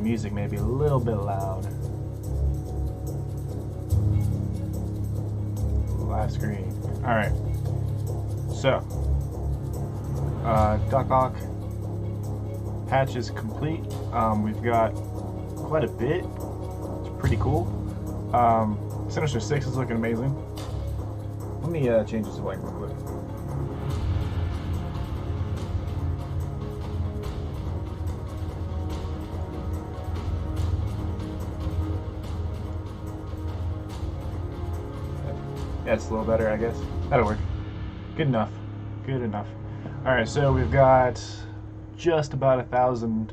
music may be a little bit loud. Live screen. Alright. So, Doc Ock patch is complete. We've got quite a bit. It's pretty cool. Sinister 6 is looking amazing. Let me change this to white real quick. Yeah, it's a little better, I guess. That'll work. Good enough. Good enough. Alright, so we've got just about 1,000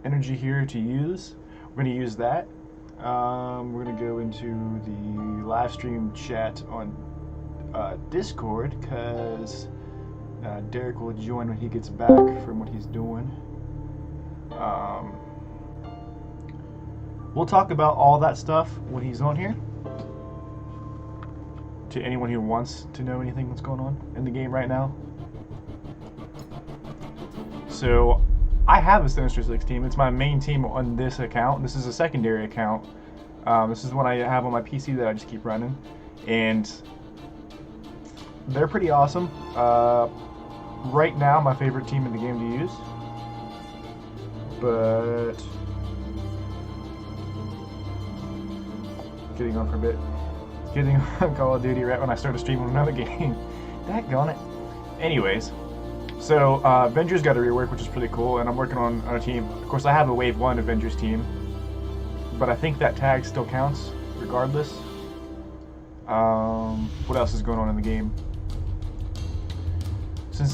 energy here to use. We're going to use that. We're going to go into the live stream chat on Discord, because Derek will join when he gets back from what he's doing. We'll talk about all that stuff when he's on here. To anyone who wants to know anything that's going on in the game right now. So, I have a Sinister 6 team. It's my main team on this account. This is a secondary account. This is one I have on my PC that I just keep running. And they're pretty awesome. Right now, my favorite team in the game to use. But getting on for a bit. Getting on Call of Duty right when I started streaming another game. Daggone it. Anyways, so Avengers got a rework, which is pretty cool, and I'm working on a team. Of course, I have a Wave 1 Avengers team, but I think that tag still counts, regardless. What else is going on in the game? Sin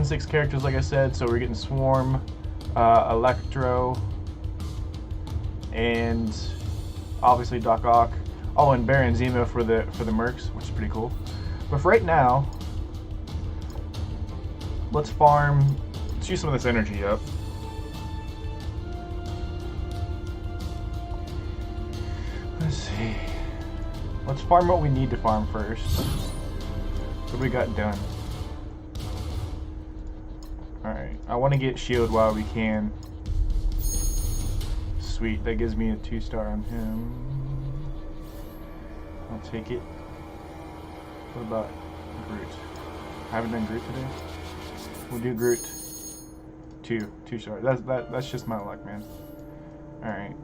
6 characters, like I said, so we're getting Swarm, Electro, and obviously Doc Ock. Oh, and Baron Zemo for the mercs, which is pretty cool. But for right now, let's farm. Let's use some of this energy up. Let's see. Let's farm what we need to farm first. What we got done? Alright, I want to get shield while we can. Sweet, that gives me a 2-star on him. I'll take it. What about Groot? I haven't done Groot today. We'll do Groot. 2 stars. That's just my luck, man. Alright.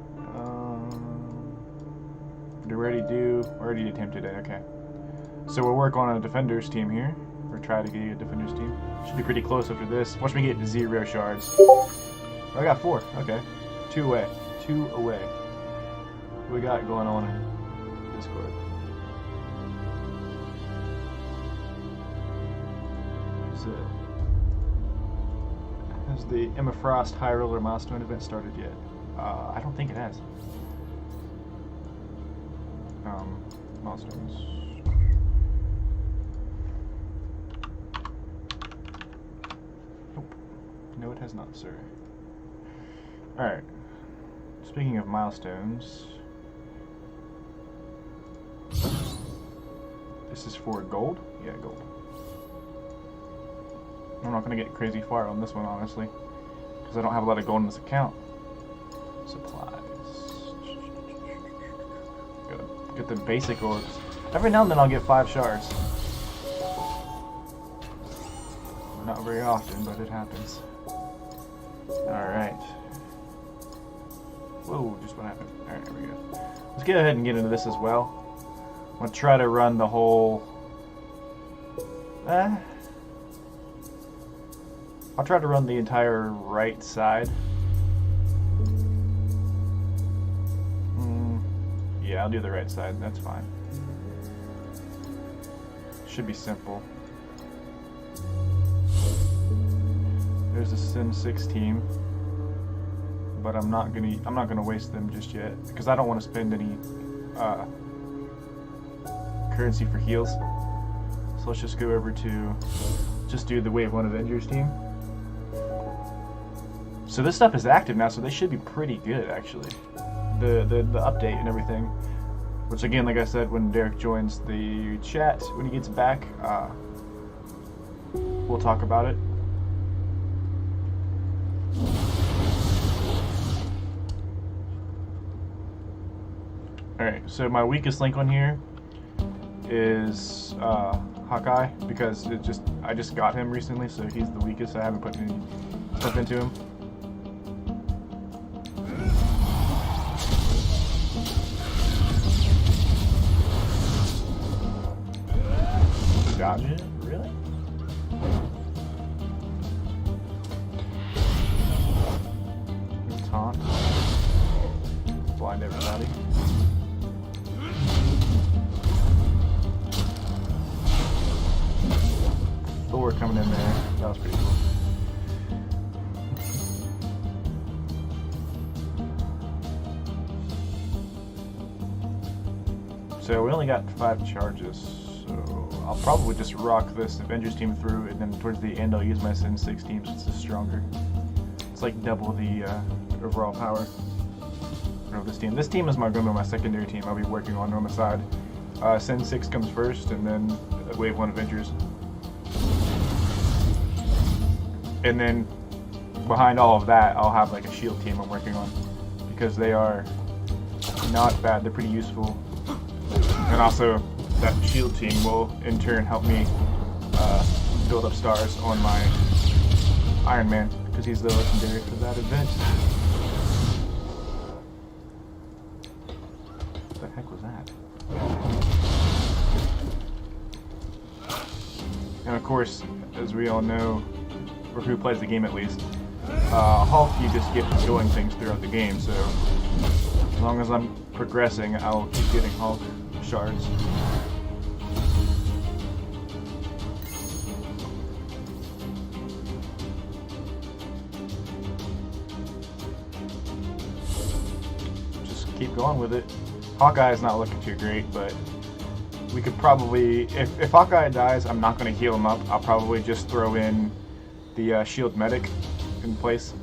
Did we already did him today, okay. So we'll work on a defenders team here. Or try to get a defenders team. Should be pretty close after this. Watch me get 0 shards. Oh, I got 4, okay. 2 away. 2 away. What we got going on in Discord? Has the Emma Frost High Roller Milestone event started yet? I don't think it has. Milestones. Nope. No, it has not, sir. Alright. Speaking of milestones, this is for gold? Yeah, gold. I'm not going to get crazy far on this one, honestly, because I don't have a lot of gold in this account. Supplies. Gotta get the basic orbs. Every now and then I'll get 5 shards. Not very often, but it happens. Alright. Whoa, just what happened? Alright, there we go. Let's get ahead and get into this as well. I'm going to try to run the whole... I'll try to run the entire right side. Yeah, I'll do the right side. That's fine. Should be simple. There's a Sim 6 team, but I'm not gonna waste them just yet because I don't want to spend any currency for heals. So let's just go over to just do the Wave 1 Avengers team. So this stuff is active now, so they should be pretty good, actually. The update and everything. Which again, like I said, when Derek joins the chat, when he gets back, we'll talk about it. Alright, so my weakest link on here is Hawkeye, because I just got him recently, so he's the weakest. I haven't put any stuff into him. Dodge it? Really? Taunt. Blind everybody. Thor coming in there. That was pretty cool. So we only got 5 charges, so I'll probably just rock this Avengers team through, and then towards the end I'll use my Sin 6 team since it's stronger. It's like double the overall power of this team. This team is going to be my secondary team I'll be working on the side. Sin 6 comes first, and then Wave 1 Avengers. And then behind all of that, I'll have like a shield team I'm working on, because they are not bad, they're pretty useful. And also, that shield team will in turn help me build up stars on my Iron Man, because he's the legendary for that event. What the heck was that? And of course, as we all know, or who plays the game at least, Hulk, you just get doing things throughout the game, so as long as I'm progressing, I'll keep getting Hulk shards. Just keep going with it. Hawkeye is not looking too great, but we could probably, if Hawkeye dies, I'm not going to heal him up. I'll probably just throw in the shield medic in place.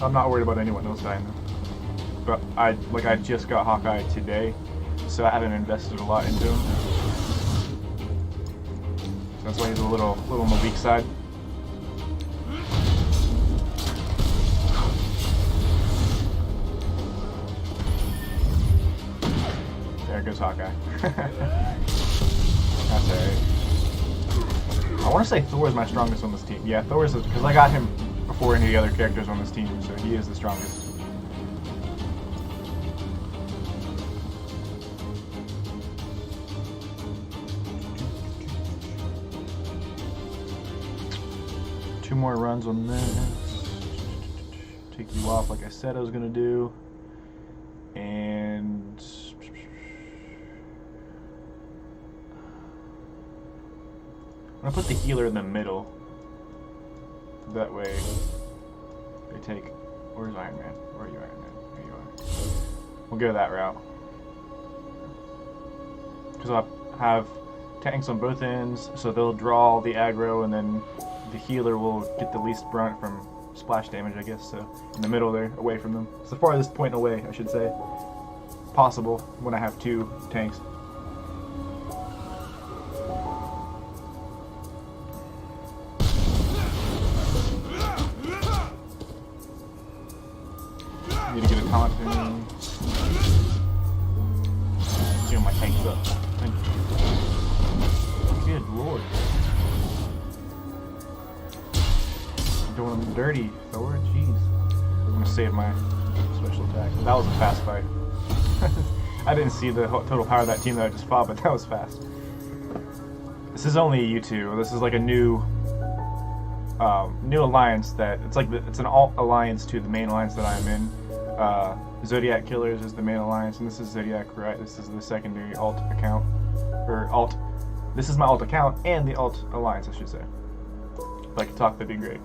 I'm not worried about anyone else dying though. But I just got Hawkeye today, so I haven't invested a lot into him. So that's why he's a little on the weak side. There goes Hawkeye. That's alright. I want to say Thor is my strongest on this team. Yeah, Thor is, because I got him before any of the other characters on this team, so he is the strongest. Two more runs on this. Take you off like I said I was going to do. And I'm going to put the healer in the middle. That way they take... Where's Iron Man? Where are you, Iron Man? There you are. We'll go that route. Because I'll have tanks on both ends, so they'll draw the aggro, and then the healer will get the least brunt from splash damage, I guess. So in the middle there, away from them. It's the farthest point away, I should say, possible when I have 2 tanks. Need to get a taunt in. Get my tanks up. Thank you. Good lord. Doing them dirty, Thor. Jeez. I'm gonna save my special attack. That was a fast fight. I didn't see the total power of that team that I just fought, but that was fast. This is only you two. This is like a new alliance that it's an alt alliance to the main alliance that I'm in. Zodiac Killers is the main alliance, and this is Zodiac Riot. This is the secondary alt account, or alt. This is my alt account and the alt alliance, I should say. If I could talk, that'd be great.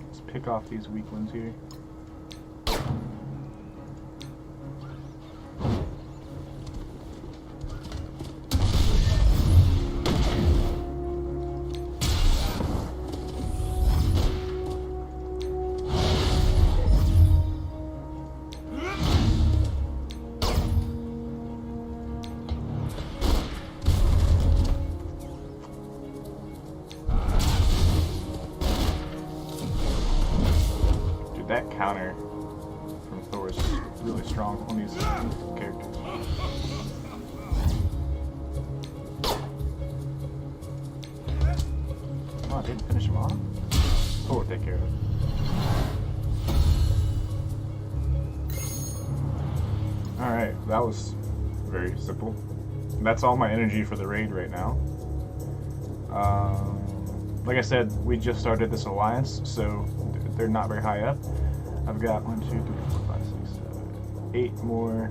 Let's pick off these weak ones here. counter from Thor is really strong on these characters. Come on, didn't finish him off? Thor will take care of it. Alright, that was very simple. That's all my energy for the raid right now. Like I said, we just started this alliance, so they're not very high up. I've got 1, 2, 3, 4, 5, 6, 7, 8 more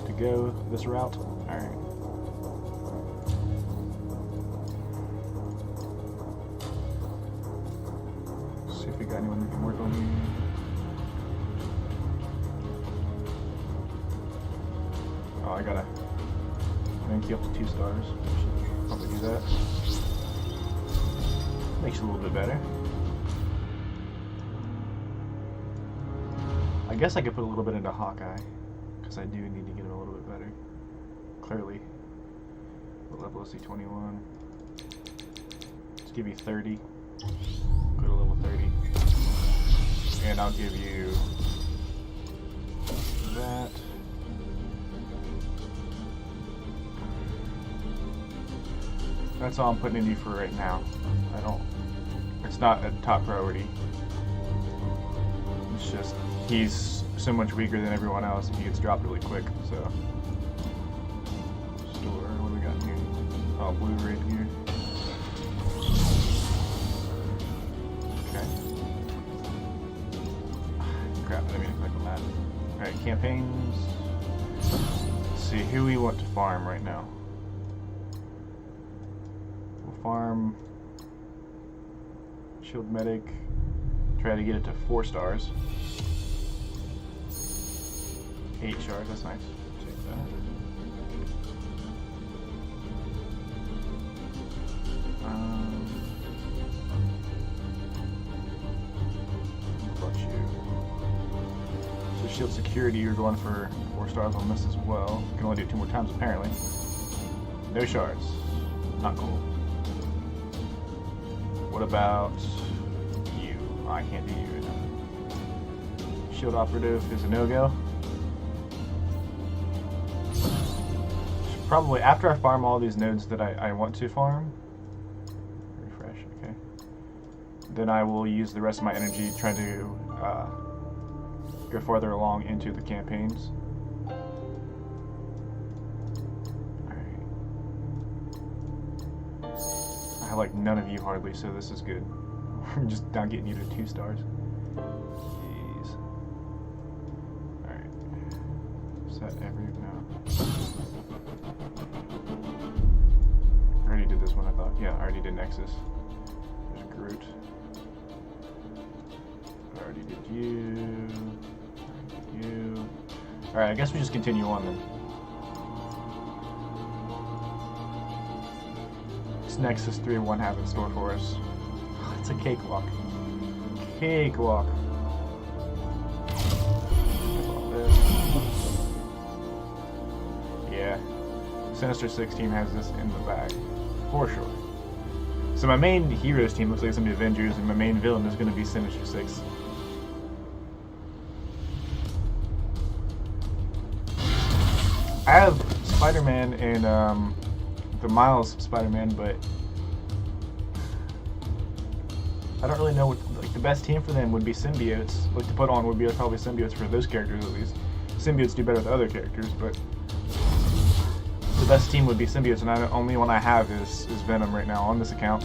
to go this route. Alright. See if we got anyone we can work on here. Oh, I gotta rank you up to 2 stars. Should probably do that. Makes it a little bit better. I guess I could put a little bit into Hawkeye, because I do need to get him a little bit better. Clearly. What level is he? 21. Let's give you 30. Go to level 30. And I'll give you that. That's all I'm putting into you for right now. It's not a top priority. It's just, he's so much weaker than everyone else and he gets dropped really quick, so. Store, what do we got in here? Oh, blue right here. Okay. Crap, I didn't mean to click on that. Alright, campaigns. Let's see who we want to farm right now. We'll farm Shield Medic, try to get it to 4 stars. 8 shards, that's nice. Take that. What about you? So Shield Security, you're going for 4 stars on this as well. You can only do it 2 more times apparently. No shards. Not cool. What about you? Oh, I can't do you right now. Shield Operative is a no-go. Probably after I farm all these nodes that I want to farm. Refresh, okay. Then I will use the rest of my energy trying to go farther along into the campaigns. I have like none of you hardly, so this is good. We're just not getting you to 2 stars. Jeez. Alright. Set every no. I already did this one, I thought. Yeah, I already did Nexus. There's Groot. I already did you. I already did you. Alright, I guess we just continue on then. Nexus 3 and 1 have in store for us. It's a cakewalk. Cakewalk. Yeah. Sinister 6 team has this in the bag. For sure. So my main heroes team looks like it's going to be Avengers, and my main villain is going to be Sinister 6. I have Spider-Man and the Miles Spider-Man, but I don't really know what, like, the best team for them would be symbiotes. Like, to put on would be probably symbiotes for those characters at least. Symbiotes do better with other characters, but the best team would be symbiotes, and the only one I have is Venom right now on this account.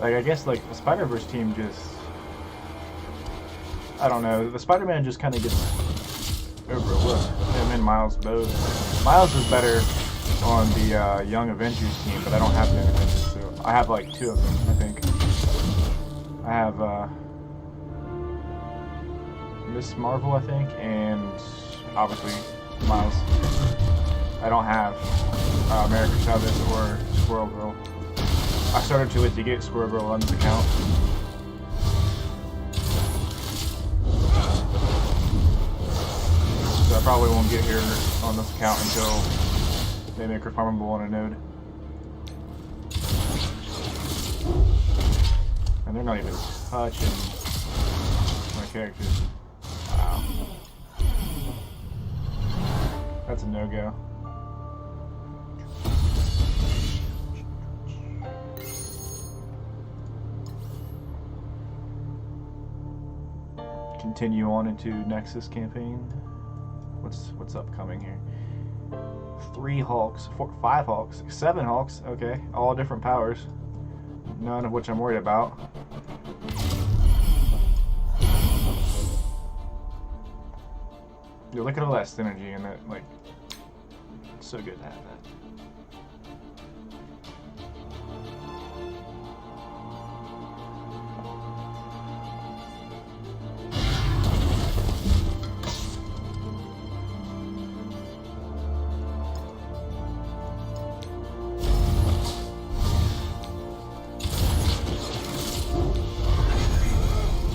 Like, I guess, like, the Spider-Verse team just... I don't know. The Spider-Man just kind of gets overlooked. Him and Miles both. Miles is better on the Young Avengers team, but I don't have Young Avengers, so... I have, like, 2 of them, I think. I have, Miss Marvel, I think, and obviously Miles. I don't have America Chavez or Squirrel Girl. I started too late to get Squirrel Girl on this account. So I probably won't get here on this account until they make her farmable on a node. And they're not even touching my characters. Wow. That's a no-go. Continue on into Nexus campaign. What's upcoming here? 3 Hulks, 5 Hulks, 7 Hulks. Okay, all different powers. None of which I'm worried about. Dude, look at all that synergy and that, like, it's so good to have that.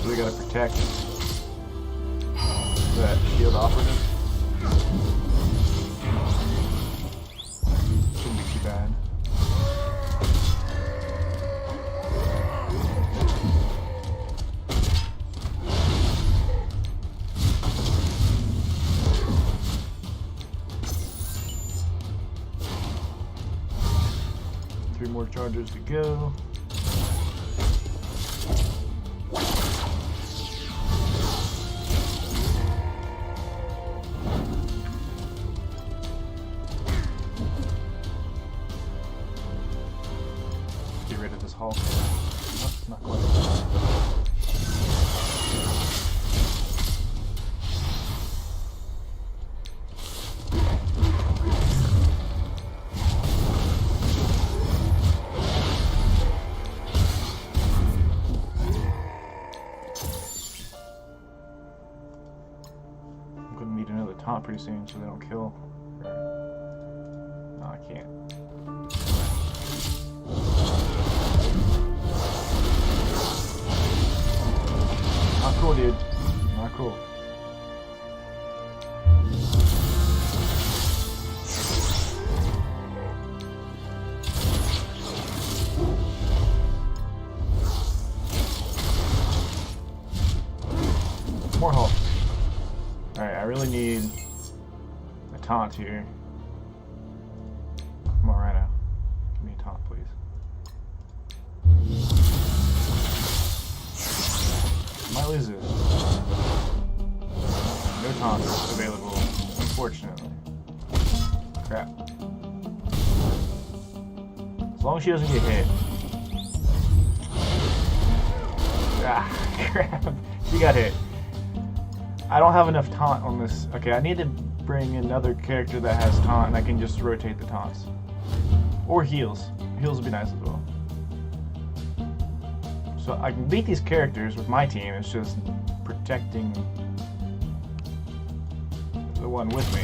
We gotta protect that shield operative. Shouldn't be too bad. Three more charges to go. Rid of this Hulk. Nope, not quite. I'm gonna need another taunt pretty soon so they don't kill. No, I can't. Not cool, dude. Not cool. More Hulk. Alright, I really need a taunt here. Come on, Rhino. Give me a taunt, please. Might lose this. No taunts available, unfortunately. Crap. As long as she doesn't get hit. Ah, crap. She got hit. I don't have enough taunt on this. Okay, I need to bring another character that has taunt and I can just rotate the taunts. Or heals. Heals would be nice as well. So I can beat these characters with my team, it's just protecting the one with me.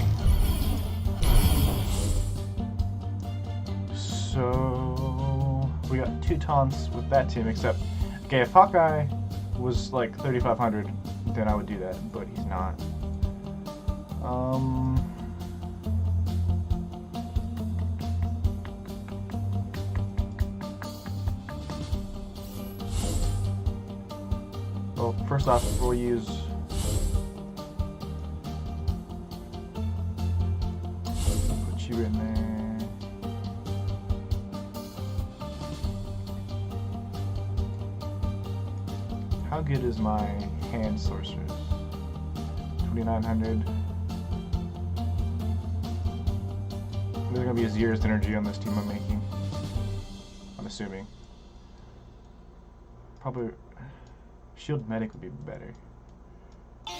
So we got 2 taunts with that team, except, okay, if Hawkeye was like 3,500, then I would do that, but he's not. Well, first off, we'll use put you in there. How good is my hand sorcerers? 2,900. There's gonna be a 0 synergy on this team I'm making. I'm assuming. Probably. Shield Medic would be better. Yeah,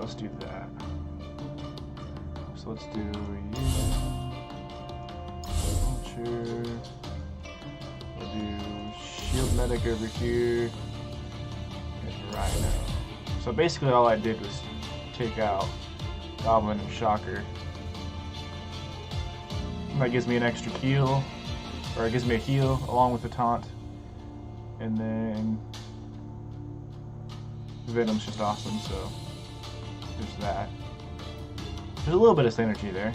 let's do that. So let's do you. Launcher. We'll do Shield Medic over here. And Rhino. So basically all I did was take out Goblin and Shocker. And that gives me an extra heal. or it gives me a heal along with the taunt, and then Venom's just awesome, so there's that. There's a little bit of synergy there.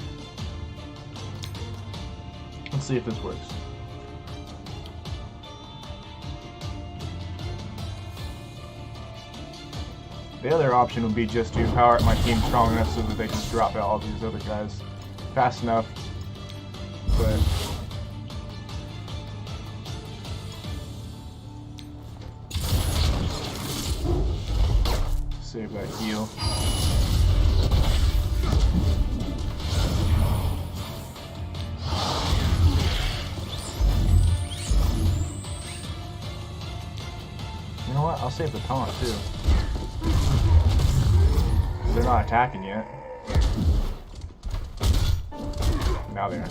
Let's see if this works. The other option would be just to power up my team strong enough so that they just drop out all these other guys fast enough, but save that heal. You know what? I'll save the taunt too. They're not attacking yet. Now they are.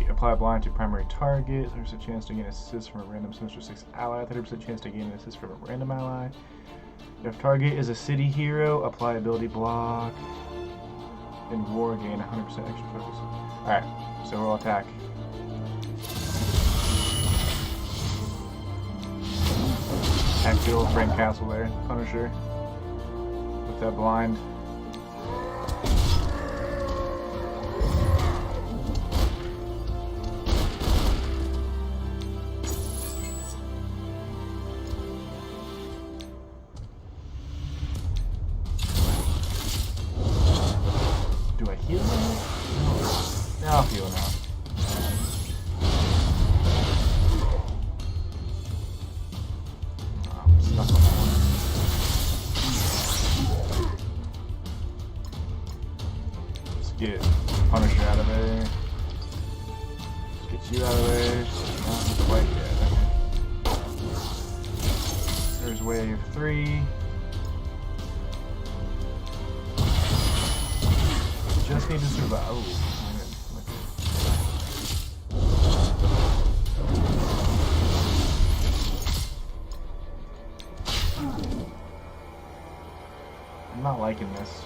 Apply blind to primary target. There's a chance to gain assist from a random Sinister 6 ally. 30% chance to gain an assist from a random ally. If target is a city hero, apply ability block. In war, gain 100% extra focus. Alright, so we'll attack. Attack good old Frank Castle there. Punisher. With that blind. Do I heal now? Yeah, I'll heal now. Oh, I'm stuck on that one. Let's get Punisher out of there. Let's get you out of there. Not quite yet. Okay. There's wave 3. Just need to survive. Oh, I'm not liking this.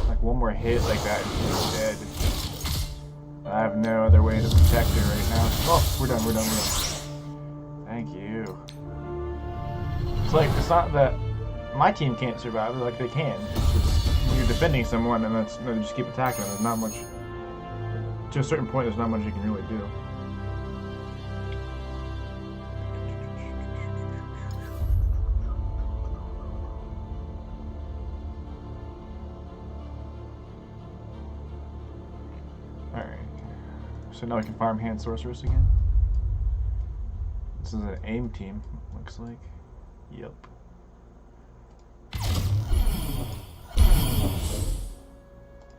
Like one more hit like that and she's dead. I have no other way to protect her right now. Oh, we're done. Thank you. It's like, it's not that my team can't survive, like they can. It's just when you're defending someone and they just keep attacking them, there's not much, to a certain point, there's not much you can really do. Alright, so now we can farm hand sorceress again. This is an aim team, looks like. Yep.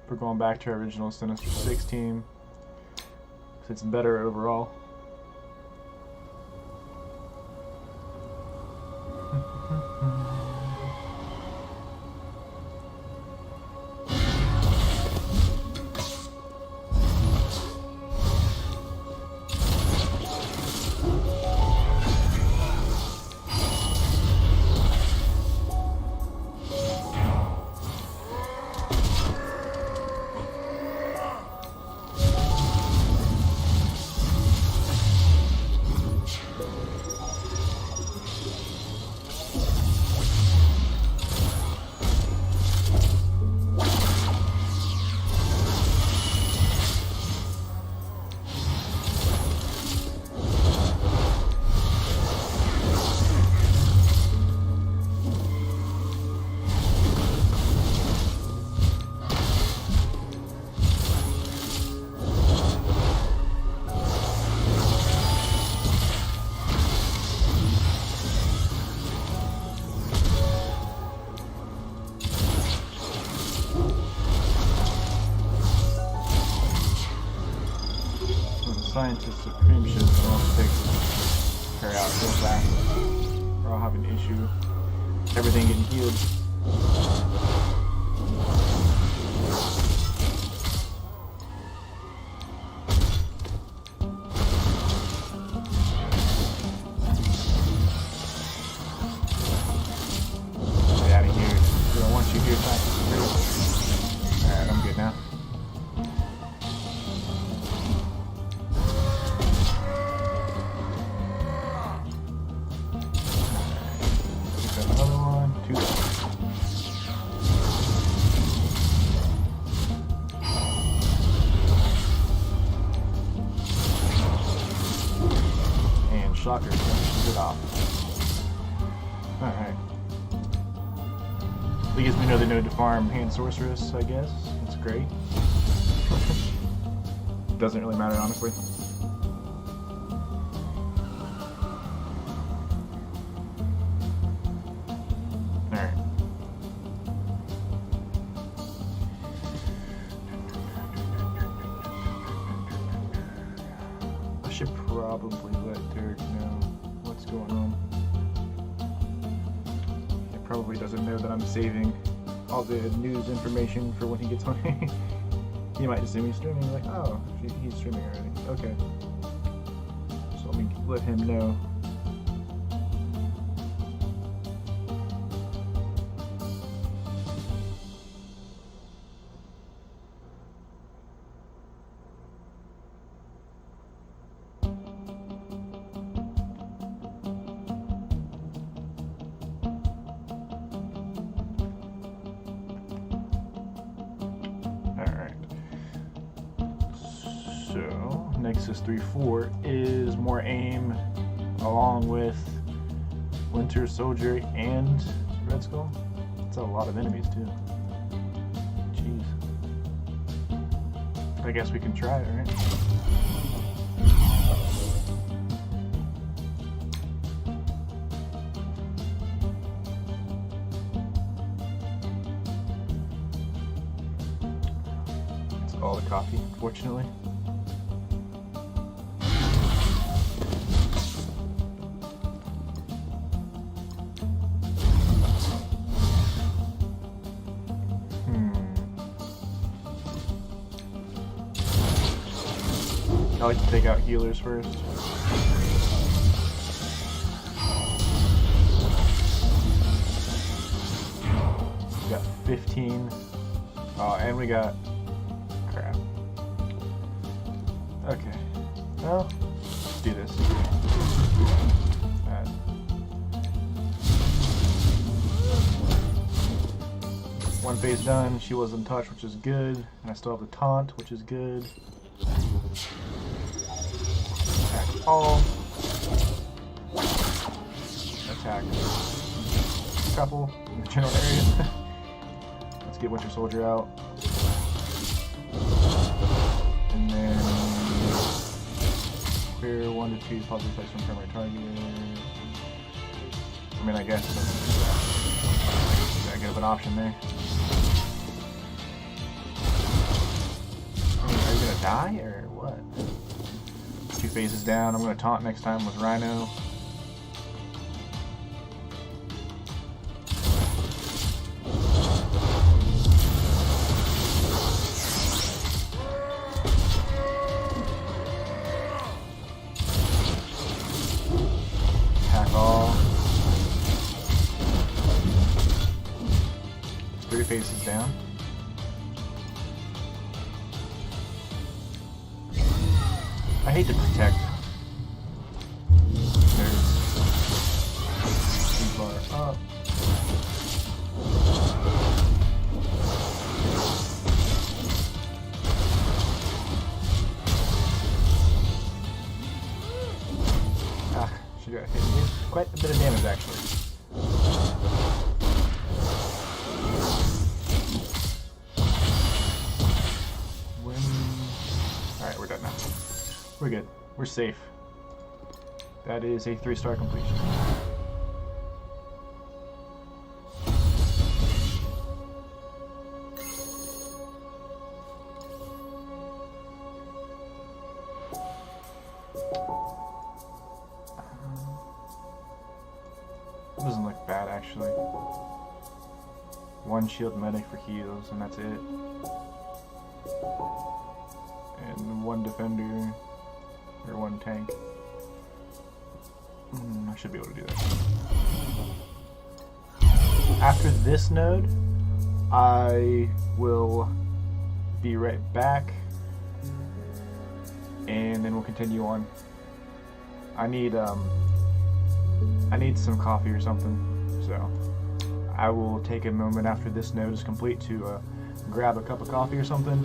We're going back to our original Sinister 6 team. It's better overall. scientist supreme should also take her out real fast. Or I'll have an issue. Everything getting healed. Get out of here. We don't want you here, scientist supreme. Alright, I'm good now. Shocker, finishes it off. Alright. At least we know they know to farm hand sorceress, I guess. That's great. Doesn't really matter, honestly. Alright. I should probably let Derek know what's going on. He probably doesn't know that I'm saving all the news information for when he gets home. He might just see me streaming like, oh, he's streaming already. Okay. So let me let him know. Nexus 3-4 is more aim along with Winter Soldier and Red Skull. That's a lot of enemies too. Jeez. I guess we can try it, right? That's all the coffee, unfortunately. I like to take out healers first. We got 15. Oh, and we got crap. Okay. Well, let's do this. Bad. One phase done. She wasn't touched, which is good. And I still have the taunt, which is good. Attack all. Attack a couple in the general area. Let's get Winter Soldier out. And then clear 1 to 2 puzzle place from primary target. I mean, I guess gotta give an option there. I mean, are you gonna die or what? 2 phases down. I'm gonna taunt next time with Rhino. Attack all. 3 phases down. I hate to protect. There's too far up. Ah, she got hit. Quite a bit of damage actually. Alright, we're done now. We're good. We're safe. That is a 3-star completion. one shield medic for heals, and that's it. And one defender, or one tank. I should be able to do that. After this node, I will be right back, and then we'll continue on. I need some coffee or something, so I will take a moment after this node is complete to grab a cup of coffee or something,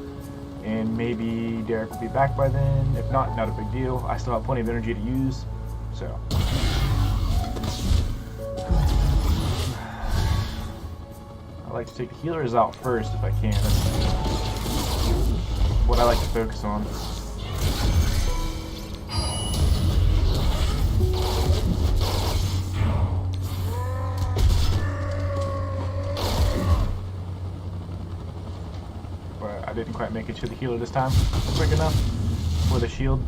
and maybe Derek will be back by then. If not, not a big deal. I still have plenty of energy to use, so. I like to take the healers out first if I can. That's what I like to focus on. But I didn't quite make it to the healer this time quick enough for the shield,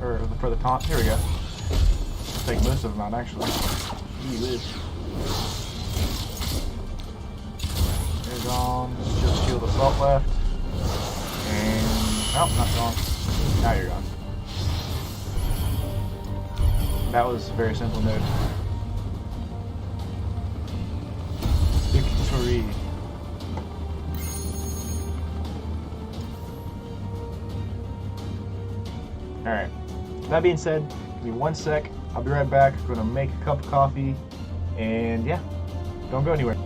or for the taunt. Here we go. I'll take most of them out actually. Gee whiz. They're gone. Just shield assault left. And nope, not gone. Now you're gone. That was a very simple node. Victory. Alright. That being said, give me 1 sec. I'll be right back. I'm gonna make a cup of coffee. And yeah, don't go anywhere.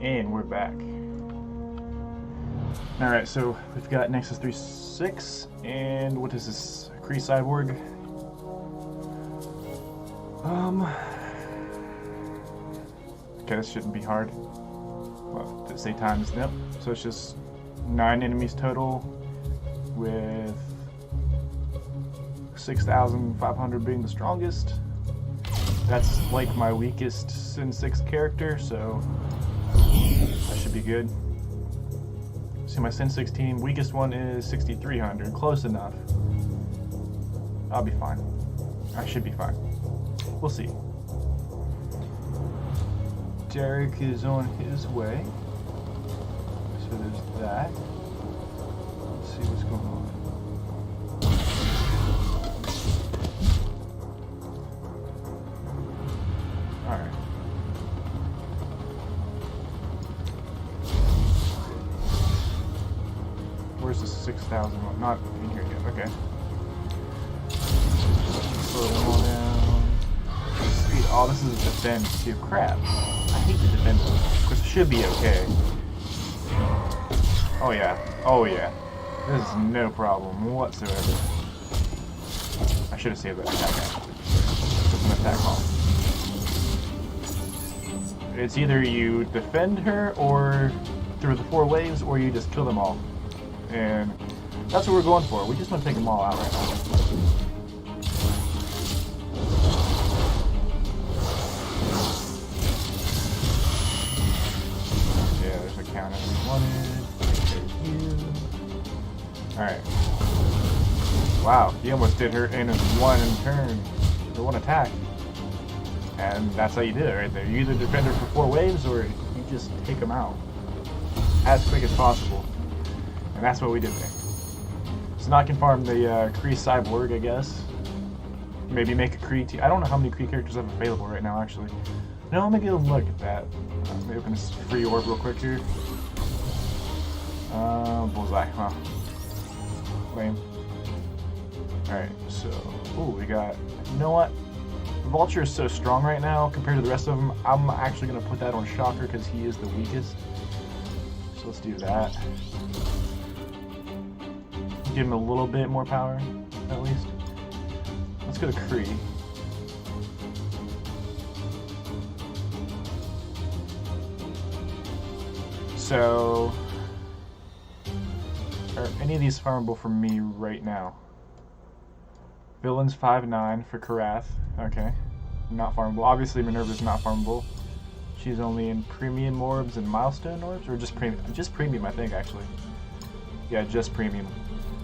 And we're back. Alright, so we've got Nexus 3.6, and what is this? Kree Cyborg. Okay, this shouldn't be hard. Well, did it say times? Nope. So it's just 9 enemies total, with 6,500 being the strongest. That's like my weakest Sin 6 character, so that should be good. See, my Sin 6 team, weakest one is 6,300. Close enough. I'll be fine. I should be fine. We'll see. Derek is on his way. So there's that. Let's see what's going on. Alright. Where's the 6,000 one? Not in here yet. Okay. Slow them all down. Speed. Oh, this is a defend too. Crap. I hate the defend. Of course, it should be okay. Oh yeah. Oh yeah. This is no problem whatsoever. I should have saved that attack actually. Just an attack off. It's either you defend her or through the 4 waves, or you just kill them all. And that's what we're going for. We just want to take them all out right now. Yeah, there's a counter we wanted. There's you. Alright. Wow, he almost did her in one turn. The one attack. And that's how you do it right there. You either defend her for 4 waves, or you just take them out as quick as possible. And that's what we did there. So now I can farm the Kree Cyborg, I guess. Maybe make a Kree team. I don't know how many Kree characters I have available right now, actually. No, let me get a look at that. Maybe open this free orb real quick here. Bullseye. Wow. Lame. Alright, so... Ooh, we got... You know what? Vulture is so strong right now compared to the rest of them. I'm actually going to put that on Shocker because he is the weakest. So let's do that. Give him a little bit more power, at least. Let's go to Kree. So, are any of these farmable for me right now? Villain's 5/9 for Karath. Okay, not farmable. Obviously, Minerva's not farmable. She's only in premium orbs and milestone orbs, or just premium? Just premium, I think, actually. Yeah, just premium.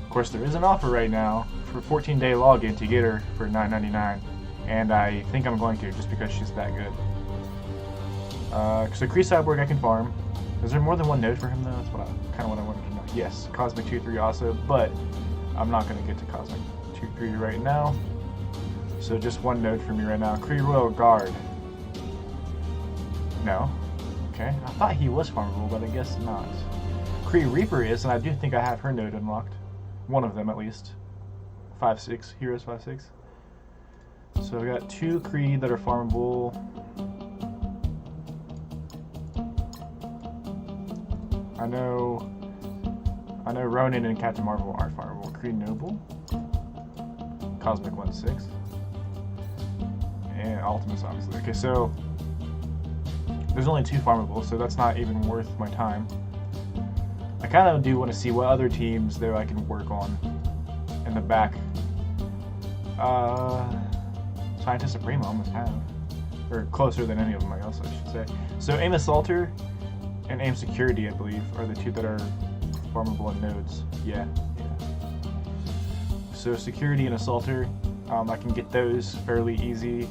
Of course, there is an offer right now for 14-day login to get her for $9.99, and I think I'm going to just because she's that good. So Kree Cyborg I can farm. Is there more than one node for him though? That's what kind of what I wanted to know. Yes, Cosmic 2-3 also, but I'm not going to get to Cosmic 2-3 right now. So just one node for me right now. Kree Royal Guard. No. Okay. I thought he was farmable, but I guess not. Kree Reaper is, and I do think I have her node unlocked. One of them, at least. 5/6 heroes 5/6. So I got 2 Creed that are farmable. I know Ronin and Captain Marvel aren't farmable. Creed Noble, Cosmic 1/6, and Ultimates obviously. Okay, so there's only 2 farmable, so that's not even worth my time. I kind of do want to see what other teams there I can work on in the back. Scientist Supreme I almost have, or closer than any of them else, I should say. So Aim Assaulter and Aim Security, I believe, are the 2 that are farmable in nodes. Yeah. So Security and Assaulter, I can get those fairly easy.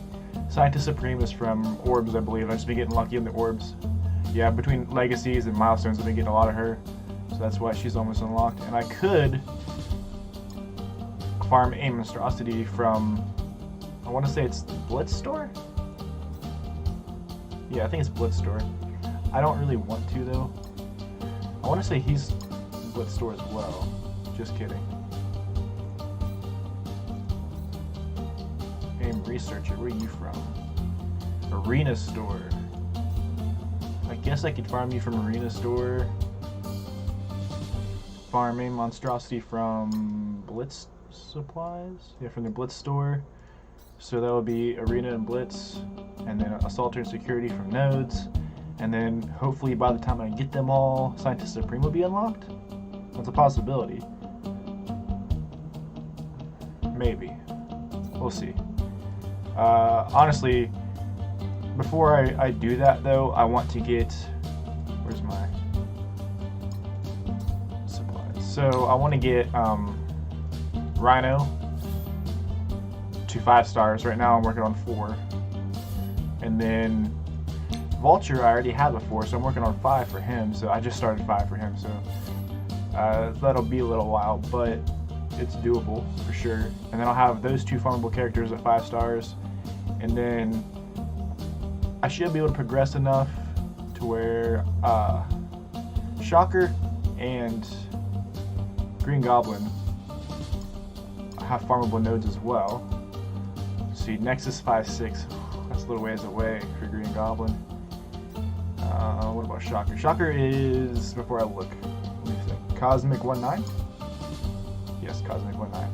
Scientist Supreme is from Orbs, I believe. I've just been getting lucky in the Orbs. Yeah, between Legacies and Milestones, I've been getting a lot of her. So that's why she's almost unlocked. And I could farm Aim Monstrosity from, I want to say it's Blitz Store? Yeah, I think it's Blitz Store. I don't really want to, though. I want to say he's Blitz Store as well. Just kidding. Aim Researcher, where are you from? Arena Store. I guess I could farm you from Arena Store. Farm Aim Monstrosity from Blitz Supplies? Yeah, from the Blitz Store. So that would be Arena and Blitz, and then Assaulter and Security from nodes. And then hopefully by the time I get them all, Scientist Supreme will be unlocked? That's a possibility. Maybe. We'll see. Honestly, before I do that though, I want to get... Where's my supplies? So I want to get Rhino to 5 stars. Right now I'm working on 4. And then Vulture I already have a 4, so I'm working on 5 for him. So I just started 5 for him, so that'll be a little while, but it's doable for sure. And then I'll have those 2 farmable characters at 5 stars, and then I should be able to progress enough to where Shocker and Green Goblin have farmable nodes as well. See, Nexus 5/6, that's a little ways away for Green Goblin. What about Shocker? Shocker is, before I look, let me think, Cosmic 1/9? Yes, Cosmic 1/9.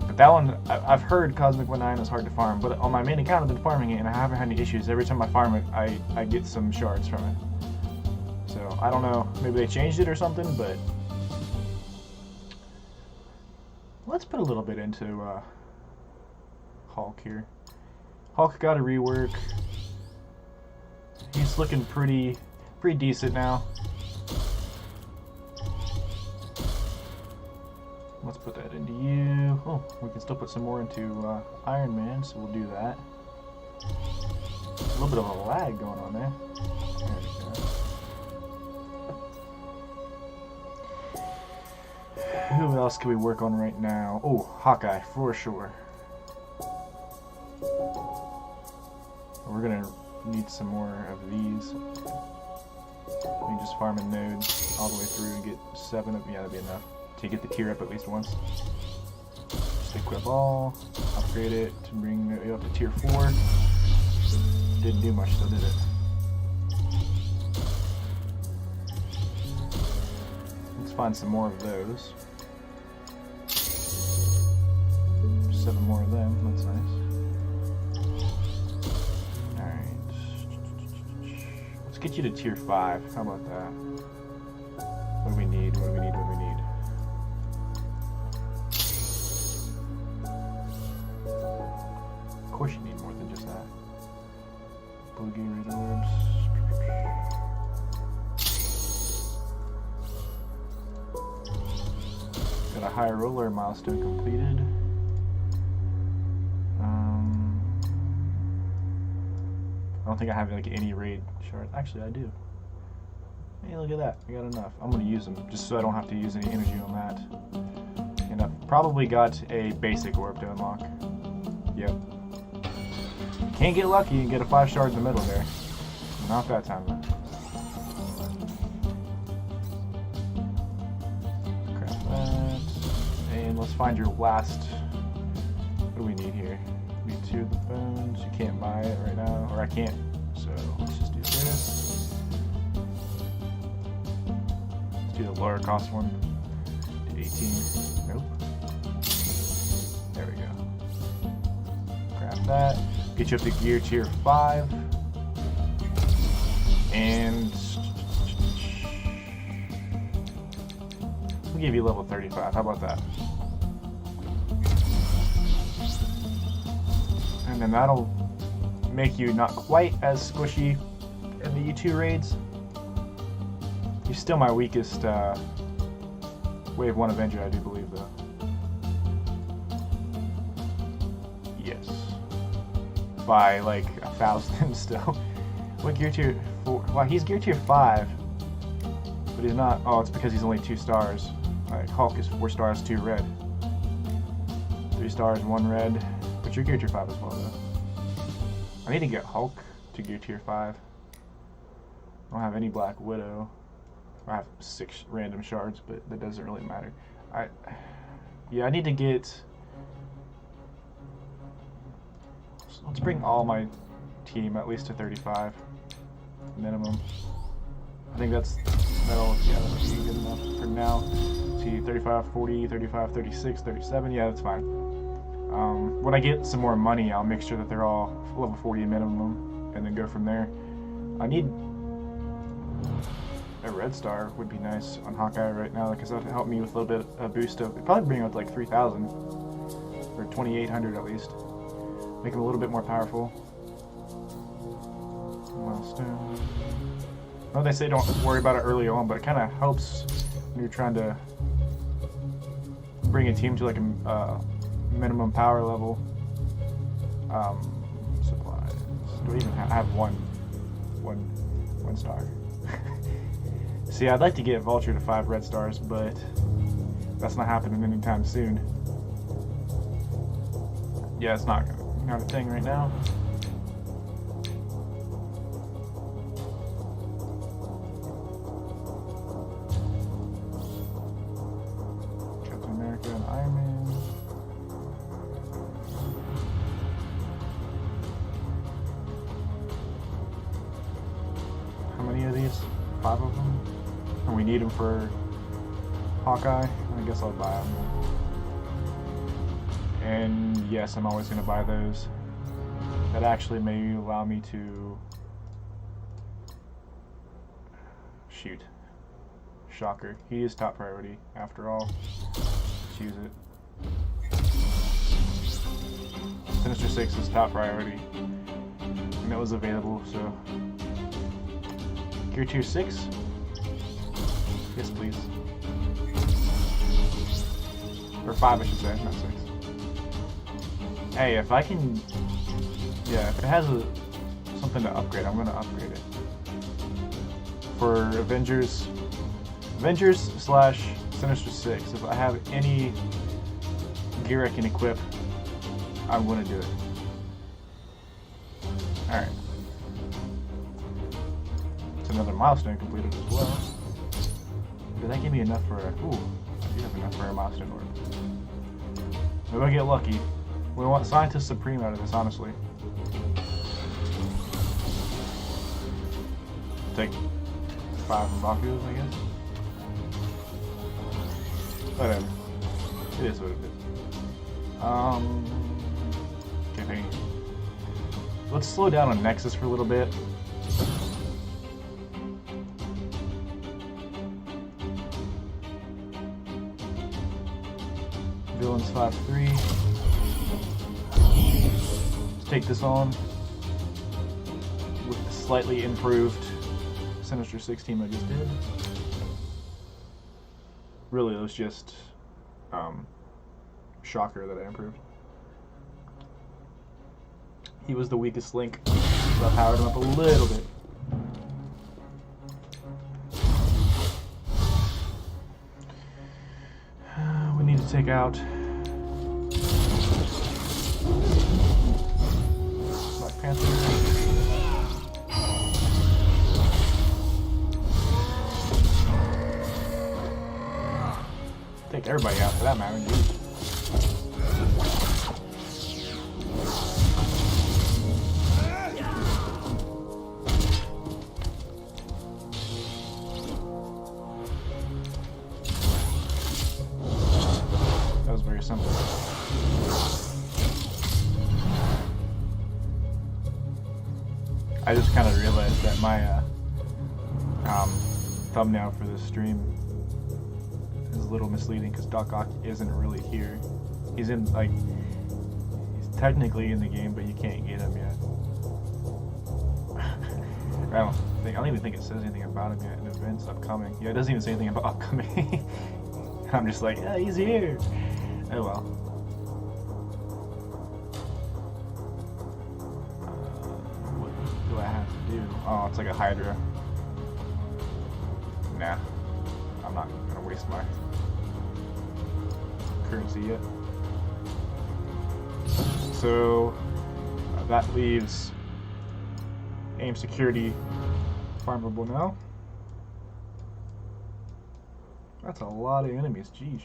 But that one, I've heard Cosmic 1/9 is hard to farm, but on my main account I've been farming it and I haven't had any issues. Every time I farm it, I get some shards from it. So, I don't know, maybe they changed it or something, but let's put a little bit into Hulk here. Hulk got a rework. He's looking pretty decent now. Let's put that into you. Oh, we can still put some more into Iron Man, so we'll do that. A little bit of a lag going on there. There we go. Who else can we work on right now? Oh, Hawkeye, for sure. We're gonna need some more of these. We can just farm in nodes all the way through and get 7 of them. Yeah, that'd be enough to get the tier up at least once. Just equip all, upgrade it to bring it up to tier 4. Didn't do much though, did it? Let's find some more of those. 7 more of them, that's nice. Get you to tier 5. How about that? What do we need? What do we need? What do we need? Of course you need more than just that. Boogie Red Orbs. Got a high roller milestone completed. I don't think I have like any raid shards. Actually, I do. Hey, look at that. I got enough. I'm going to use them just so I don't have to use any energy on that. And I've probably got a basic orb to unlock. Yep. Can't get lucky and get a 5 shard in the middle there. Not that time though. Crap that. And let's find your last. What do we need here? We need 2 of the bones. You can't buy it right now, or I can't. So let's just do this. Let's do the lower cost one. Do 18. Nope. There we go. Grab that. Get you up to gear tier 5. And we'll give you level 35. How about that? And then that'll make you not quite as squishy in the E2 raids. You're still my weakest Wave 1 Avenger, I do believe, though. Yes. By like 1,000 still. What gear tier 4? Wow, he's gear tier 5. But he's not. Oh, it's because he's only 2 stars. Alright, Hulk is 4 stars, 2 red. 3 stars, 1 red. But you're gear tier 5 as well, though. I need to get Hulk to gear tier 5. I don't have any Black Widow. I have 6 random shards, but that doesn't really matter. Yeah, I need to get. Let's bring all my team at least to 35 minimum. I think that'll be good enough for now. See, 35, 40, 35, 36, 37. Yeah, that's fine. When I get some more money, I'll make sure that they're all level 40 minimum, and then go from there. I need a red star would be nice on Hawkeye right now, because that would help me with a little bit of boost of. It'd probably bring up like 3,000 or 2,800 at least. Make him a little bit more powerful. Milestone. I know they say don't worry about it early on, but it kind of helps when you're trying to bring a team to like a minimum power level. Supplies. Do I even have one star? See, I'd like to get Vulture to 5 red stars, but that's not happening anytime soon. Yeah, it's not a thing right now. Captain America and Iron Man. How many of these? 5 of them? And we need them for Hawkeye. I guess I'll buy them. And yes, I'm always going to buy those. That actually may allow me to shoot. Shocker. He is top priority after all. Let's use it. Sinister 6 is top priority. And it was available, so. Gear tier 6? Yes, please. Or 5, I should say, not 6. Hey, if I can. Yeah, if it has something to upgrade, I'm gonna upgrade it. For Avengers / Sinister 6, if I have any gear I can equip, I'm gonna do it. Alright. It's another milestone completed as well. Did that give me enough for a... Ooh, I do have enough for a milestone orb. Maybe I'll get lucky. We want Scientist Supreme out of this, honestly. Take 5 Mbakus, I guess. Whatever. It is what it is. Okay. Let's slow down on Nexus for a little bit. Villains 5-3. Let's take this on with the slightly improved Sinister 6 team I just did. Really, it was just Shocker that I improved. He was the weakest link, so I powered him up a little bit. We need to take out Black Panther. Take everybody out for that matter, dude. I just kind of realized that my thumbnail for this stream is a little misleading because Doc Ock isn't really here. He's in, like, he's technically in the game, but you can't get him yet. I don't even think it says anything about him yet in events upcoming. Yeah, it doesn't even say anything about upcoming. I'm just like, yeah, he's here. Oh well. What do I have to do? Oh, it's like a Hydra. Nah, I'm not gonna waste my currency yet. So that leaves aim security farmable now. That's a lot of enemies, jeez.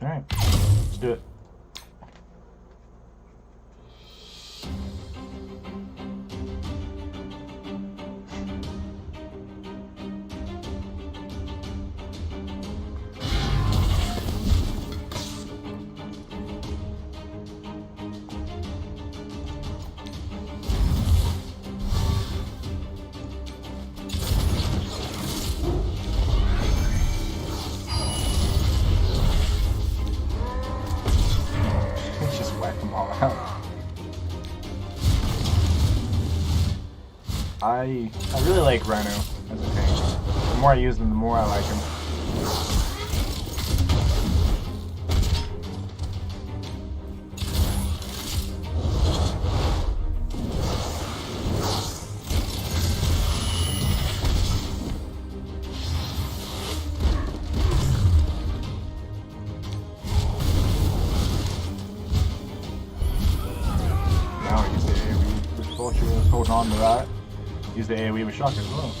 Alright, let's do it. I really like Rhino as a tank. The more I use them, the more I like him. Now I use the AoE with Vulture, holding on to that. Use the AoE with shock as well.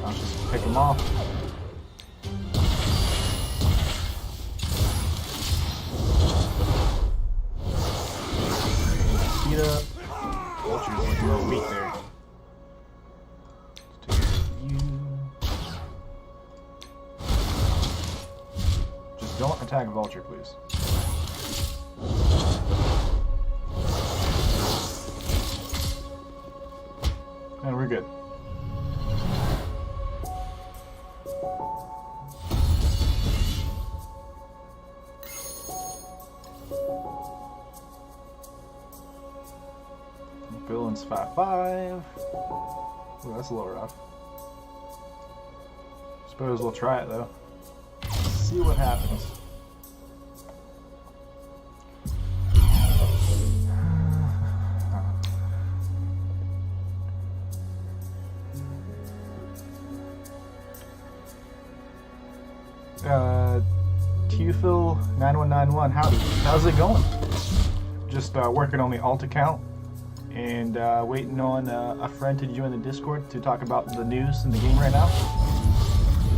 I'll just pick them off. Speed up. Vulture's looking a little weak there. Don't attack Vulture, please. And we're good. Villain's 5-5. Ooh, that's a little rough. Suppose we'll try it though. See what happens. Tufil 9191, howdy. How's it going? Just working on the alt account and waiting on a friend to join the Discord to talk about the news in the game right now.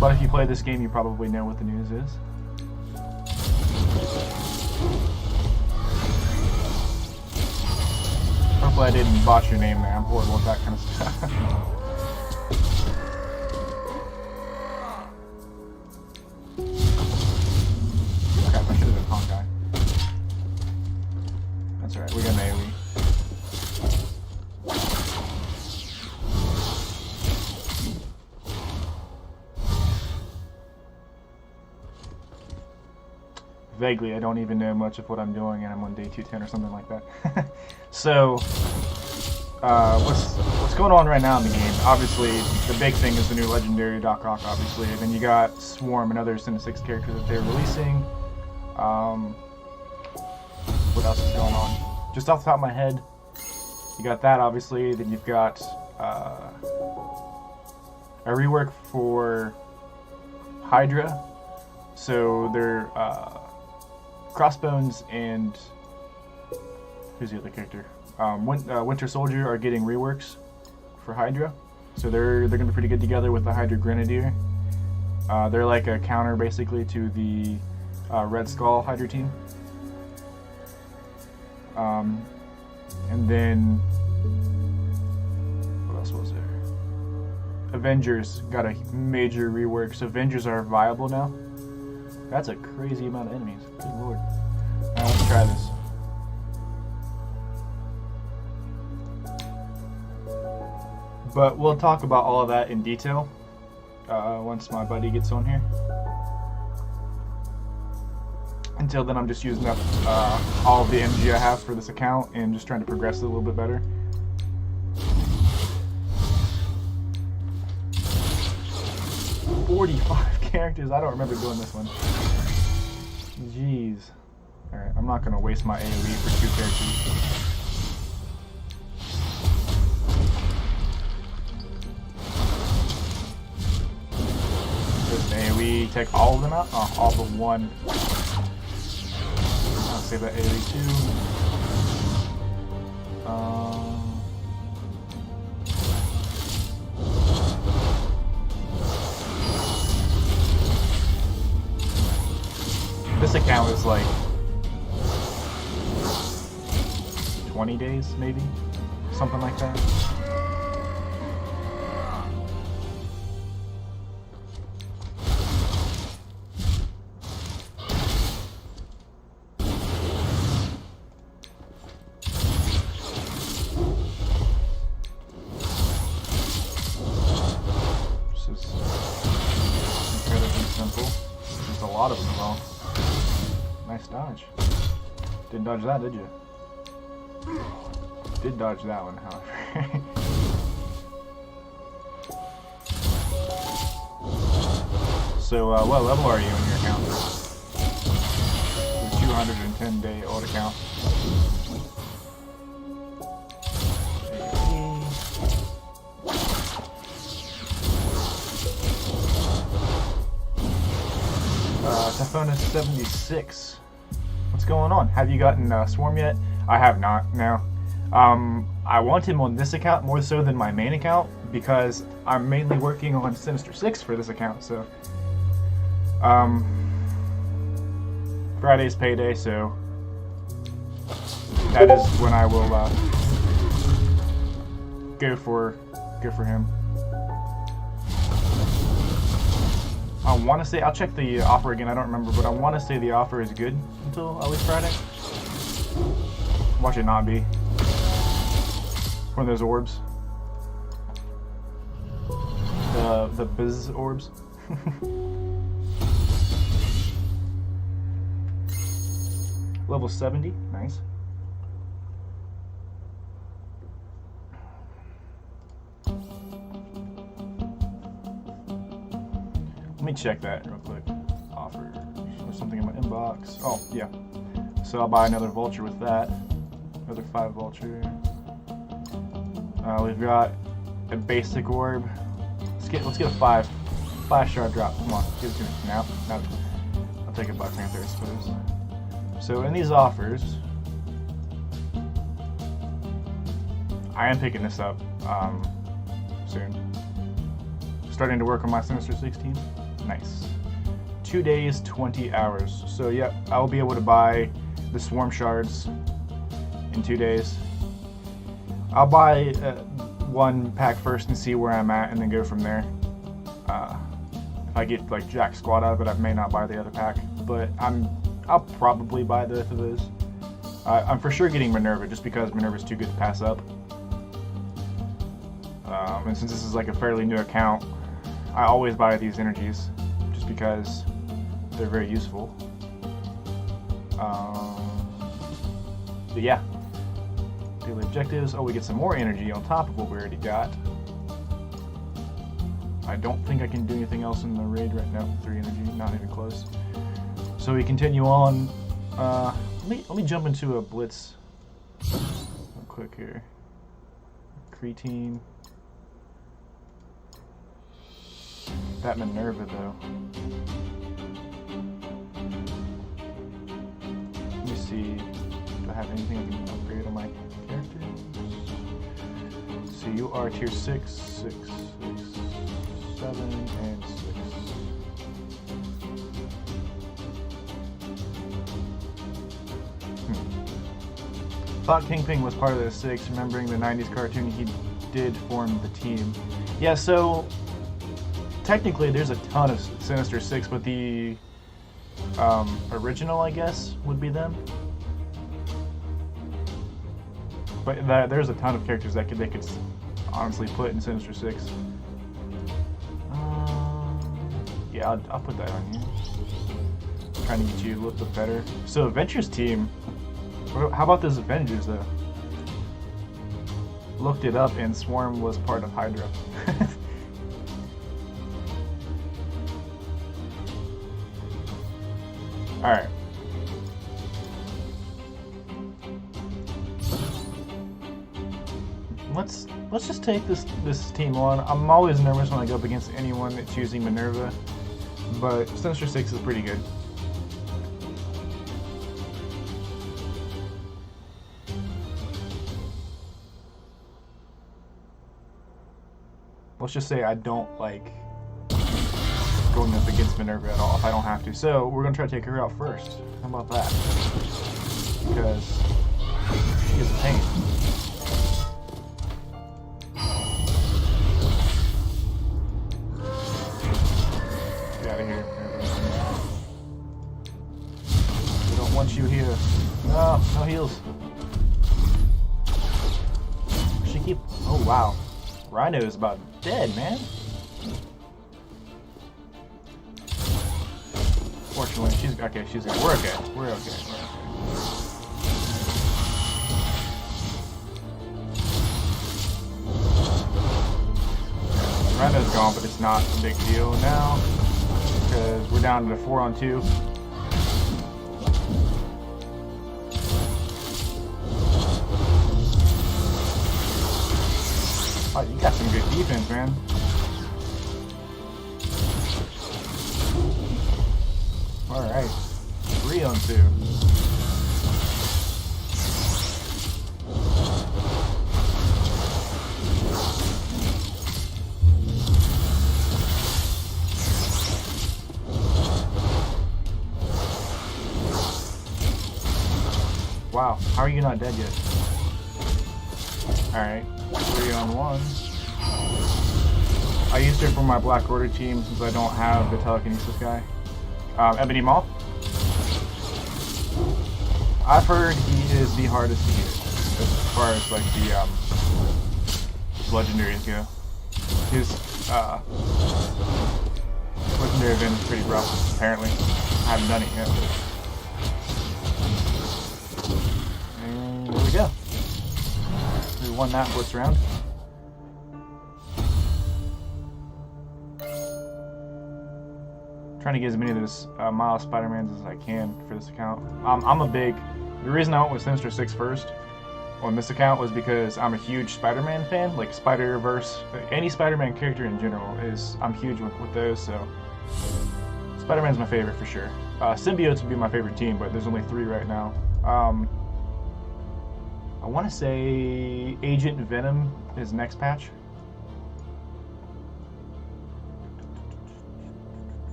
But if you play this game, you probably know what the news is. Hopefully I didn't botch your name there. I'm horrible at that kind of stuff. Crap, I should have been Honkai. That's alright, we got an AoE. Vaguely, I don't even know much of what I'm doing, and I'm on day 210 or something like that. So, what's going on right now in the game? Obviously, the big thing is the new legendary Doc Ock, obviously. And then you got Swarm and other Sin 6 characters that they're releasing. What else is going on? Just off the top of my head, you got that, obviously. Then you've got a rework for Hydra. So they're Crossbones and who's the other character? Winter Soldier are getting reworks for Hydra, so they're gonna be pretty good together with the Hydra Grenadier. They're like a counter basically to the Red Skull Hydra team. And then Avengers got a major rework, so Avengers are viable now. That's a crazy amount of enemies. Good lord. Alright, let's try this. But we'll talk about all of that in detail once my buddy gets on here. Until then, I'm just using up all of the energy I have for this account and just trying to progress it a little bit better. "45 characters? I don't remember doing this one. Jeez. Alright, I'm not going to waste my AoE for 2 characters. Does an AoE take all of them out? Oh, all but one. I'll save that AoE too. This account is like 20 days, maybe? Something like that. This is incredibly simple. There's a lot of them though. Nice dodge. Didn't dodge that, did you? Did dodge that one, however. So, what level are you in your account? It's a 210-day old account. 76. What's going on? Have you gotten Swarm yet? I have not, no. I want him on this account more so than my main account because I'm mainly working on Sinister 6 for this account, so Friday's payday, so that is when I will go for him. I want to say, I'll check the offer again, I don't remember, but I want to say the offer is good until at least Friday. Watch it not be. One of those orbs. The biz orbs. Level 70, nice. Let me check that real quick. Offer. There's something in my inbox. Oh, yeah. So I'll buy another vulture with that. Another 5 vulture. We've got a basic orb. Let's get a 5 shard drop. Come on, give it to me. Now. I'll take a Black Panther, I suppose. So in these offers, I am picking this up soon. Starting to work on my Sinister 16. Nice. 2 days, 20 hours. So yep, I will be able to buy the Swarm shards in 2 days. I'll buy 1 pack first and see where I'm at, and then go from there. If I get like Jack Squad out of it, I may not buy the other pack, but I'll probably buy both of those. I'm for sure getting Minerva just because Minerva's too good to pass up. And since this is like a fairly new account, I always buy these energies just because they're very useful. But yeah, daily objectives. Oh, we get some more energy on top of what we already got. I don't think I can do anything else in the raid right now. 3 energy, not even close. So we continue on. Let me jump into a blitz real quick here. Creatine. That Minerva though. Let me see. Do I have anything I can upgrade on my characters? So you are tier 6, 6, 6, 7, and 6. Thought Kingpin was part of the 6, remembering the 90s cartoon he did form the team. Yeah, so technically there's a ton of Sinister Six, but the original, I guess, would be them. But there's a ton of characters that they could honestly put in Sinister Six. Yeah, I'll put that on you. Trying to get you a little bit better. So Adventures team, how about this Avengers though? Looked it up and Swarm was part of Hydra. Alright. Let's just take this team on. I'm always nervous when I go up against anyone that's using Minerva, but Sinister Six is pretty good. Let's just say I don't like going up against Minerva at all if I don't have to. So we're gonna try to take her out first. How about that? Because she is a pain. Get out of here. We don't want you here. No heals. She keep. Oh wow. Rhino is about dead, man. Fortunately, she's okay. She's good. We're okay. We're okay. Rhino's gone, but it's not a big deal now because we're down to 4-on-2. Oh, you got some good defense, man. Alright. 3-on-2. Wow, how are you not dead yet? Alright. 3-on-1. I used her for my Black Order team since I don't have the telekinesis guy. Ebony Moth. I've heard he is the hardest to get as far as like the legendaries go. His legendary event is pretty rough, apparently. I haven't done it yet. And there we go. We won that first round. Trying to get as many of those Miles Spider-Mans as I can for this account. The reason I went with Sinister Six first on this account was because I'm a huge Spider-Man fan, like Spider-Verse, any Spider-Man character in general I'm huge with those, so Spider-Man's my favorite for sure. Symbiotes would be my favorite team, but there's only 3 right now. I want to say Agent Venom is next patch.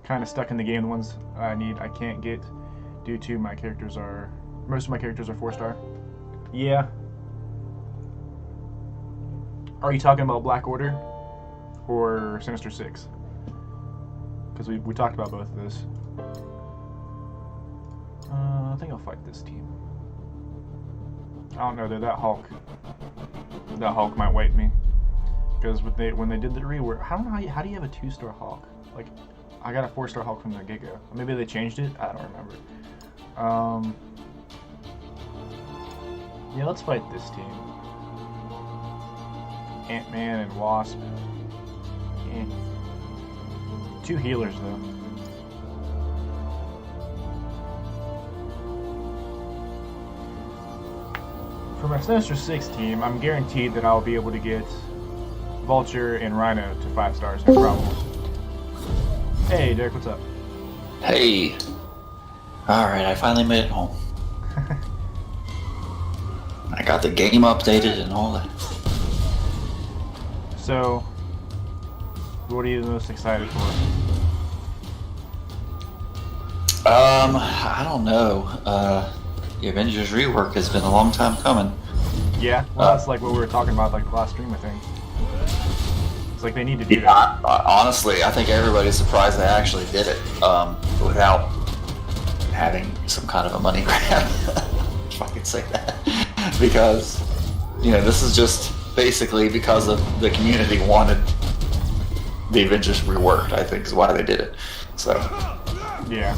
Kind of stuck in the game. The ones I can't get due to most of my characters are 4-star. Yeah. Are you talking about Black Order or Sinister Six? Because we talked about both of those. I think I'll fight this team. I don't know though. That Hulk might wipe me. Because when they did the rework, I don't know how do you have a 2-star Hulk? Like, I got a 4-star Hulk from the get-go. Maybe they changed it? I don't remember. Yeah, let's fight this team. Ant-Man and Wasp. 2 healers, though. For my Sinister Six team, I'm guaranteed that I'll be able to get Vulture and Rhino to 5 stars, no problem. Hey, Derek, what's up? Hey. Alright, I finally made it home. I got the game updated and all that. So, what are you the most excited for? I don't know. the Avengers rework has been a long time coming. Yeah, well, that's like what we were talking about, like the last stream, I think. It's like they need to do that. Honestly, I think everybody's surprised they actually did it without having some kind of a money grab. If I could say that, because this is just basically because of the community wanted the Avengers reworked. I think is why they did it. So yeah.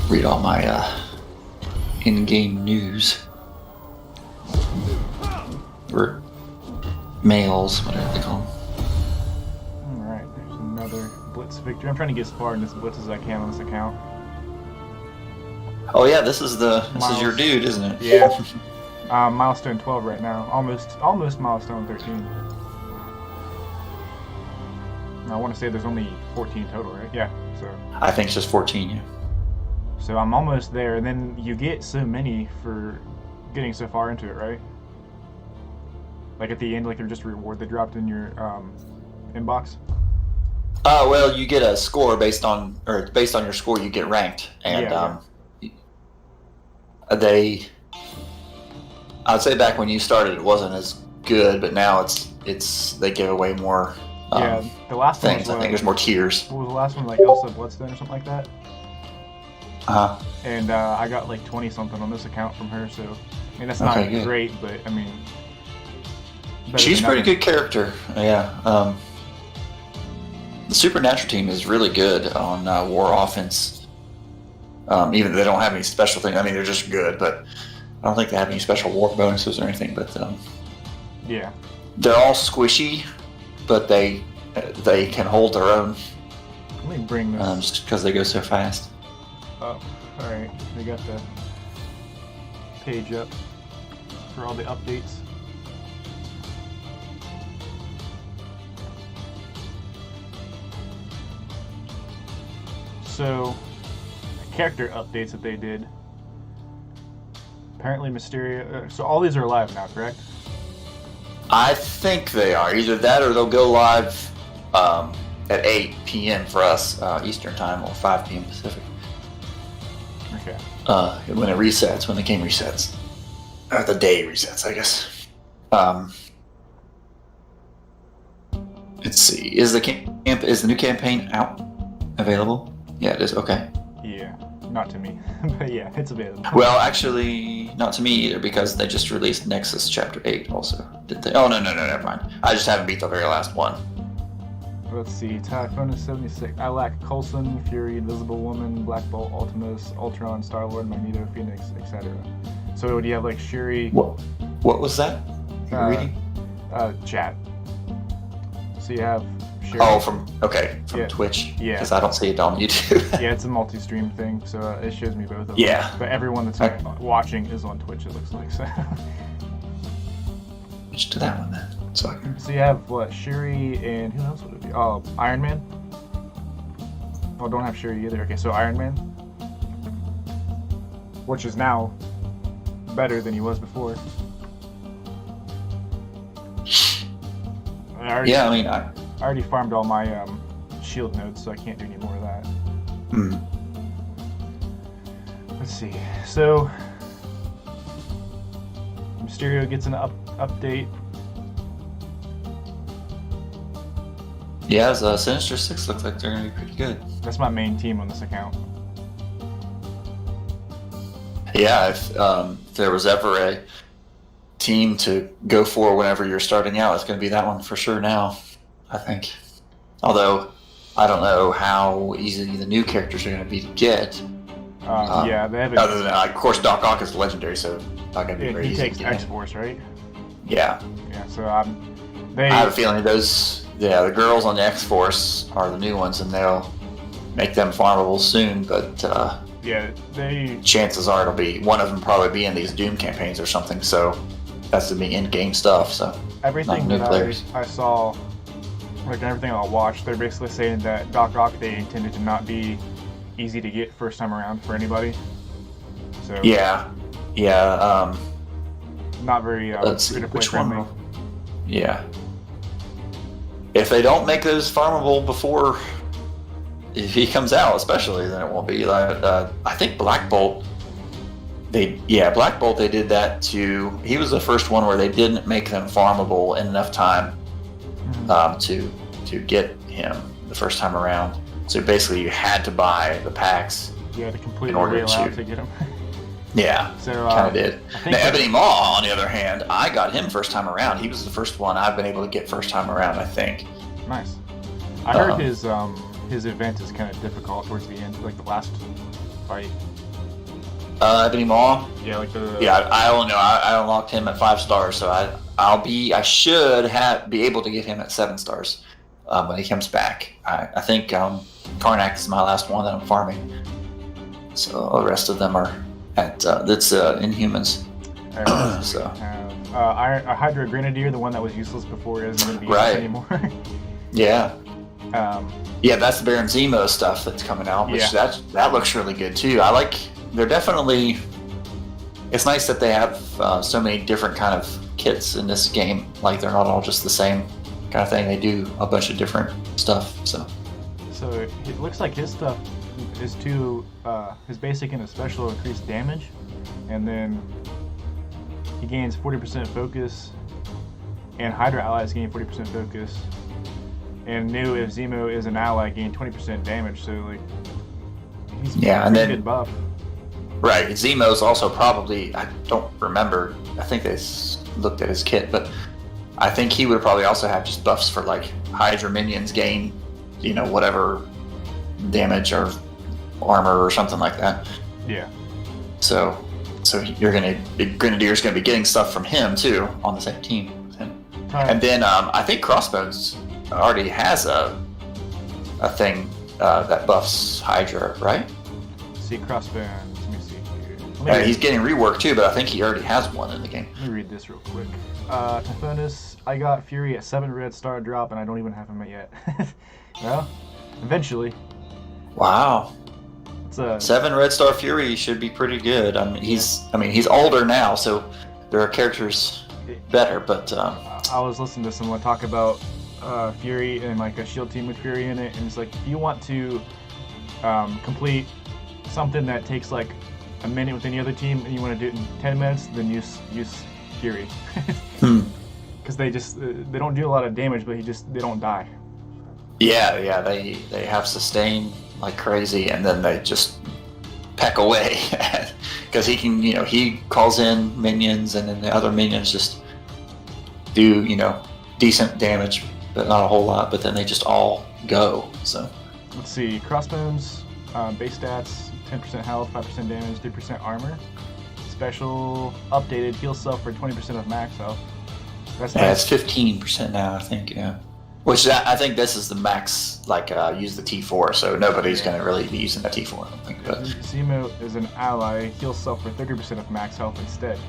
Read all my in-game news or mails, whatever they call them. All right, there's another Blitz victory. I'm trying to get as far in this Blitz as I can on this account. Oh yeah, this is your dude, isn't it? Yeah. Milestone 12 right now. Almost milestone 13. I want to say there's only 14 total, right? Yeah. So I think it's just 14. Yeah. So I'm almost there, and then you get so many for getting so far into it, right? Like at the end, like they're just a reward they dropped in your inbox. Well, you get a score based on your score, you get ranked, and I would say back when you started, it wasn't as good, but now they give away more. The last things. one. I think there's more tiers. What was the last one? Like Elsa Bloodstone or something like that. And I got like 20 something on this account from her, so I mean that's not great, but I mean she's a pretty good character. Yeah. The Supernatural team is really good on War Offense. Even though they don't have any special things, I mean they're just good, but I don't think they have any special war bonuses or anything. But yeah, they're all squishy, but they can hold their own. Let me bring this. Just because they go so fast. Oh, alright. They got the page up for all the updates. So, character updates that they did. Apparently Mysterio... so all these are live now, correct? I think they are. Either that or they'll go live at 8 p.m. for us Eastern Time or 5 p.m. Pacific. Okay. When it resets, when the game resets. Or the day resets, I guess. Let's see. Is the new campaign out? Available? Yeah, it is. Okay. Yeah. Not to me. But yeah, it's available. Well, actually, not to me either, because they just released Nexus Chapter 8 also. Did they? Oh, no, never mind. I just haven't beat the very last one. Let's see. Typhon is 76. I lack Coulson, Fury, Invisible Woman, Black Bolt, Ultimus, Ultron, Star-Lord, Magneto, Phoenix, etc. So do you have like Shuri? What was that? You reading? Chat. So you have Shuri. Oh, from Twitch. Yeah. Because I don't see it on YouTube. Yeah, it's a multi-stream thing, so it shows me both of them. Yeah. But everyone that's watching is on Twitch, it looks like. So. Switch to that one then. So you have what, Shuri and who else would it be? Oh, Iron Man? Oh, don't have Shuri either. Okay, so Iron Man. Which is now better than he was before. I already farmed all my shield nodes, so I can't do any more of that. Let's see. So Mysterio gets an update. Yeah, Sinister Six looks like they're going to be pretty good. That's my main team on this account. Yeah, if there was ever a team to go for whenever you're starting out, it's going to be that one for sure now, I think. Although, I don't know how easy the new characters are going to be to get. Yeah, they haven't... Other than, of course, Doc Ock is legendary, so not going to be very easy. He takes X-Force, right? Yeah. Yeah, so I have a feeling the girls on the X-Force are the new ones, and they'll make them farmable soon, but chances are it'll be one of them probably be in these Doom campaigns or something, so that's to be in-game stuff, so everything that I saw, like everything I watched, they're basically saying that Doc Ock, they intended to not be easy to get first time around for anybody. So not very free-to-play friendly. Yeah. If they don't make those farmable before if he comes out, especially, then it won't be. I think Black Bolt. Black Bolt. They did that too. He was the first one where they didn't make them farmable in enough time to get him the first time around. So basically, you had to buy the packs. You had to completely in order whale out to get him. Yeah, so kind of did. Now, Ebony Maw, on the other hand, I got him first time around. He was the first one I've been able to get first time around, I think. Nice. I heard his event is kind of difficult towards the end, like the last fight. Ebony Maw? Yeah, like the... Yeah, I don't know. I unlocked him at 5 stars, so I should be able to get him at 7 stars when he comes back. I think Karnak is my last one that I'm farming. So the rest of them are at Inhumans. So a Hydra Grenadier, the one that was useless before, isn't going to be useless anymore. Yeah. That's the Baron Zemo stuff that's coming out, which that looks really good too. They're definitely. It's nice that they have so many different kind of kits in this game. Like they're not all just the same kind of thing. They do a bunch of different stuff. So it looks like his stuff is his basic and his special increased damage, and then he gains 40% focus, and Hydra allies gain 40% focus, and new if Zemo is an ally gain 20% damage. So like he's a pretty good buff. Right, Zemo's also probably, I don't remember, I think they looked at his kit, but I think he would probably also have just buffs for like Hydra minions gain, whatever damage or armor or something like that. Yeah. So Grenadier's gonna be getting stuff from him too on the same team with him. And then I think Crossbones already has a thing that buffs Hydra, right? See Crossbones. Let me see here. He's getting reworked too, but I think he already has one in the game. Let me read this real quick. Typhonus, I got Fury at 7 red star drop, and I don't even have him yet. Well, eventually. Wow. 7 red star Fury should be pretty good. He's older now, so there are characters better, but I was listening to someone talk about Fury and like a shield team with Fury in it, and it's like if you want to complete something that takes like a minute with any other team and you want to do it in 10 minutes, then use Fury. Because they don't do a lot of damage, but they don't die. Yeah, they have sustain like crazy, and then they just peck away. Because he calls in minions, and then the other minions just do decent damage, but not a whole lot. But then they just all go. So let's see, Crossbones, base stats. 10% health, 5% damage, 3% armor. Special updated heal self for 20% of max health. That's it's 15% now, I think. Yeah, which I think this is the max. Like use the T4, so nobody's gonna really be using the T4. I don't think. But Zemo is an ally. Heal self for 30% of max health instead.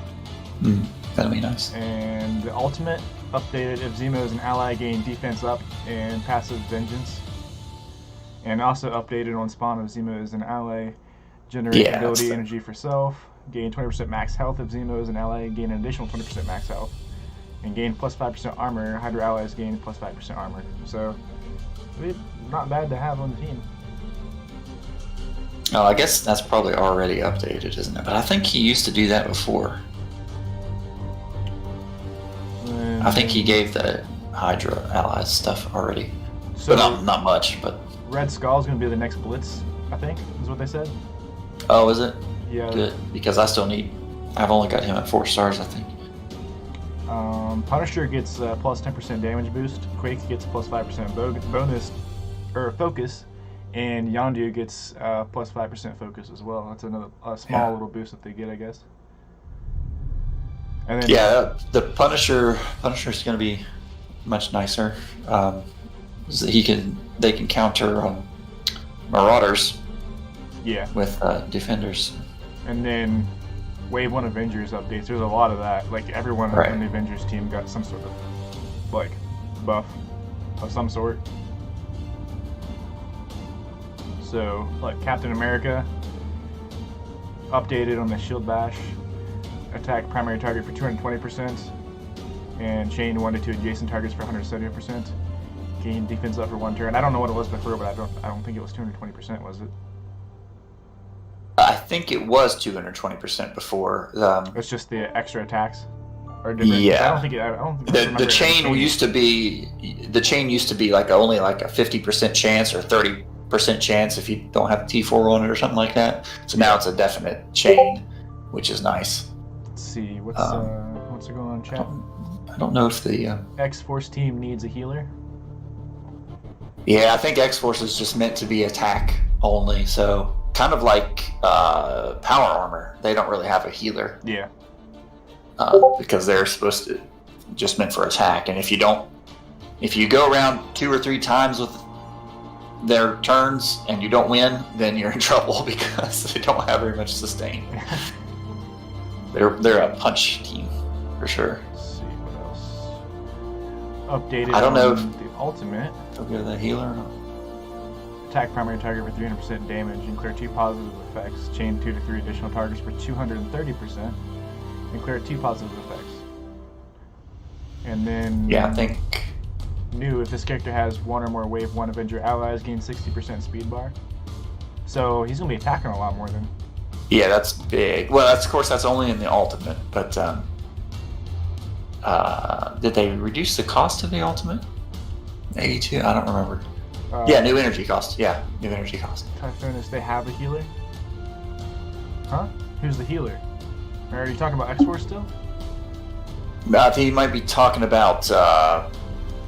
That'll be nice. And the ultimate updated if Zemo is an ally, gain defense up and passive vengeance. And also updated on spawn if Zemo is an ally. Generate ability energy for self. Gain 20% max health if Zemo is an ally. Gain an additional 20% max health. And gain plus 5% armor. Hydra allies gain plus 5% armor. So, not bad to have on the team. Oh, I guess that's probably already updated, isn't it? But I think he used to do that before. I think he gave the Hydra allies stuff already. So but not much, but... Red Skull is going to be the next Blitz, I think, is what they said. Oh, is it? Yeah. Good, because I've only got him at 4 stars, I think. Punisher gets plus 10% damage boost. Quake gets plus 5% bonus or focus, and Yondu gets plus 5% focus as well. That's another small little boost that they get, I guess. And then, the Punisher's going to be much nicer. They can counter Marauders. Yeah. With defenders. And then Wave 1 Avengers updates. There's a lot of that. Like everyone on the Avengers team got some sort of like buff of some sort. So like Captain America updated on the Shield Bash. Attack primary target for 220%. And chain 1 to 2 adjacent targets for 170%. gain defense up for 1 turn. I don't know what it was before, but I don't think it was 220%, was it? I think it was 220% before. It's just the extra attacks. Or different. Yeah. I don't think the chain used to be like only like a 50% chance or 30% chance if you don't have T4 on it or something like that. So now it's a definite chain, which is nice. Let's see what's going on in chat. I don't know if the X-Force team needs a healer. Yeah, I think X-Force is just meant to be attack only. So kind of like Power Armor, they don't really have a healer. Yeah. Because they're supposed to just meant for attack, and if you go around 2 or 3 times with their turns and you don't win, then you're in trouble because they don't have very much sustain. They're a punch team for sure. Let's see what else. Updated. I don't know if the ultimate. They'll go to the healer. Attack primary target for 300% damage and clear 2 positive effects. Chain 2 to 3 additional targets for 230%. And clear 2 positive effects. And then Yeah, I think new, if this character has 1 or more wave 1 Avenger allies, gain 60% speed bar. So he's gonna be attacking a lot more than. Yeah, that's big. Well, of course that's only in the ultimate, but did they reduce the cost of the ultimate? 82? I don't remember. Yeah, new energy cost. Yeah, new energy cost. Typhoonus, they have a healer? Huh? Who's the healer? Are you talking about X-Force still? I think you might be talking about Power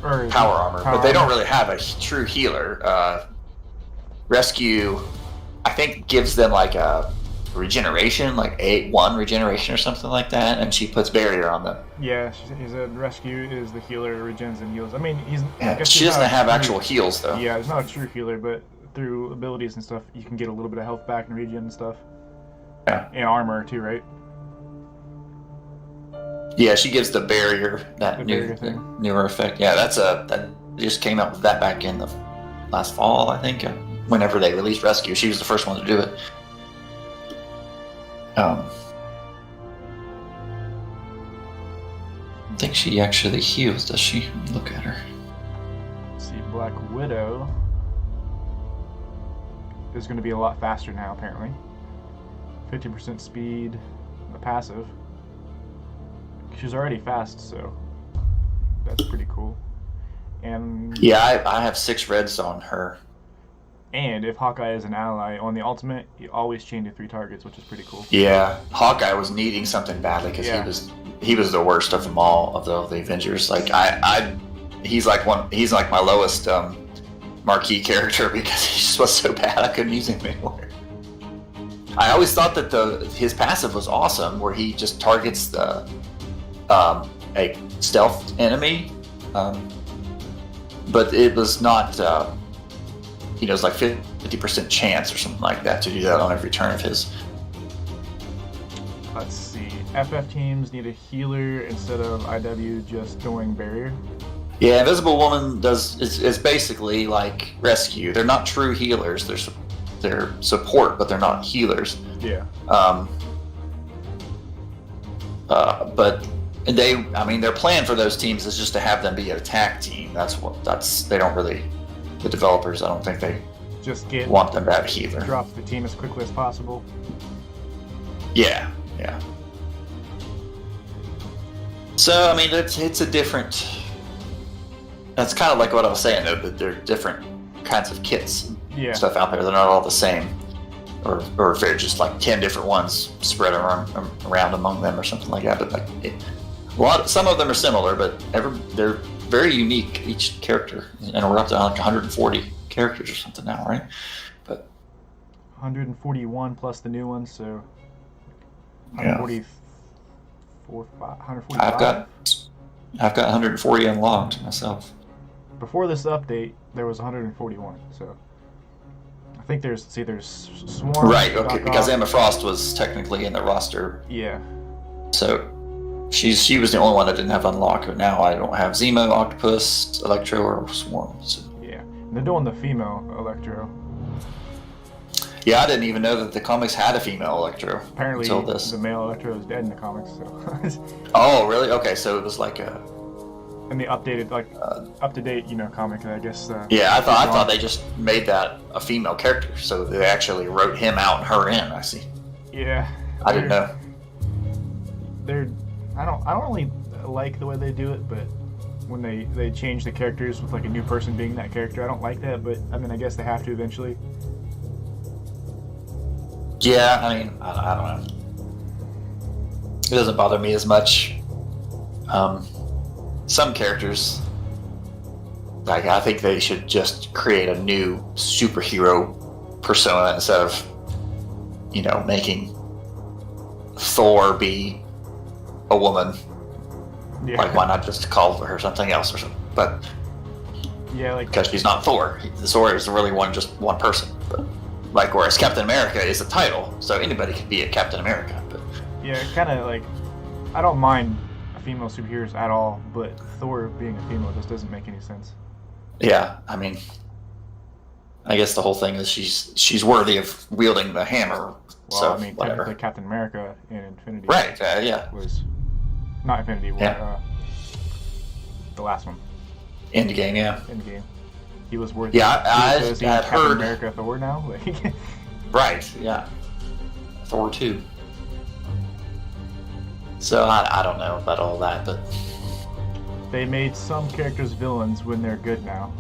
Armor, but they don't really have a true healer. Rescue, I think, gives them like a regeneration, like 1 regeneration or something like that, and she puts barrier on them. Yeah, he said Rescue is the healer, regens and heals. I mean, She doesn't have actual heals though. Yeah, he's not a true healer, but through abilities and stuff, you can get a little bit of health back and regen and stuff. Yeah. And armor too, right? Yeah, she gives the barrier, that newer effect. Yeah, that just came out with that back in the last fall, I think. Whenever they released Rescue, she was the first one to do it. I think she actually heals, does she? Look at her. Let's see, Black Widow is going to be a lot faster now, apparently. 50% speed, the passive. She's already fast, so that's pretty cool. And yeah, I have 6 reds on her. And if Hawkeye is an ally on the ultimate, you always chain to 3 targets, which is pretty cool. Yeah, Hawkeye was needing something badly because he was the worst of them all of the Avengers. Like he's like my lowest marquee character because he just was so bad I couldn't use him anymore. I always thought that his passive was awesome, where he just targets the a stealth enemy, but it was not. It's like 50% chance or something like that to do that on every turn of his. Let's see. FF teams need a healer instead of IW just doing barrier. Yeah, Invisible Woman is basically like Rescue. They're not true healers. They're support, but they're not healers. Yeah. But their plan for those teams is just to have them be an attack team. They don't really. The developers, I don't think they just want them to have a healer. Drop the team as quickly as possible. Yeah. So I mean, it's a different. That's kind of like what I was saying, though. That there are different kinds of kits, stuff out there. They're not all the same, or if they're just like 10 different ones spread around among them, or something like that. But some of them are similar, but they're very unique, each character, and we're up to like 140 characters or something now, right? But 141 plus the new ones, so 144, 145. I've got 140 unlocked myself. Before this update, there was 141, so I think there's Swarm. Right, okay, because Emma Frost was technically in the roster. Yeah. So she was the only one that didn't have unlocked, but now I don't have Zemo, Octopus, Electro, or Swarm. So. Yeah, and they're doing the female Electro. Yeah, I didn't even know that the comics had a female Electro. Apparently, until this. The male Electro is dead in the comics. So. Oh, really? Okay, so it was like a And the updated, like, up-to-date, comic, I guess. Yeah, I thought they just made that a female character, so they actually wrote him out and her in. I see. Yeah. I didn't know. I don't really like the way they do it, but when they change the characters with like a new person being that character, I don't like that. But I mean, I guess they have to eventually. Yeah, I mean, I don't know. It doesn't bother me as much. Some characters, like, I think they should just create a new superhero persona instead of, making Thor be a woman. Yeah. Like, why not just call her something else or something? But yeah, like, because she's not Thor. Thor is really just one person. But like, whereas Captain America is a title, so anybody can be a Captain America. But yeah, kind of like, I don't mind female superheroes at all, but Thor being a female just doesn't make any sense. Yeah, I mean, I guess the whole thing is she's worthy of wielding the hammer. Well, so, I mean, whatever. technically Captain America in Infinity Right, yeah. was not Infinity War, Yeah. The last one. Endgame, yeah. Endgame. He was worthy. Yeah, I'd heard. Captain America Thor now. Like, Right, yeah. Thor 2. So I don't know about all that, but they made some characters villains when they're good now.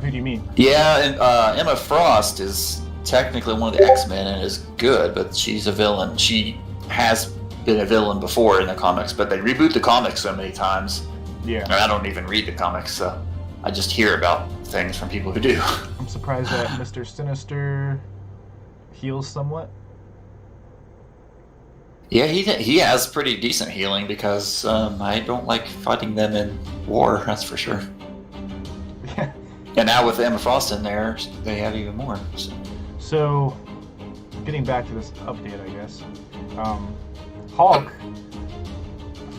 Who do you mean? yeah, and Emma Frost is technically one of the X-Men and is good, but she's a villain. She has been a villain before in the comics, but they reboot the comics so many times. Yeah. And I don't even read the comics, so I just hear about things from people who do. I'm surprised that Mr. Sinister heals somewhat. Yeah, he has pretty decent healing because I don't like fighting them in war, that's for sure. Yeah. And now with Emma Frost in there, they have even more. So, getting back to this update, I guess, Hulk,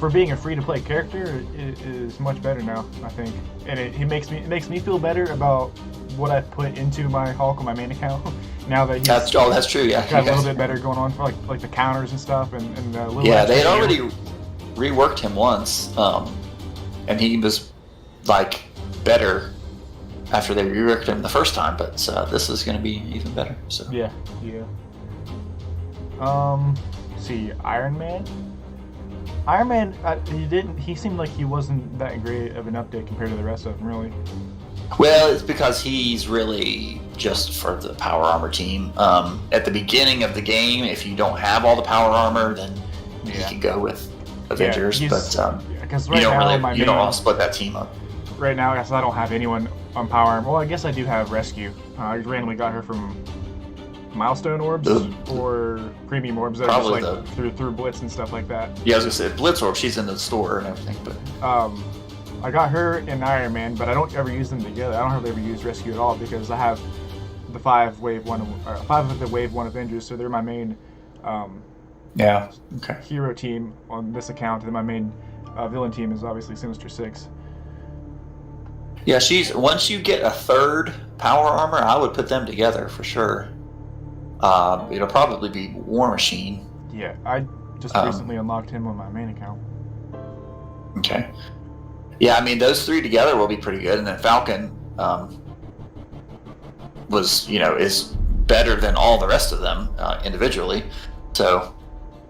for being a free-to-play character, is much better now, I think, and it makes me feel better about what I put into my Hulk on my main account. Now that he's that's true, yeah. got a little bit better going on for like the counters and stuff, and little yeah, they had extra already reworked him once, and he was like better after they reworked him the first time, but this is going to be even better. So Yeah. See, Iron Man. He seemed like he wasn't that great of an update compared to the rest of them, really. well, it's because he's really just for the power armor team. At the beginning of the game, if you don't have all the power armor, then you can go with Avengers. Yeah, but because you don't want to split that team up. Right now, I guess I don't have anyone on power armor. Well, I guess I do have Rescue. I randomly got her from Milestone Orbs or Premium Orbs that Probably are just like through Blitz and stuff like that. Yeah, I was gonna say Blitz Orb. She's in the store and everything, but I got her and Iron Man, but I don't ever use them together. I don't hardly ever use Rescue at all because I have the five of the Wave 1 Avengers, so they're my main hero team on this account, and then my main villain team is obviously Sinister Six. Yeah, once you get a third power armor, I would put them together for sure. It'll probably be War Machine. Yeah, I just recently unlocked him on my main account. Okay. Yeah, I mean those three together will be pretty good, and then Falcon is better than all the rest of them individually. So,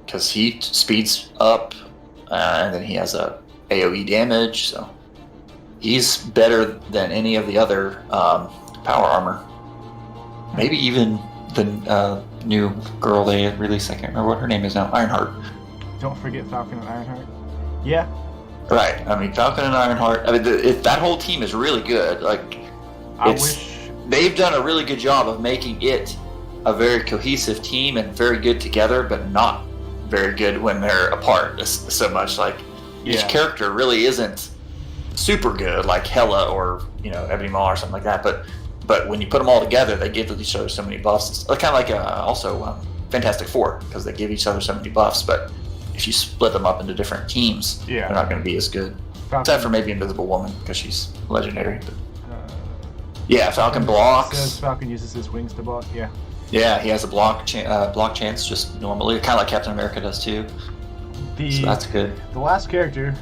because he speeds up, and then he has a AOE damage, so he's better than any of the other power armor. Maybe even the new girl they released. I can't remember what her name is now. Ironheart. Don't forget Falcon and Ironheart. Yeah. Right. I mean, Falcon and Ironheart. I mean, that whole team is really good. Like, they've done a really good job of making it a very cohesive team and very good together, but not very good when they're apart so much. Like, each character really isn't super good, like Hela or Ebony Maw or something like that. But when you put them all together, they give each other so many buffs. Kind of like also Fantastic Four, because they give each other so many buffs. But if you split them up into different teams, they're not going to be as good. Except for maybe Invisible Woman, because she's legendary. But, Falcon blocks. Says Falcon uses his wings to block. Yeah. Yeah, he has a block chance just normally, kind of like Captain America does too. So that's good. The last character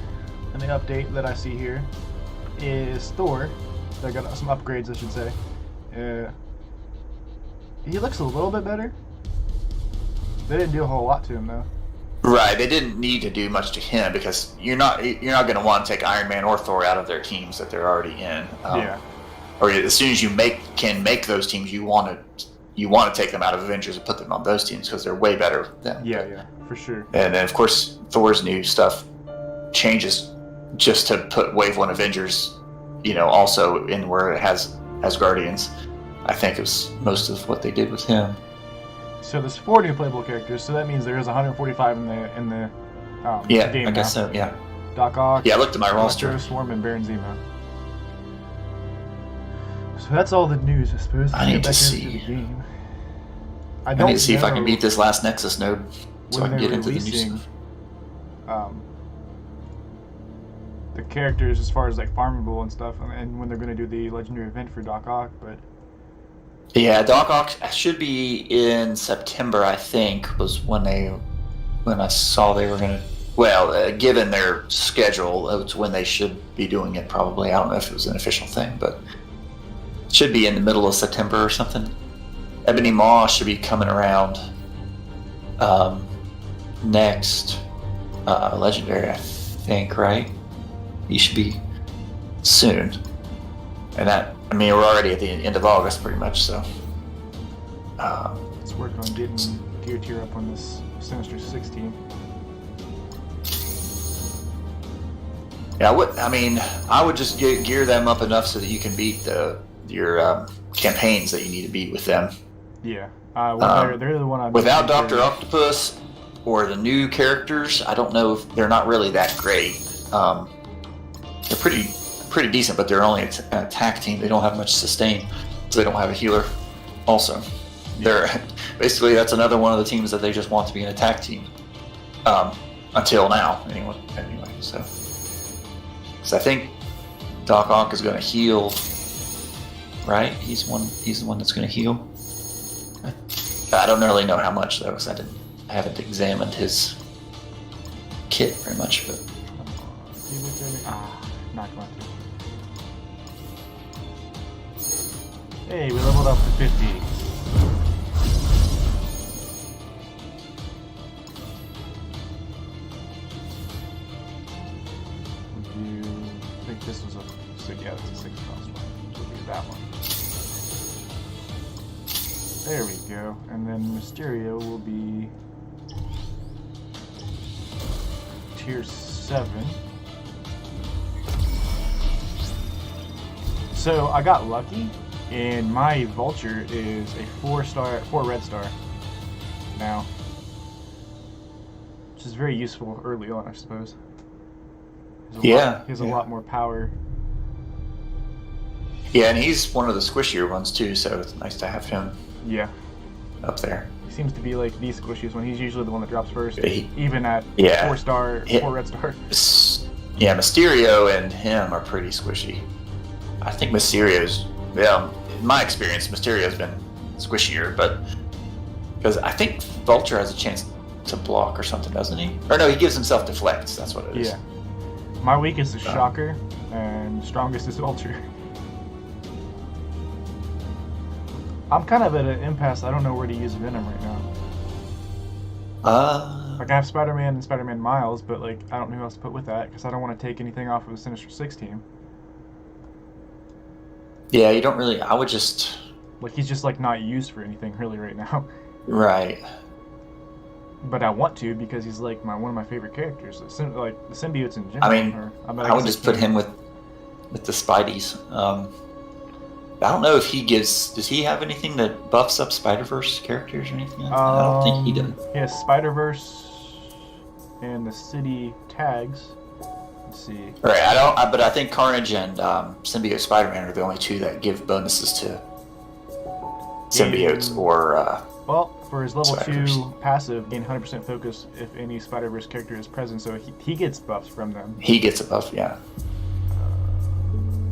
in the update that I see here is Thor. They got some upgrades, I should say. He looks a little bit better. They didn't do a whole lot to him though. Right, they didn't need to do much to him because you're not going to want to take Iron Man or Thor out of their teams that they're already in. Yeah. Or as soon as you can make those teams, you want to take them out of Avengers and put them on those teams because they're way better than them. Yeah, for sure. And then of course Thor's new stuff changes just to put Wave 1 Avengers, also in where it has Guardians. I think it was most of what they did with him. So there's 4 new playable characters, so that means there is 145 in the game I guess now. so, yeah. Doc Ock, Yeah, I looked at my roster. Electro, Swarm, and Baron Zemo. So that's all the news, I suppose. I need to see. I need to see if I can beat this last Nexus node so I can get into the new stuff. The characters as far as like farmable and stuff, and when they're going to do the legendary event for Doc Ock, but yeah, Doc Ock should be in September, I think, was when I saw they were going to. Well, given their schedule, it's when they should be doing it. Probably, I don't know if it was an official thing, but it should be in the middle of September or something. Ebony Maw should be coming around next legendary, I think, right? He should be soon, and we're already at the end of August, pretty much. So let's work on getting gear tier up on this Sinister 16. Yeah, I would just gear them up enough so that you can beat your campaigns that you need to beat with them. Yeah, they're the one I'm without Dr. Octopus or the new characters. I don't know if they're not really that great. They're pretty decent, but they're only an attack team. They don't have much sustain, so they don't have a healer. Also, they're basically that's another one of the teams that they just want to be an attack team. Until now, anyway. So I think Doc Ock is going to heal. Right? He's the one that's going to heal. I don't really know how much though, because I haven't examined his kit very much, but. Not going to. Hey, we leveled up to 50. I think this was that's a 6 cost one. So it'll be that one. There we go. And then Mysterio will be tier 7. So I got lucky, and my Vulture is a 4 red star now, which is very useful early on, I suppose. He has a lot more power. Yeah, and he's one of the squishier ones too, so it's nice to have him. Yeah. Up there. He seems to be like the squishiest one. He's usually the one that drops first, even at 4 red star. Yeah, Mysterio and him are pretty squishy. I think Mysterio's, in my experience, Mysterio's been squishier, but because I think Vulture has a chance to block or something, doesn't he? Or no, he gives himself deflects. That's what it is. Yeah. My weakest is Shocker, and strongest is Vulture. I'm kind of at an impasse. I don't know where to use Venom right now. Like I have Spider-Man and Spider-Man Miles, but like I don't know who else to put with that because I don't want to take anything off of the Sinister 6 team. Yeah, you don't really. I would just. Like he's just like not used for anything really right now. Right. But I want to because he's like one of my favorite characters. Like the symbiotes in general. I would just put him with the Spideys. I don't know if he gives. Does he have anything that buffs up Spider-Verse characters or anything? I don't think he does. He has Spider-Verse and the city tags. Let's see. Right. But I think Carnage and Symbiote Spider-Man are the only two that give bonuses to symbiotes or. Well, for his level 2 passive, gain 100% focus if any Spider-Verse character is present, so he gets buffs from them. He gets a buff, yeah.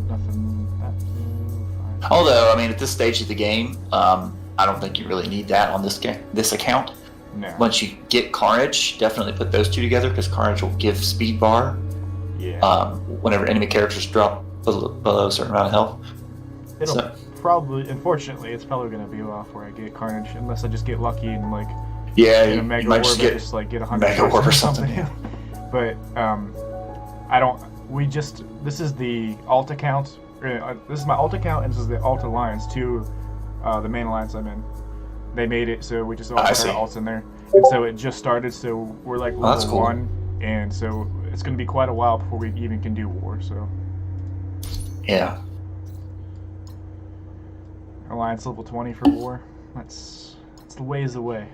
Nothing that new. Although, at this stage of the game, I don't think you really need that on this account. No. Once you get Carnage, definitely put those two together because Carnage will give speed bar Yeah. Whenever enemy characters drop below a certain amount of health. It'll probably, unfortunately, it's probably going to be a while before I get Carnage, unless I just get lucky and like yeah, get a you Mega might Orb just and just like get 100 Mega Orb or something. Yeah. But I don't. We just this is the alt account. This is my alt account, and this is the alt alliance to the main alliance I'm in. They made it so we just all put our alts in there, and so it just started. So we're like level 1, and so it's going to be quite a while before we even can do war. So yeah. Alliance level 20 for war. That's the ways away.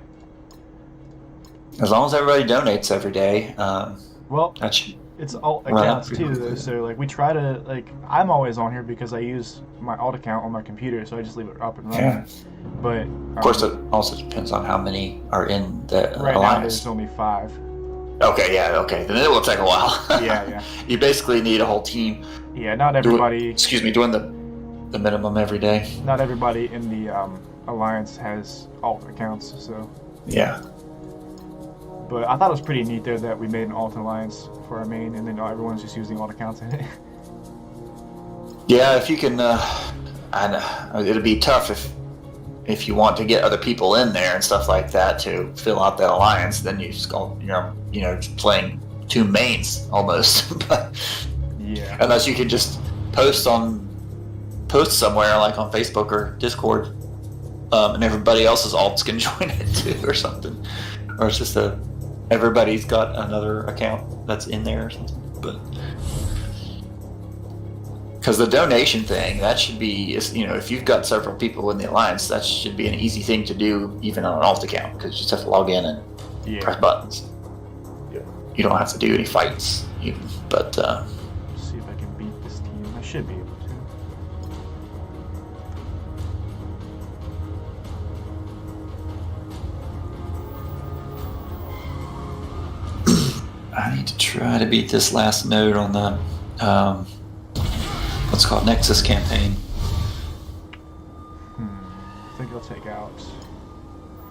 As long as everybody donates every day. Well, it's alt accounts too, though. So like we try to like I'm always on here because I use my alt account on my computer, so I just leave it up and running. Yeah. But of course, it also depends on how many are in the right alliance. Now there's only 5. Okay, yeah, okay. Then it will take a while. Yeah. You basically need a whole team. Yeah, not everybody. Doing the minimum every day. Not everybody in the alliance has alt accounts, so. Yeah. But I thought it was pretty neat there that we made an alt alliance for our main, and then everyone's just using alt accounts in it. Yeah, if you can, I know it'll be tough if you want to get other people in there and stuff like that to fill out that alliance. Then you just go, just playing 2 mains almost. But yeah. Unless you can just post somewhere like on Facebook or Discord, and everybody else's alts can join it too, or something, or it's just everybody's got another account that's in there or something. But because the donation thing, that should be, if you've got several people in the alliance, that should be an easy thing to do even on an alt account, because you just have to log in and press buttons. Yeah. You don't have to do any fights even. But let's see if I can beat this team. I should be able to. I need to try to beat this last node on the what's called Nexus campaign. I think I'll take out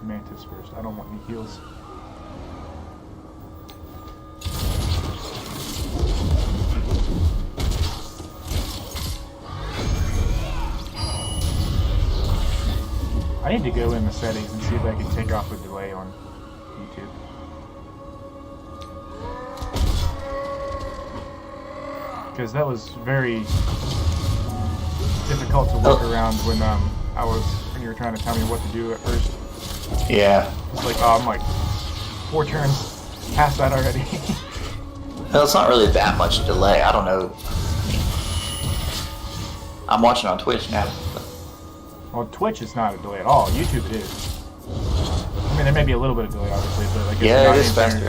Mantis first. I don't want any heals. I need to go in the settings and see if I can take off the delay on YouTube. Because that was very difficult to work around when when you were trying to tell me what to do at first. Yeah. It's like, I'm like 4 turns past that already. Well, it's not really that much delay. I don't know. I'm watching on Twitch now. Well, Twitch is not a delay at all. YouTube it is. I mean, there may be a little bit of delay, obviously, but like yeah, it is faster.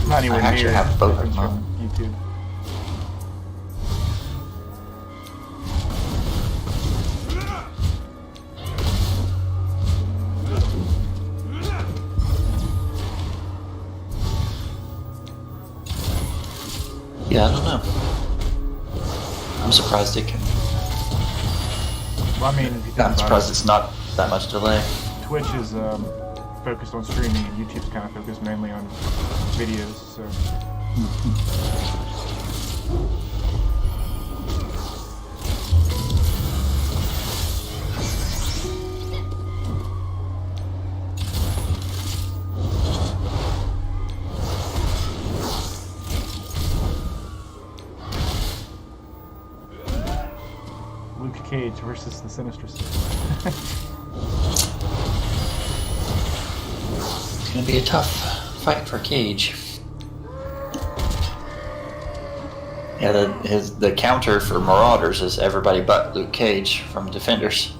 Not anywhere I actually near have both of them from YouTube. Yeah, I don't know. I'm surprised it can. Well, I mean, if you I'm surprised it's not that much delay. Twitch is focused on streaming, and YouTube's kind of focused mainly on videos, so. Luke Cage versus the Sinister Six. It's gonna be a tough fight for Cage. Yeah, the counter for Marauders is everybody but Luke Cage from Defenders,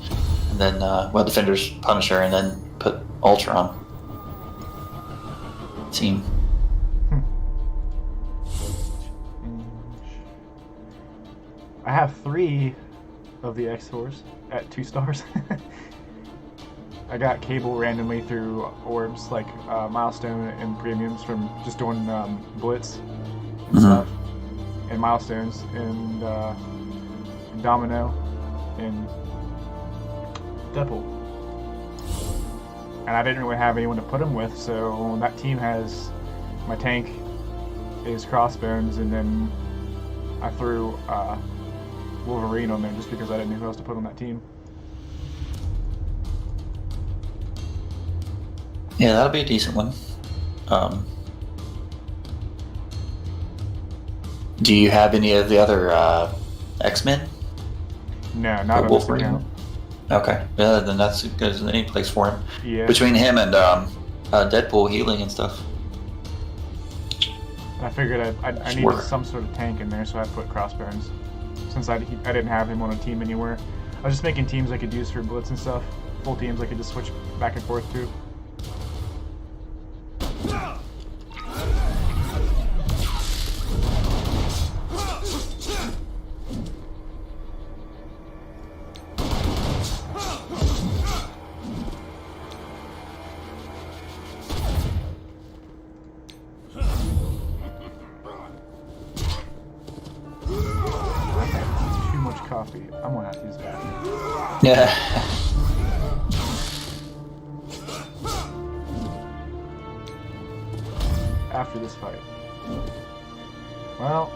and then Defenders, Punisher, and then put Ultron. Team. I have 3 of the X4s at 2 stars. I got Cable randomly through orbs, like Milestone and Premiums from just doing Blitz and stuff, and Milestones, and Domino, and Deadpool. And I didn't really have anyone to put them with, so that team has, my tank is Crossbones, and then I threw Wolverine on there just because I didn't know who else to put on that team. Yeah, that'll be a decent one. Do you have any of the other X-Men? No, not on this account. Okay, yeah, then that's as good as any place for him. Yeah. Between him and Deadpool healing and stuff. I figured I needed some sort of tank in there, so I put Crossbones. Since I didn't have him on a team anywhere. I was just making teams I could use for blitz and stuff. Full teams I could just switch back and forth to. Coffee. I'm gonna have to use that. Yeah. After this fight. Well,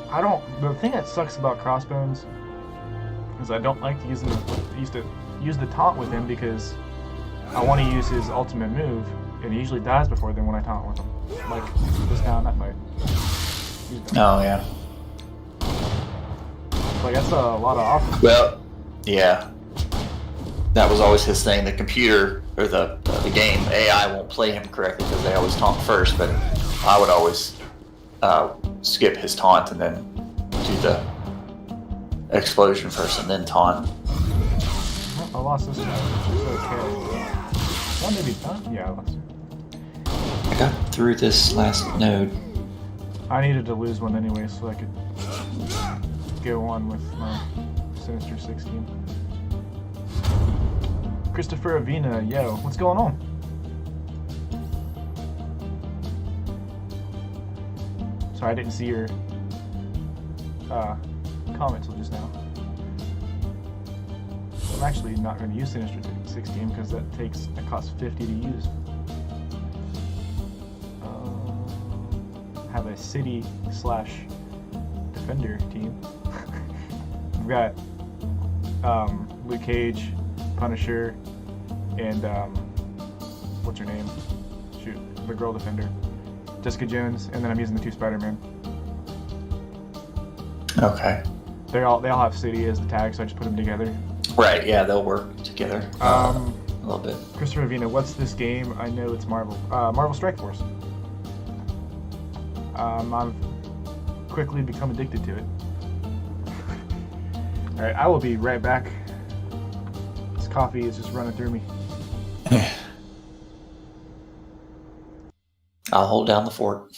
the thing that sucks about Crossbones is I don't like to use the taunt with him because I want to use his ultimate move, and he usually dies before then when I taunt with him. Like just now in that fight. Oh yeah. Like that's a lot of offense. Well, yeah. That was always his thing. The computer or the game AI won't play him correctly because they always taunt first. But I would always skip his taunt and then do the explosion first and then taunt. Well, I lost this guy, which is okay. Well, maybe not. Yeah, I lost it. I got through this last node. I needed to lose one anyway, so I could go on with my Sinister 16. Christopher Avina, yo, what's going on? Sorry, I didn't see your comments till just now. I'm actually not going to use Sinister 16 because that costs 50 to use. Have a city / defender team. We've got Luke Cage, Punisher, and what's her name? Shoot, the girl defender, Jessica Jones, and then I'm using the 2 Spider-Man. Okay. They all have city as the tag, so I just put them together. Right. Yeah, they'll work together. A little bit. Christopher Avina, what's this game? I know it's Marvel. Marvel Strike Force. I've quickly become addicted to it. Alright, I will be right back. This coffee is just running through me. I'll hold down the fort.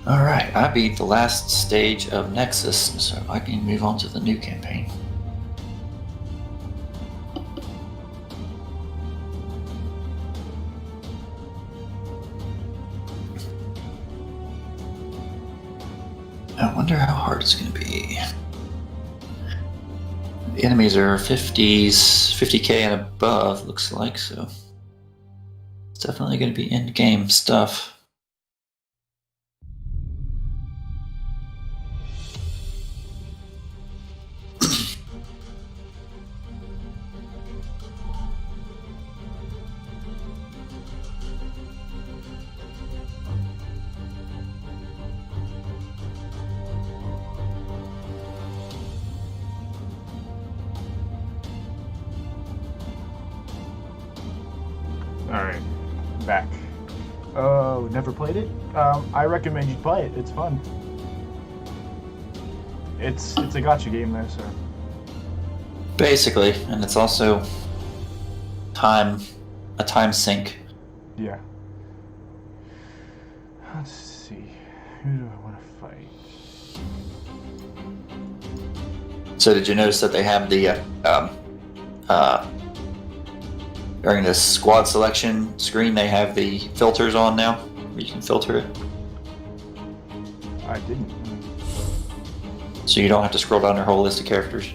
Alright, I beat the last stage of Nexus, so I can move on to the new campaign. I wonder how hard it's going to be. The enemies are 50k and above, looks like, so it's definitely going to be in-game stuff. Alright, back. Oh, never played it? I recommend you play it. It's fun. It's a gacha game though, so. Basically, and it's also a time sink. Yeah. Let's see. Who do I want to fight? So did you notice that they have the during this squad selection screen, they have the filters on now, where you can filter it? didn't. So you don't have to scroll down their whole list of characters.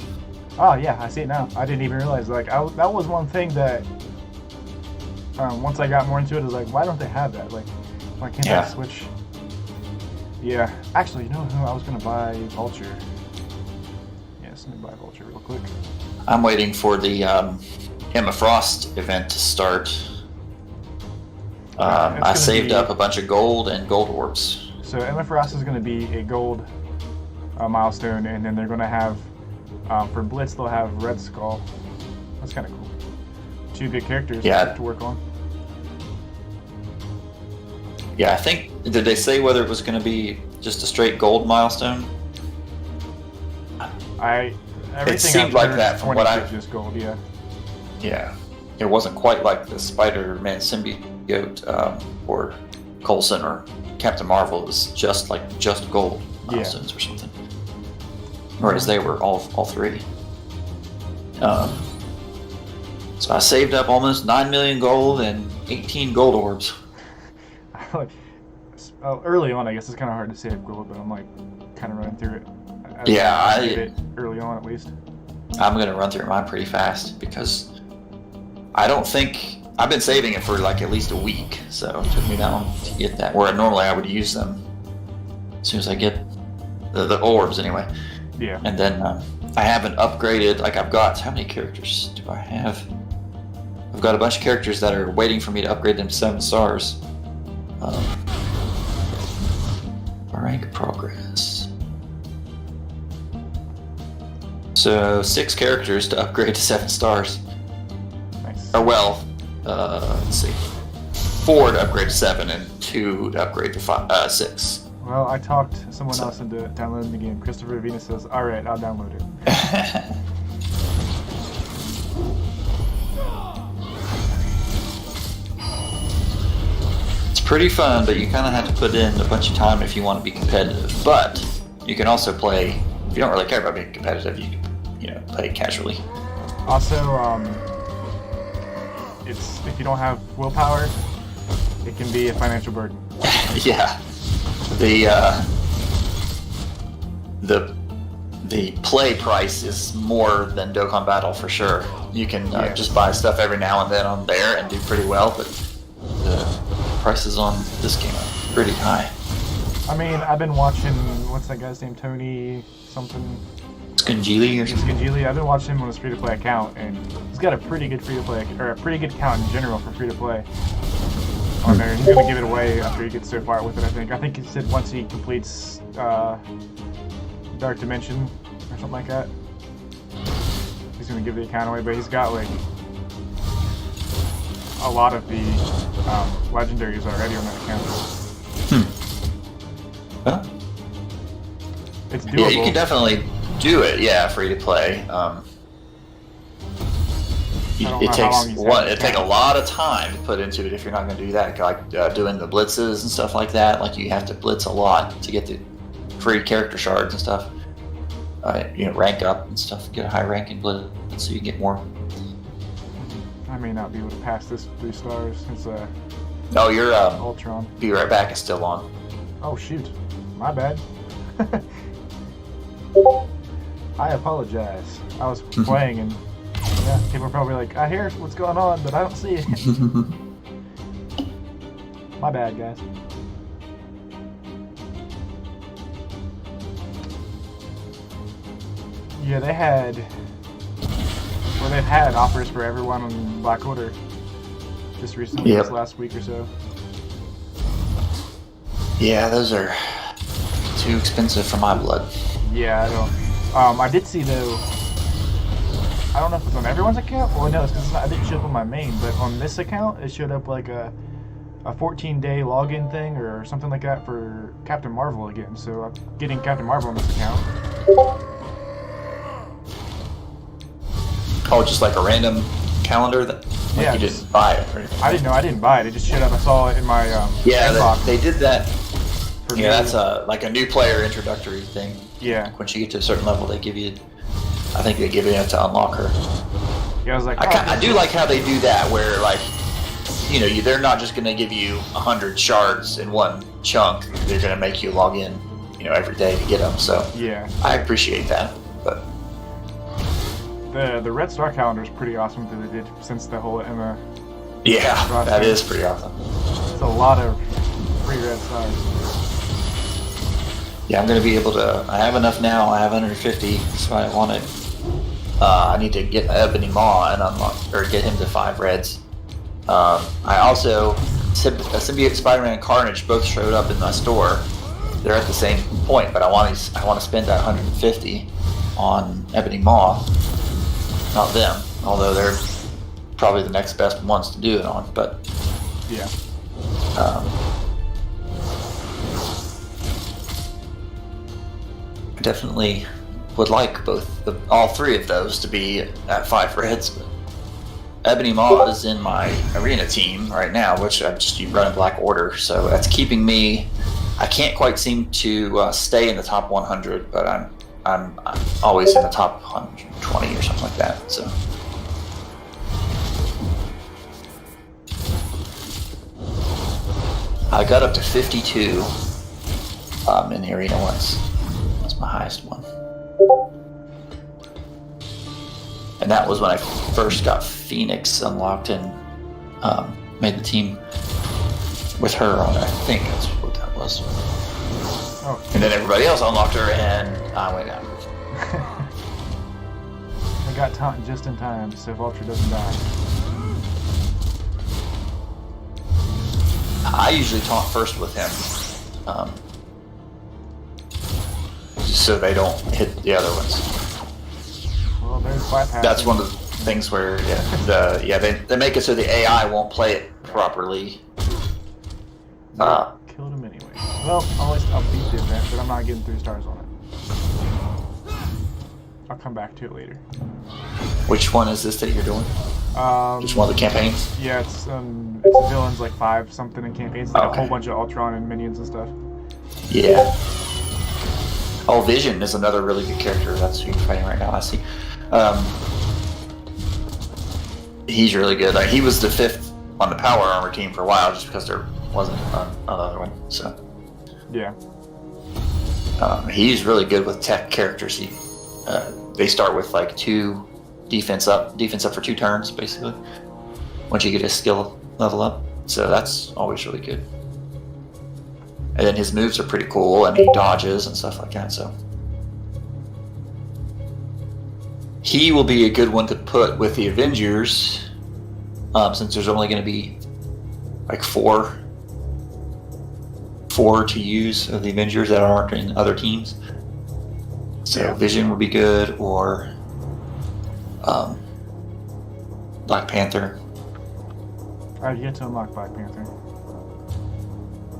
Oh yeah, I see it now. I didn't even realize. Like, that was one thing that once I got more into it, I was like, why don't they have that? Like, why can't I switch? Yeah, actually, you know who I was gonna buy? Vulture. Yes, let me buy Vulture real quick. I'm waiting for the Emma Frost event to start. I saved up a bunch of gold and gold orbs. So Emma Frost is going to be a gold milestone, and then they're going to have, for Blitz, they'll have Red Skull. That's kind of cool. 2 good characters to work on. Yeah, I think, did they say whether it was going to be just a straight gold milestone? Everything it seemed like that from what I... just gold, yeah. Yeah. It wasn't quite like the Spider-Man symbiote or Coulson or Captain Marvel. It was just gold milestones or something. Whereas they were all 3. So I saved up almost 9 million gold and 18 gold orbs. Early on, I guess it's kind of hard to save gold, but I'm like kind of running through it. I did it early on at least. I'm gonna run through mine pretty fast because I don't think I've been saving it for like at least a week, so it took me that long to get that. Where normally I would use them as soon as I get the orbs, anyway. Yeah. And then I haven't upgraded. Like I've got how many characters do I have? I've got a bunch of characters that are waiting for me to upgrade them to 7 stars. Rank progress. So 6 characters to upgrade to 7 stars. Nice. Or well, let's see, 4 to upgrade to 7 and 2 to upgrade to 6. Well, I talked someone else into downloading the game. Christopher Venus says, "All right, I'll download it." It's pretty fun, but you kind of have to put in a bunch of time if you want to be competitive. But you can also play if you don't really care about being competitive. You can play casually. Also, it's if you don't have willpower, it can be a financial burden. Yeah, the play price is more than Dokkan Battle for sure. You can just buy stuff every now and then on there and do pretty well, but the prices on this game are pretty high. I mean, I've been watching, what's that guy's name, Tony something? Skangili or something? Skangili. I've been watching him on his free-to-play account, and he's got a pretty good free-to-play, or a pretty good account in general for free-to-play on there. He's going to give it away after he gets so far with it, I think. I think he said once he completes Dark Dimension or something like that, he's going to give the account away, but he's got like a lot of the legendaries already on that account. Well, it's doable. Yeah, you can definitely do it. Yeah, free to play. It takes a lot of time to put into it if you're not going to do that. Like doing the blitzes and stuff like that. Like you have to blitz a lot to get the free character shards and stuff. Rank up and stuff. Get a high rank in blitz so you can get more. I may not be able to pass this 3 stars. It's your Ultron. Be Right Back is still on. Oh shoot, my bad. I apologize. I was playing and people are probably like, I hear what's going on, but I don't see it. My bad, guys. Yeah, they've had offers for everyone on Black Order just recently, this last week or so. Yeah, those are too expensive for my blood. Yeah, I don't. I did see though. I don't know if it's on everyone's account. Well, no, it's because I didn't show up on my main, but on this account, it showed up like a 14-day login thing or something like that for Captain Marvel again. So I'm getting Captain Marvel on this account. Oh, just like a random calendar that you didn't buy it. Right? I didn't know. I didn't buy it. It just showed up. I saw it in my inbox. They did that. Yeah, that's like a new player introductory thing. Yeah. Once you get to a certain level, they give you. I think they give you it to unlock her. Yeah, I was like, I do like how they do that, where like, they're not just gonna give you 100 shards in one chunk. They're gonna make you log in every day to get them. So Yeah. I appreciate that. But The Red Star calendar is pretty awesome that they did since the whole Emma. yeah, that is pretty awesome. It's a lot of free Red Stars. Yeah, I'm gonna be able to. I have enough now. I have 150, so I want to. I need to get Ebony Maw and unlock or get him to 5 reds. I also Symbiote Spider-Man and Carnage both showed up in my store. They're at the same point, but I want to spend that 150 on Ebony Maw, not them. Although they're probably the next best ones to do it on, but yeah. I definitely would like all 3 of those to be at 5 reds. But Ebony Maw is in my arena team right now, which I just run in Black Order, so that's keeping me. I can't quite seem to stay in the top 100, but I'm always in the top 120 or something like that. So. I got up to 52 in the arena once. That's my highest one. And that was when I first got Phoenix unlocked and made the team with her on it. I think that's what that was. Oh. And then everybody else unlocked her and I went down. I got taunt just in time, so Vulture doesn't die. I usually taunt first with him. Just so they don't hit the other ones. Well, there's bypass. That's one of the things where they make it so the AI won't play it properly. Killed him anyway. Well, I'll beat the event, but I'm not getting 3 stars on it. I'll come back to it later. Which one is this that you're doing? Just one of the campaigns? Yeah, it's villains like 5 something in campaigns. It's like a whole bunch of Ultron and minions and stuff. Yeah. Oh, Vision is another really good character. That's who you're fighting right now. I see. He's really good. He was the 5th on the Power Armor team for a while, just because there wasn't another one. So. Yeah. He's really good with tech characters. They start with like 2 defense up for 2 turns, basically. Once you get his skill level up, so that's always really good. And then his moves are pretty cool, and he dodges and stuff like that. So he will be a good one to put with the Avengers, since there's only going to be like 4 to use of the Avengers that aren't in other teams. So yeah. Vision would be good, or Black Panther. I've yet to unlock Black Panther.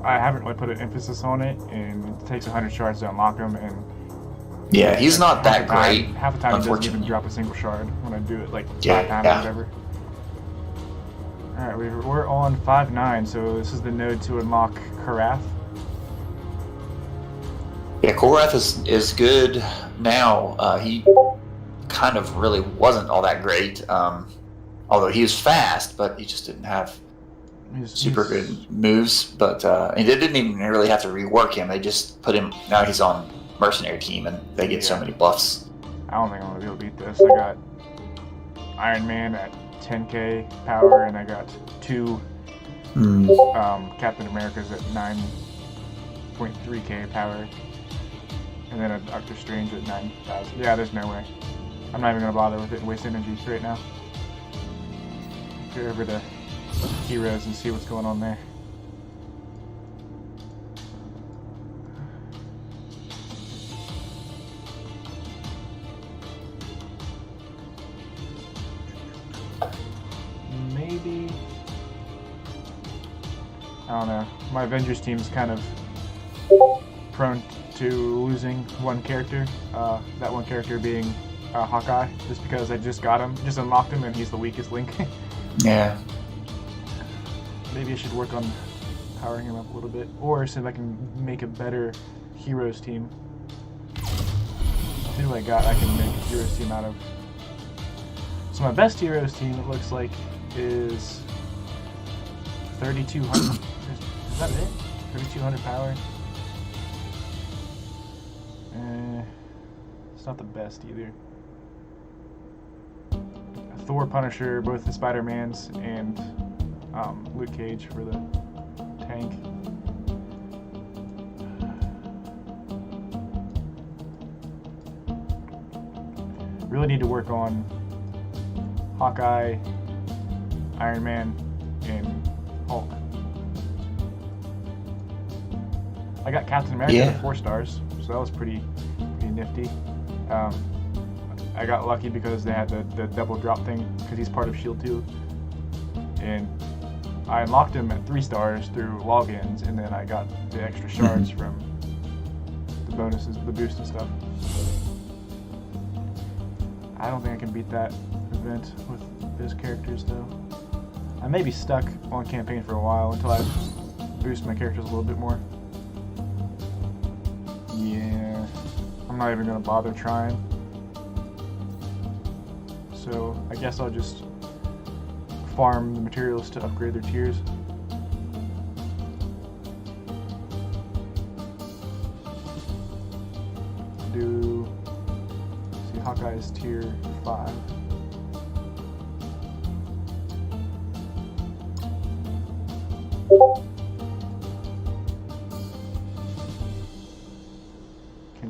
I haven't really put an emphasis on it, and it takes 100 shards to unlock him, and yeah, he's not that great. Half the time he doesn't even drop a single shard when I do it like 5 times or whatever. Alright, we're on 5-9, so this is the node to unlock Karath. Yeah, Korath is good now. He kind of really wasn't all that great, although he was fast, but he just didn't have super good moves. But and they didn't even really have to rework him. They just put him. Now he's on Mercenary team, and they get so many buffs. I don't think I'm gonna be able to beat this. I got Iron Man at 10k power, and I got 2 Captain Americas at 9.3k power. And then a Doctor Strange at 9,000. Yeah, there's no way. I'm not even gonna bother with it and waste energy right now. Go over to Heroes and see what's going on there. Maybe. I don't know. My Avengers team's kind of prone to losing one character, that one character being Hawkeye, just because I just unlocked him, and he's the weakest link. Yeah. Maybe I should work on powering him up a little bit, or see if I can make a better Heroes team. Who do I got I can make a Heroes team out of? So my best Heroes team, it looks like, is 3,200. Is that it? 3,200 power. It's not the best either. Thor, Punisher, both the Spider-Mans, and Luke Cage for the tank. Really need to work on Hawkeye, Iron Man, and Hulk. I got Captain America at 4 stars, so that was pretty nifty. I got lucky because they had the double drop thing, because he's part of S.H.I.E.L.D. too. And I unlocked him at 3 stars through logins, and then I got the extra shards from the bonuses, the boost and stuff. I don't think I can beat that event with those characters though. I may be stuck on campaign for a while until I boost my characters a little bit more. Yeah, I'm not even gonna bother trying. So I guess I'll just farm the materials to upgrade their tiers. Hawkeye's tier 5. Can we?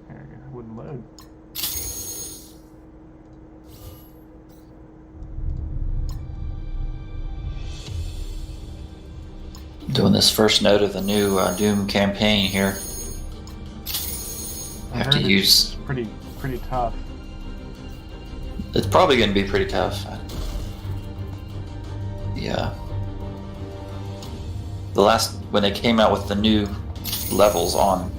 There we go. It wouldn't load. Doing this first note of the new Doom campaign here. I have to use. Pretty tough. It's probably going to be pretty tough. Yeah. The last, when they came out with the new levels on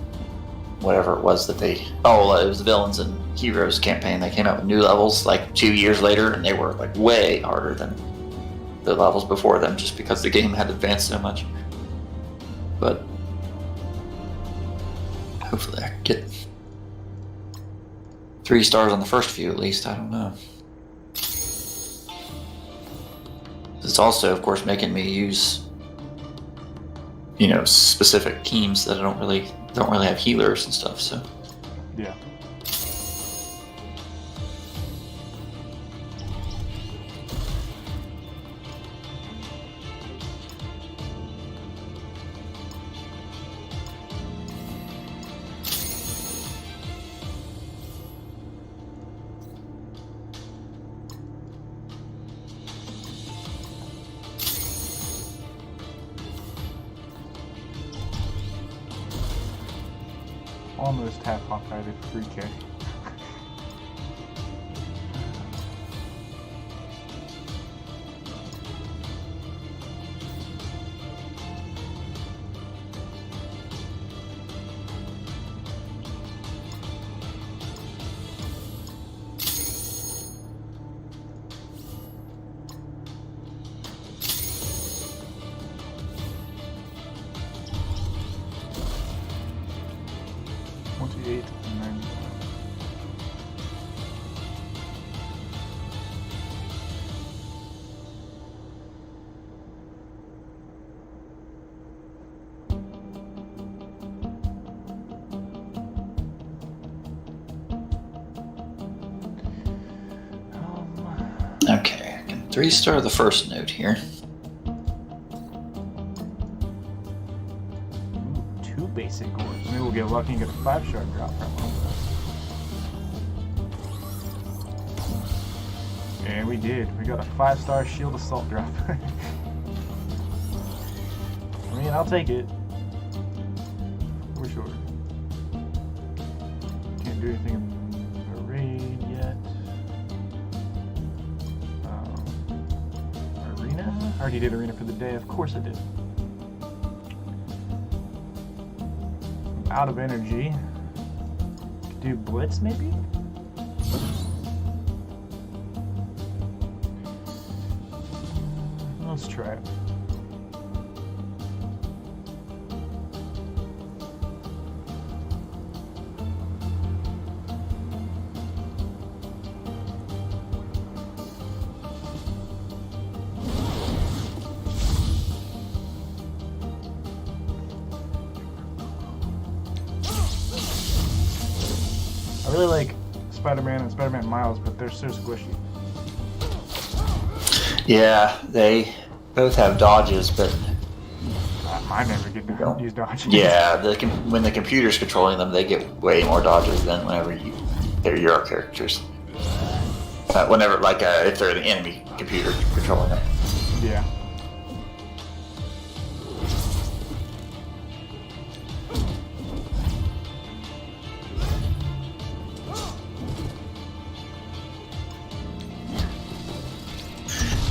whatever it was that they, it was the Villains and Heroes campaign. They came out with new levels like 2 years later, and they were like way harder than the levels before them, just because the game had advanced so much. But hopefully I can get 3 stars on the first few at least. I don't know. It's also, of course, making me use, specific teams that don't really have healers and stuff. So yeah. Almost half Hawkeye to 3K. Okay, I can 3-star the first note here. Ooh, 2 basic ores. Maybe we'll get lucky and get a 5-star drop from them. And we did. We got a 5-star shield assault drop. I mean, I'll take it. For sure. Can't do anything in the raid yet. Arena? I already did arena for the day. Of course I did. I'm out of energy. Could do blitz maybe? Let's try it. really like Spider-Man and Spider-Man Miles, but they're so squishy. Yeah, they both have dodges, but Mine never get to use dodges. yeah, when the computer's controlling them, they get way more dodges than whenever they're your characters. Whenever, like, if they're the enemy computer controlling them. Yeah.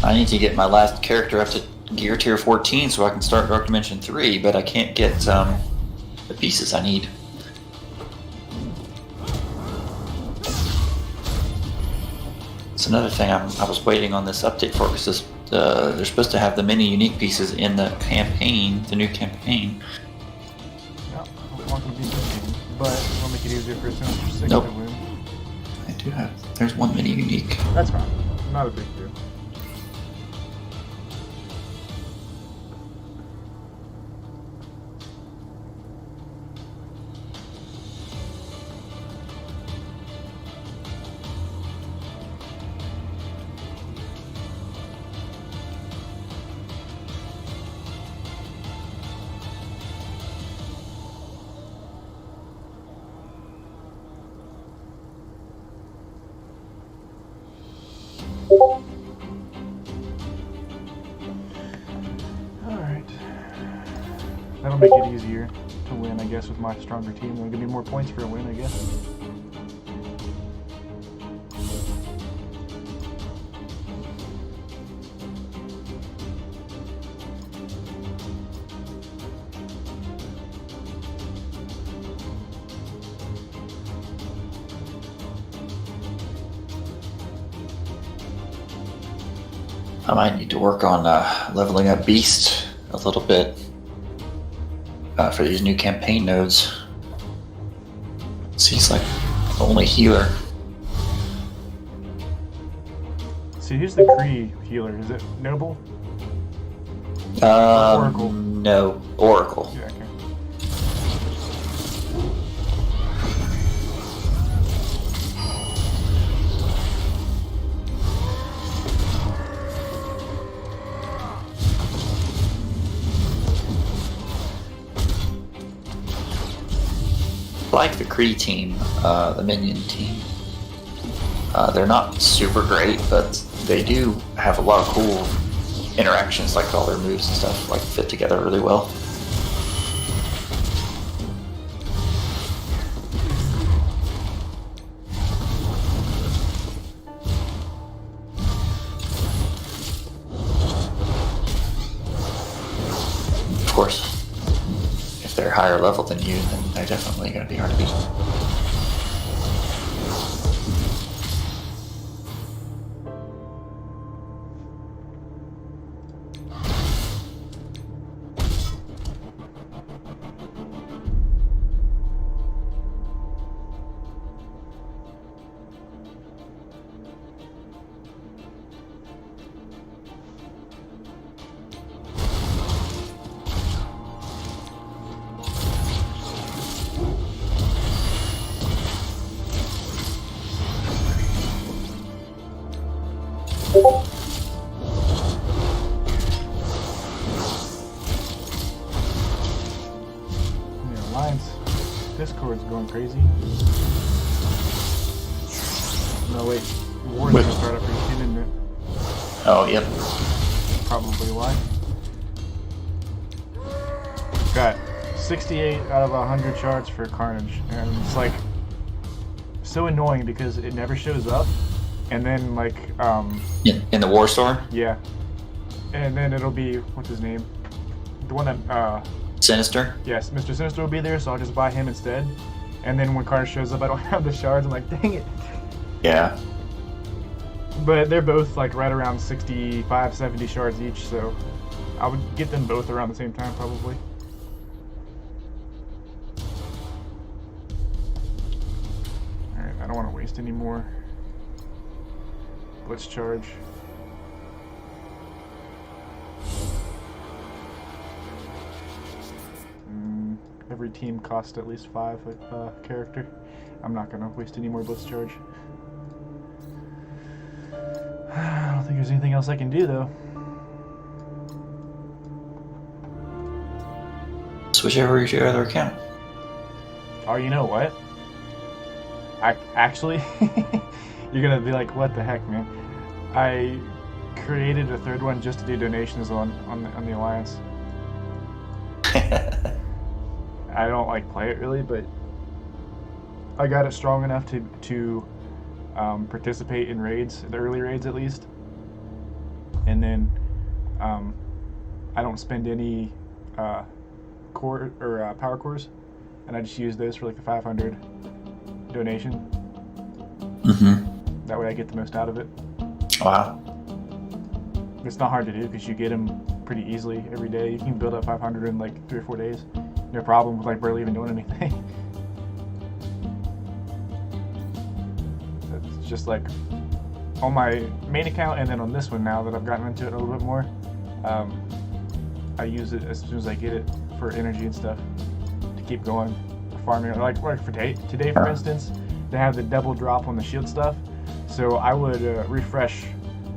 I need to get my last character up to gear tier 14 so I can start Dark Dimension 3, but I can't get the pieces I need. It's another thing I was waiting on this update for, because they're supposed to have the many unique pieces in the campaign, the new campaign. No, I don't want them to be good, but it'll make it easier for Sinister Six Nope. to win. I do have. There's one mini unique. That's fine. Not a big deal. Alright. That'll make it easier to win, I guess, with my stronger team. There'll give me more points for a win, I guess. I might need to work on leveling up Beast a little bit for these new campaign nodes. He's like the only healer. See, who's the Kree healer? Is it Noble? Oracle? No, Oracle. Yeah, okay. I like the Kree team, the minion team. They're not super great, but they do have a lot of cool interactions, like all their moves and stuff like fit together really well. Of course, if they're higher level than you, then they're definitely going to be hard to beat. Yeah, Alliance Discord's going crazy. No, wait. War's gonna start up pretty soon, isn't it? Oh, yep. Probably why. Got 68 out of 100 shards for Carnage, and it's like so annoying because it never shows up, and then like In the War Store? yeah, and then it'll be what's his name, the one that Sinister? yes, Mr. Sinister will be there, so I'll just buy him instead, and then when Carnage shows up, I don't have the shards. I'm like, dang it. Yeah. But they're both like right around 65, 70 shards each, so I would get them both around the same time probably. Alright, I don't want to waste any more Blitz charge. Every team costs at least 5 character. I'm not gonna waste any more blitz charge. I don't think there's anything else I can do though. Switch over to your other account. Oh, you know what? Actually, you're gonna be like, what the heck, man? I created a third one just to do donations on the Alliance. I don't like play it really, but I got it strong enough to participate in raids, the early raids at least. And then I don't spend any core or power cores, and I just use those for like the 500 donation. Mm-hmm. That way I get the most out of it. Wow. It's not hard to do because you get them pretty easily every day. You can build up 500 in like 3 or 4 days. No problem with like barely even doing anything. It's just like on my main account and then on this one now that I've gotten into it a little bit more, I use it as soon as I get it for energy and stuff to keep going, farming. Like for today, for instance, they have the double drop on the shield stuff, so I would refresh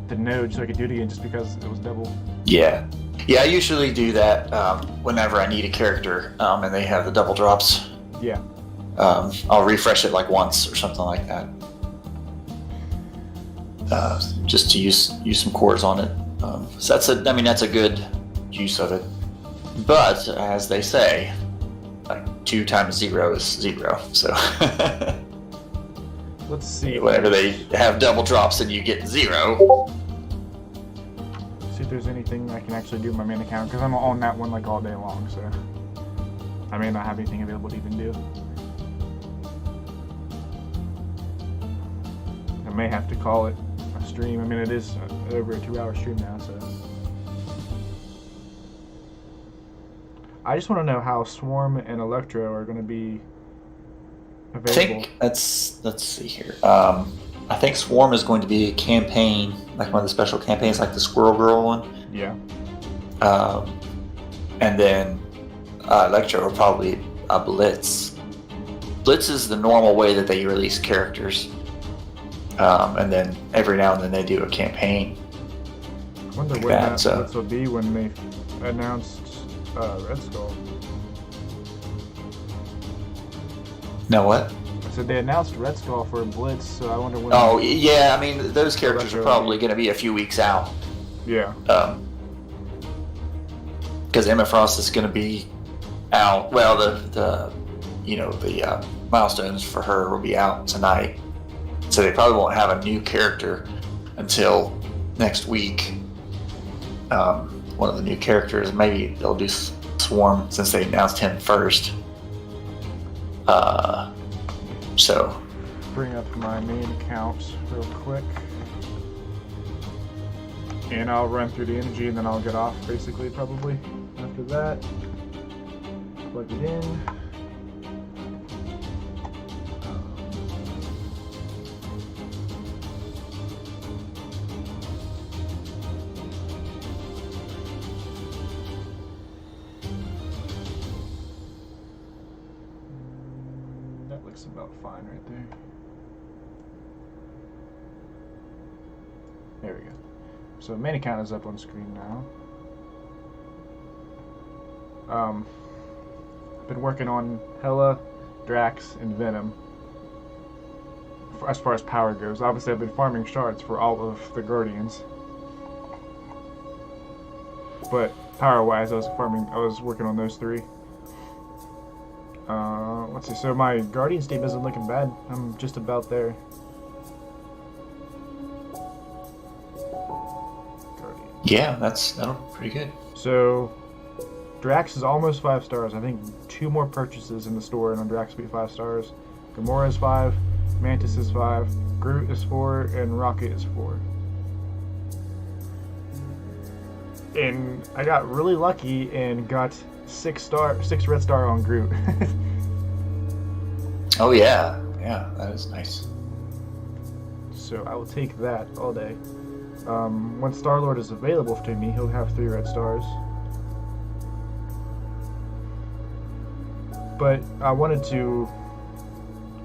the node so I could do it again just because it was double. Yeah. Yeah, I usually do that whenever I need a character and they have the double drops. Yeah. I'll refresh it like once or something like that. Just to use some cores on it. So that's a good use of it. But as they say, like 2 times 0 is 0. So let's see. Whenever they have double drops and you get 0. See if there's anything I can actually do in my main account, because I'm on that one like all day long, so I may not have anything available to even do. I may have to call it a stream. I mean, it is over a 2-hour stream now, so I just want to know how Swarm and Electro are going to be available. I think let's see here. I think Swarm is going to be a campaign, like one of the special campaigns, like the Squirrel Girl one. Yeah. And then Electro are probably a Blitz. Blitz is the normal way that they release characters. And then every now and then they do a campaign. I wonder when that Blitz will be when they announced Red Skull. No, what? So they announced Red Skull for Blitz, so I wonder when... Oh, yeah, I mean, those characters are probably going to be a few weeks out. Yeah. Because Emma Frost is going to be out. Well, the milestones for her will be out tonight. So they probably won't have a new character until next week. One of the new characters, maybe they'll do Swarm since they announced him first. So bring up my main account real quick, and I'll run through the energy and then I'll get off basically probably after that. Plug it in. About fine right there. There we go. So main account is up on screen now. I've been working on Hela, Drax, and Venom. As far as power goes, obviously I've been farming shards for all of the Guardians. But power-wise, I was working on those 3. Let's see, so my Guardians team isn't looking bad. I'm just about there. Guardians. Yeah, that'll be pretty good. So Drax is almost 5 stars. I think 2 more purchases in the store and on Drax will be 5 stars. Gamora is 5, Mantis is 5, Groot is 4, and Rocket is 4. And I got really lucky and got 6 red star on Groot. Oh yeah, that is nice. So I will take that all day. When Star-Lord is available to me, he'll have 3 red stars. But I wanted to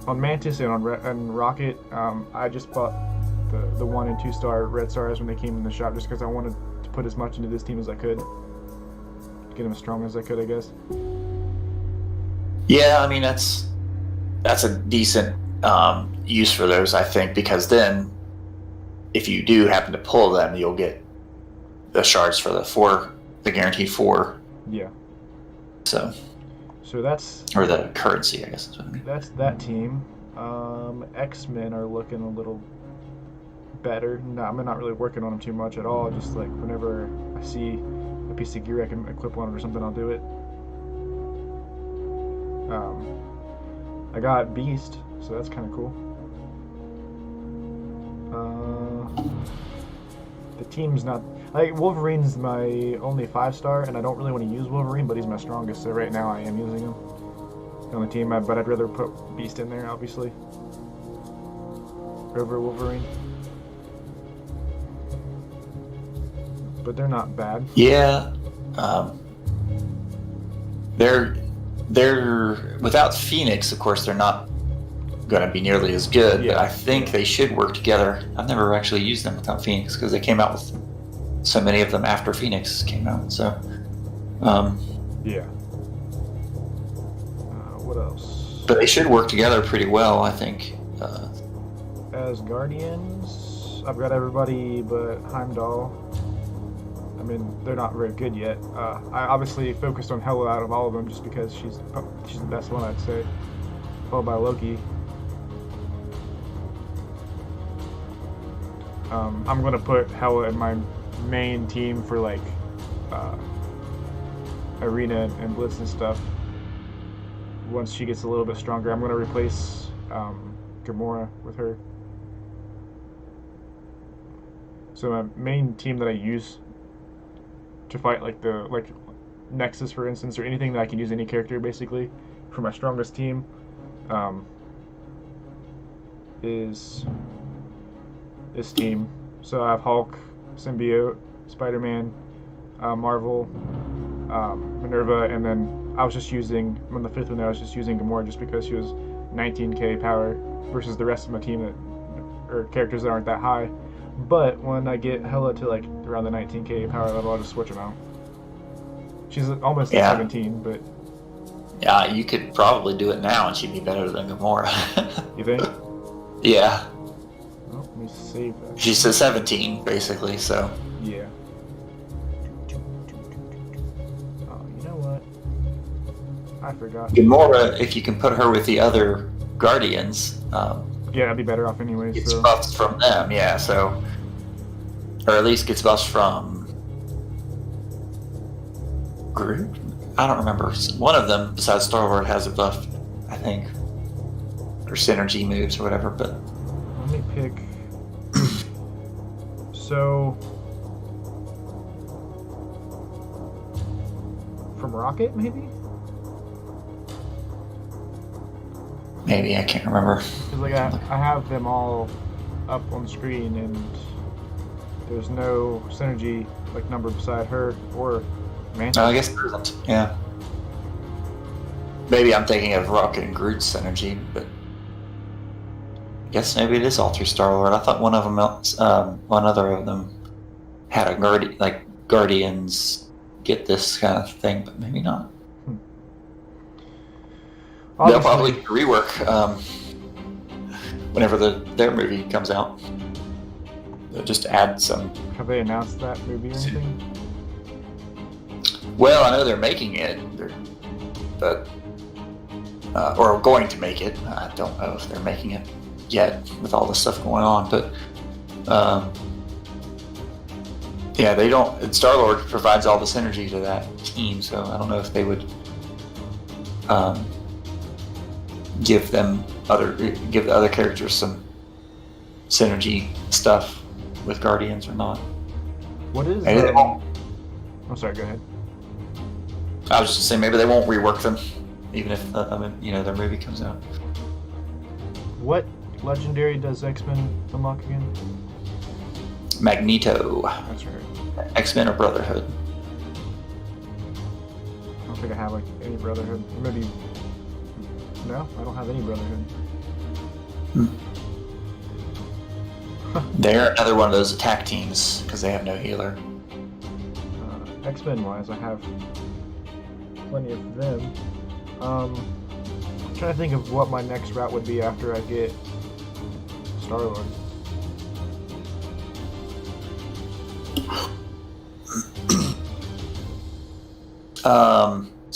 on Mantis and on Rocket, I just bought the 1 and 2 star red stars when they came in the shop, just because I wanted to put as much into this team as I could, get them as strong as I could, I guess. Yeah, I mean that's a decent use for those, I think, because then if you do happen to pull them, you'll get the shards for the guaranteed 4. Yeah. So that's, or the currency, I guess is what I mean. That's that team. X-Men are looking a little better. No, I'm not really working on them too much at all. Just like whenever I see a piece of gear I can equip on it or something, I'll do it. I got Beast, so that's kind of cool. The team's not like Wolverine's my only 5-star, and I don't really want to use Wolverine, but he's my strongest. So right now I am using him on the team. But I'd rather put Beast in there, obviously, over Wolverine. But they're not bad. Yeah, they're without Phoenix, of course, they're not going to be nearly as good. Yeah. But I think they should work together. I've never actually used them without Phoenix because they came out with so many of them after Phoenix came out. So, yeah. What else? But they should work together pretty well, I think. As Guardians, I've got everybody but Heimdall. I mean, they're not very good yet. I obviously focused on Hela out of all of them just because she's the best one, I'd say. Followed by Loki. I'm gonna put Hela in my main team for like Arena and Blitz and stuff. Once she gets a little bit stronger, I'm gonna replace Gamora with her. So my main team that I use to fight like Nexus, for instance, or anything that I can use any character basically for my strongest team, is this team. So I have Hulk, Symbiote, Spider-Man, Marvel, Minerva, and then I was just using on the 5th one. I was just using Gamora just because she was 19k power versus the rest of my team that are characters that aren't that high. But when I get Hela to like around the 19k power level, I'll just switch them out. She's almost at 17, but yeah, you could probably do it now and she'd be better than Gamora. you think? Yeah. Well, let me save that. She's a 17 basically, so Yeah. Oh, you know what? I forgot. Gamora, if you can put her with the other Guardians, Yeah, I'd be better off anyways. gets So. buffs from them, yeah, so or at least gets buffs from Groot? I don't remember. One of them besides Star-Lord has a buff, I think. Or synergy moves or whatever, but Let me pick. So from Rocket, maybe? maybe I can't remember. Because like I have them all up on the screen, and there's no synergy like number beside her or Mantis. No, I guess there isn't. Yeah. Maybe I'm thinking of Rocket and Groot's synergy, but I guess maybe it is all through Star-Lord. I thought one other of them had a Guardians get this kind of thing, but maybe not. They'll probably rework whenever their movie comes out. They'll just add some. Have they announced that movie or anything? Well, I know they're making it, but or going to make it. I don't know if they're making it yet with all this stuff going on, but yeah, they don't. Star-Lord provides all the synergy to that team, so I don't know if they would give the other characters some synergy stuff with Guardians or not. What is? Maybe they won't. I'm sorry. Go ahead. I was just saying maybe they won't rework them, even if their movie comes out. What legendary does X-Men unlock again? Magneto, That's right. X-Men or Brotherhood. I don't think I have like any Brotherhood. Maybe. No, I don't have any Brotherhood. They're another one of those attack teams because they have no healer. X-Men wise, I have plenty of them. I'm trying to think of what my next route would be after I get Star-Lord.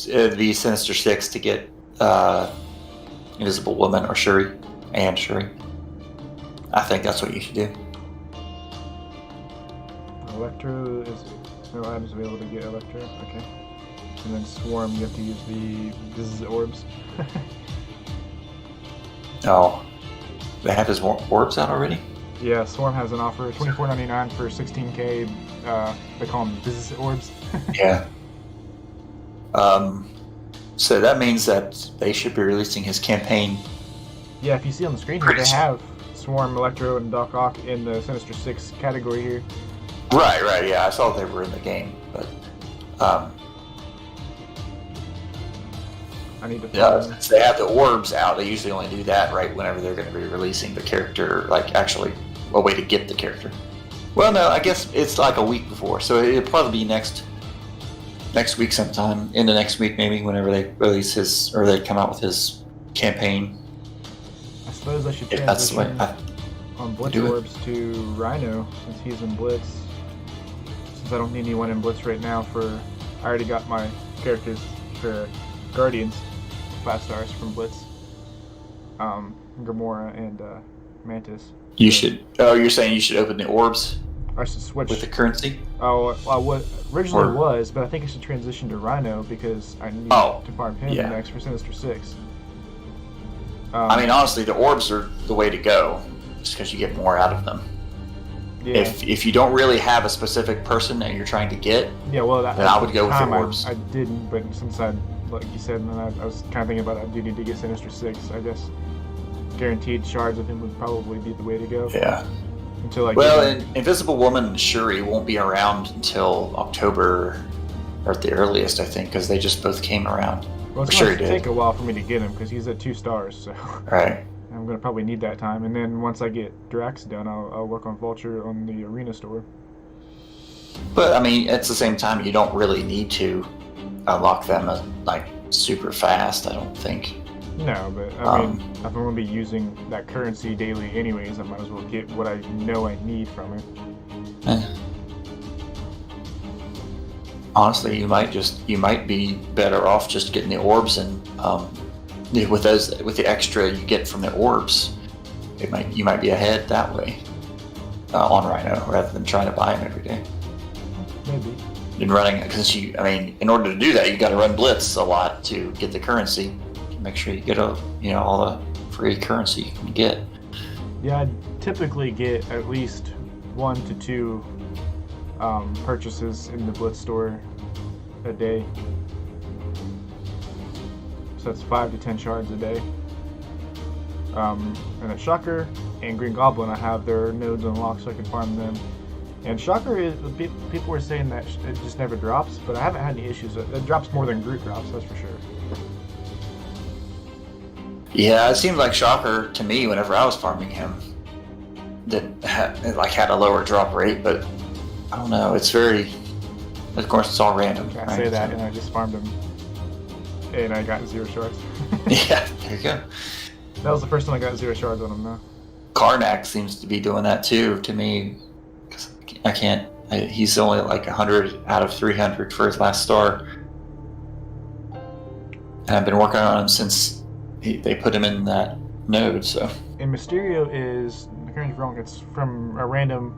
It'd be Sinister Six to get Invisible Woman or Shuri. I think that's what you should do. Electro is no items available to get Electro. Okay. And then Swarm, you have to use the orbs. Oh, they have his orbs out already? Yeah, Swarm has an offer, $24.99 for 16k. They call them business orbs. Yeah. So that means that they should be releasing his campaign. Yeah, if you see on the screen here, they have Swarm, Electro, and Doc Ock in the Sinister Six category here. Right, yeah, I saw they were in the game, but I need to since they have the orbs out, they usually only do that right whenever they're going to be releasing the character, like actually a way to get the character. Well, no, I guess it's like a week before, so it'll probably be next week sometime, into next week maybe, whenever they release his, or they come out with his campaign. I suppose I should That's the way transition on Blitz orbs to Rhino, since he's in Blitz. Since I don't need anyone in Blitz right now I already got my characters for Guardians, 5 stars from Blitz. Gamora and Mantis. You should, you're saying you should open the orbs I should switch with the currency? Oh, well, originally was, but I think I should transition to Rhino because I need to farm him next for Sinister Six. I mean, honestly, the orbs are the way to go, just because you get more out of them. Yeah. If you don't really have a specific person that you're trying to get, then I would go with the orbs. I didn't, but since like you said, and then I was kind of thinking about I do need to get Sinister Six. I guess guaranteed shards of him would probably be the way to go. Yeah. Until Invisible Woman and Shuri won't be around until October, or at the earliest, I think, because they just both came around. Well, it's going to take a while for me to get him because he's at 2 stars, so right. I'm going to probably need that time. And then once I get Drax done, I'll work on Vulture on the Arena store. But I mean, at the same time, you don't really need to unlock them like super fast. I don't think. No, but I mean, if I'm going to be using that currency daily anyways, I might as well get what I know I need from it. Honestly, you might be better off just getting the orbs, and with the extra you get from the orbs, you might be ahead that way on Rhino rather than trying to buy them every day. Maybe. And running, because in order to do that, you got to run Blitz a lot to get the currency. Make sure you get all the free currency you can get. Yeah, I typically get at least 1 to 2 purchases in the Blitz store a day. So that's 5 to 10 shards a day. And at Shocker and Green Goblin, I have their nodes unlocked so I can farm them. And Shocker is, people were saying that it just never drops, but I haven't had any issues. It drops more than Groot drops, that's for sure. Yeah, it seemed like Shocker to me whenever I was farming him had a lower drop rate, but I don't know. It's very, of course, it's all random. I say that, and I just farmed him, and I got 0 shards. Yeah, there you go. That was the first time I got 0 shards on him, though. Karnak seems to be doing that too to me. I can't. He's only like 100 out of 300 for his last star, and I've been working on him since they put him in that node. So. And Mysterio is, correct me if I'm wrong, it's from a random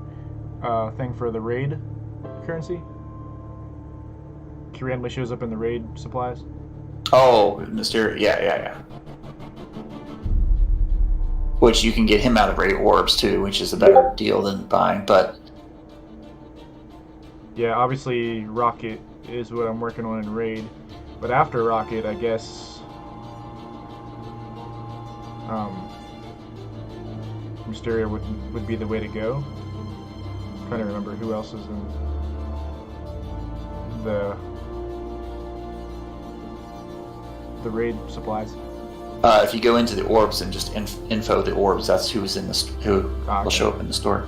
thing for the raid currency. He randomly shows up in the raid supplies. Oh, Mysterio, yeah. Which you can get him out of raid orbs too, which is a better deal than buying, but. Yeah, obviously Rocket is what I'm working on in raid, but after Rocket, I guess Mysterio would be the way to go. I'm trying to remember who else is in the raid supplies. If you go into the orbs and just info the orbs, that's who's in the who will show up in the store.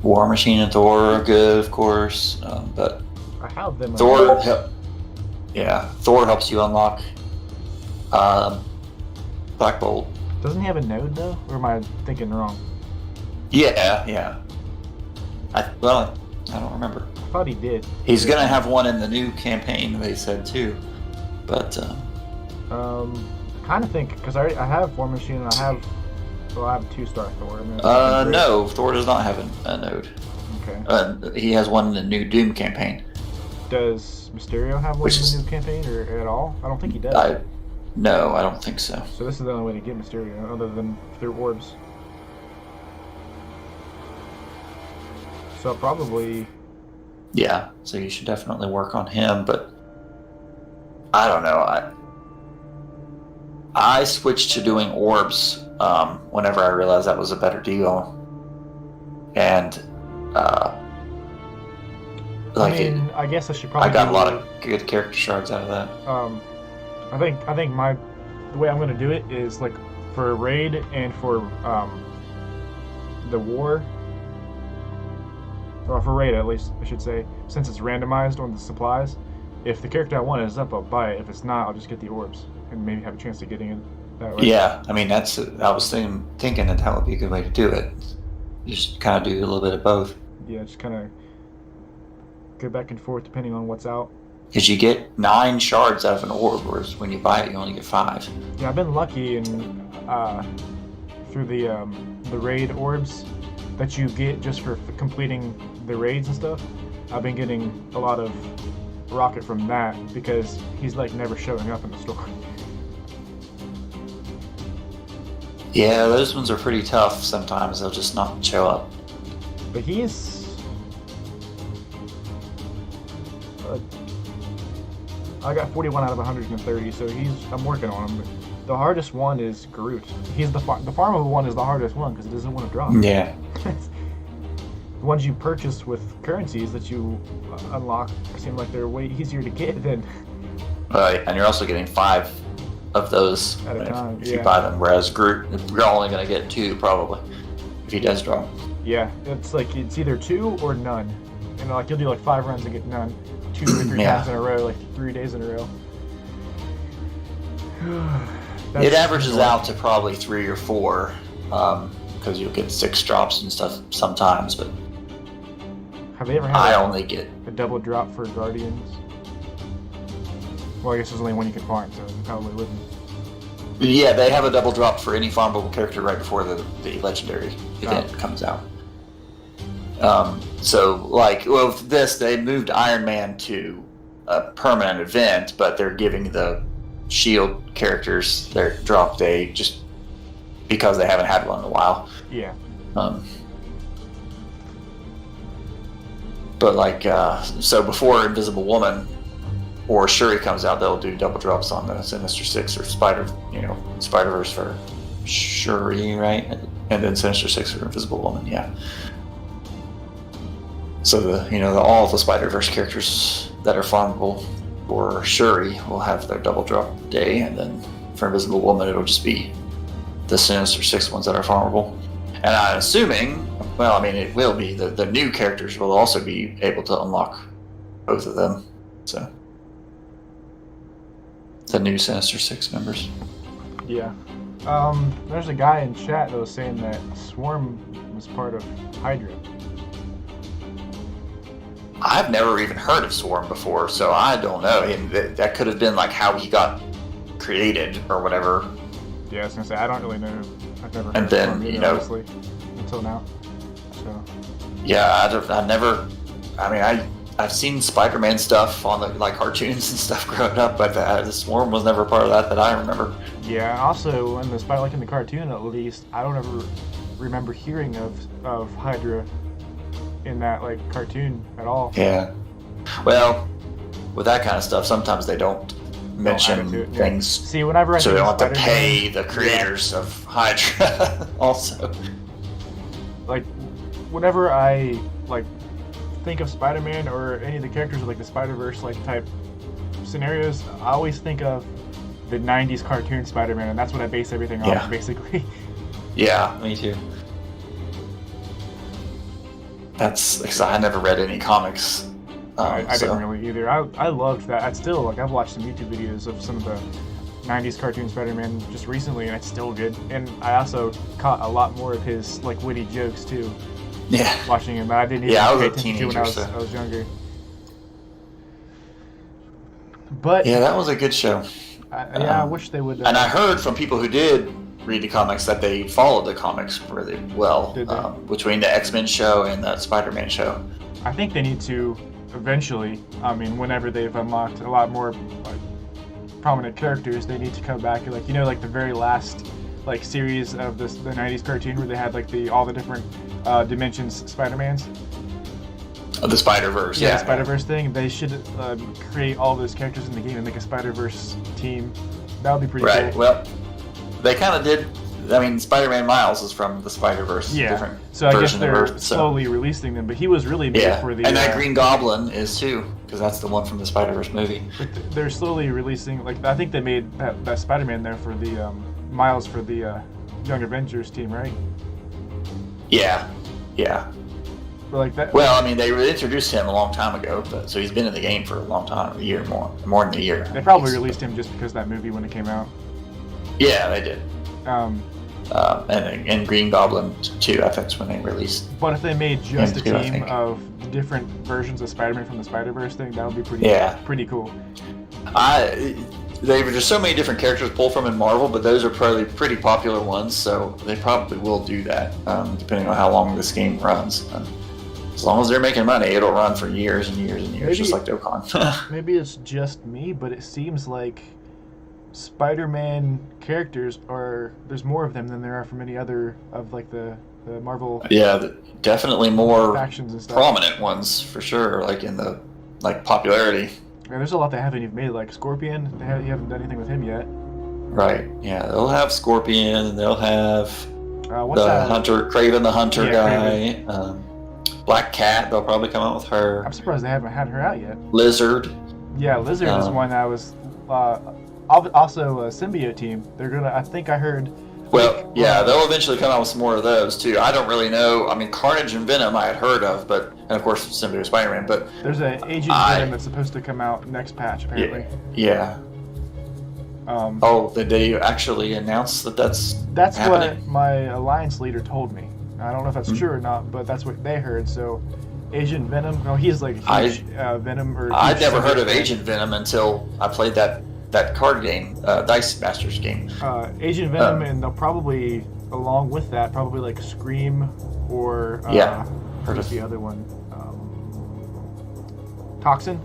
War Machine and Thor are good, of course, but I have them. Thor helps you unlock Black Bolt. Doesn't he have a node though, or am I thinking wrong? Yeah. I don't remember. I thought he did. He's gonna have one in the new campaign, they said too, but kind of think because I have War Machine and I have a 2-star Thor. No, Thor does not have a node. Okay. He has one in the new Doom campaign. Does Mysterio have one in the new campaign or at all? I don't think he does. No, I don't think so. So this is the only way to get Mysterio, other than through orbs. So probably... Yeah, so you should definitely work on him, but... I don't know, I switched to doing orbs whenever I realized that was a better deal. And... I guess I should probably... I got a lot of good character shards out of that. I think the way I'm going to do it is like for raid and for the war, or for raid at least I should say, since it's randomized on the supplies. If the character I want is up, I'll buy it. If it's not, I'll just get the orbs and maybe have a chance of getting it that way. Yeah, I mean I was thinking that would be a good way to do it. Just kind of do a little bit of both. Yeah, just kind of go back and forth depending on what's out. Because you get 9 shards out of an orb, whereas when you buy it, you only get 5. Yeah, I've been lucky in through the raid orbs that you get just for completing the raids and stuff. I've been getting a lot of Rocket from that because he's like never showing up in the store. Yeah, those ones are pretty tough sometimes. They'll just not show up. But he's... I got 41 out of 130, so I'm working on him. But the hardest one is Groot. He's the farmable one is the hardest one because it doesn't want to drop. Yeah. The ones you purchase with currencies that you unlock seem like they're way easier to get than... Right, and you're also getting 5 of those at a time, if you buy them, whereas Groot, you're only going to get 2 probably, if he does drop. Yeah, it's like it's either 2 or none. And like you'll do like 5 runs and get none. 2 or 3 times in a row, like 3 days in a row. It averages out to probably 3 or 4, because you'll get 6 drops and stuff sometimes, but have they ever had I only get a double drop for Guardians? Well, I guess there's only one you can farm, so it probably wouldn't. Yeah, they have a double drop for any farmable character right before the legendary event comes out. So, like, well, with this, they moved Iron Man to a permanent event, but they're giving the Shield characters their drop day just because they haven't had one in a while. Yeah. But, like, so before Invisible Woman or Shuri comes out, they'll do double drops on the Sinister Six or Spider-Verse for Shuri, right? And then Sinister Six for Invisible Woman, yeah. So all of the Spider-Verse characters that are farmable for Shuri will have their double drop day, and then for Invisible Woman it'll just be the Sinister Six ones that are farmable. And I'm assuming, well, I mean, it will be the new characters will also be able to unlock both of them. So the new Sinister Six members. Yeah. There's a guy in chat that was saying that Swarm was part of Hydra. I've never even heard of Swarm before, so I don't know. And that could have been like how he got created or whatever. Yeah, I was gonna say I don't really know. I've never heard and of then Swarm either, honestly, until now. So. Yeah, I never. I mean, I've seen Spider-Man stuff on the cartoons and stuff growing up, but the Swarm was never part of that I remember. Yeah. Also, in the cartoon at least, I don't ever remember hearing of Hydra in that cartoon at all. Yeah. Well, with that kind of stuff, sometimes they don't mention things. See, whenever I so they don't have to pay Spider-Man, the creators of Hydra also. Whenever I think of Spider-Man or any of the characters with like the Spider-Verse like type scenarios, I always think of the 90s cartoon Spider-Man, and that's what I base everything off, basically. Yeah, me too. That's because I never read any comics. I didn't really either. I loved that. I've watched some YouTube videos of some of the 90s cartoon Spider-Man just recently, and it's still good. And I also caught a lot more of his like witty jokes too. Yeah. Watching him, I didn't even pay attention to when I was younger. But yeah, that was a good show. I wish they would. And I heard from people who did read the comics that they followed the comics really well, between the X-Men show and the Spider-Man show. I think they need to eventually. I mean, whenever they've unlocked a lot more like prominent characters, they need to come back and like the very last like series of the 90s cartoon where they had like all the different dimensions Spider-Mans. Of the Spider-Verse, the Spider-Verse thing. They should create all those characters in the game and make a Spider-Verse team. That would be pretty cool. Right. Well, they kind of did. I mean, Spider-Man Miles is from the Spider-Verse. Yeah. Different so I guess they're Earth, slowly releasing them, but he was really made for the. And that Green Goblin is too, because that's the one from the Spider-Verse movie. But they're slowly releasing. Like I think they made that Spider-Man there for the Miles for the Young Avengers team, right? Yeah. Yeah. But like that. Well, I mean, they introduced him a long time ago, so he's been in the game for a long time, a year more than a year. They probably released him just because of that movie when it came out. Yeah, they did. And Green Goblin too. I think that's when they released. But if they made just a team of different versions of Spider-Man from the Spider-Verse thing, that would be pretty cool. There's just so many different characters to pull from in Marvel, but those are probably pretty popular ones, so they probably will do that, depending on how long this game runs. As long as they're making money, it'll run for years and years and years, just like Dokkan. Maybe it's just me, but it seems like Spider-Man characters there's more of them than there are from any other of like the Marvel. Yeah, definitely more factions and stuff. Prominent ones for sure, like in the popularity. And there's a lot they haven't even made, like Scorpion. You haven't done anything with him yet. Right. Yeah, they'll have Scorpion, and they'll have what's that? Hunter, Kraven the Hunter guy. Black Cat, they'll probably come out with her. I'm surprised they haven't had her out yet. Lizard. Yeah, Lizard is one I was. Also, a symbiote team. They're gonna. I think I heard. Well, they'll eventually come out with some more of those too. I don't really know. I mean, Carnage and Venom I had heard of, and of course Symbiote Spider-Man. But there's an Agent Venom that's supposed to come out next patch apparently. Yeah. Did they actually announce that's happening? What my Alliance leader told me. I don't know if that's true or not, but that's what they heard. So, Agent Venom. No, he's like a huge Venom. I'd never heard of Agent Venom until I played that card game, Dice Masters game. Agent Venom, and they'll probably, along with that, probably like Scream or heard of the other one, Toxin.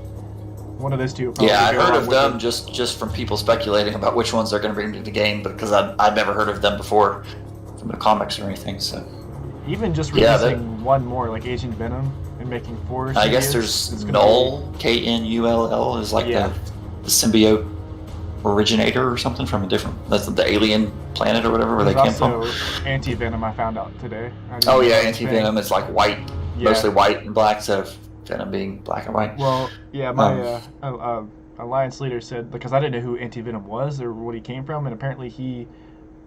One of those two. Yeah, I heard of them just from people speculating about which ones they're going to bring to the game, because I'd never heard of them before from the comics or anything. So even just releasing one more, like Agent Venom, and making 4. I guess there's Null, Knull, is like the symbiote originator or something from that's the alien planet or whatever where they came from. Anti-Venom I found out today. Anti-Venom is like white, mostly white and black, instead of Venom being black and white. Well, yeah, my Alliance leader said, because I didn't know who Anti-Venom was or what he came from, and apparently he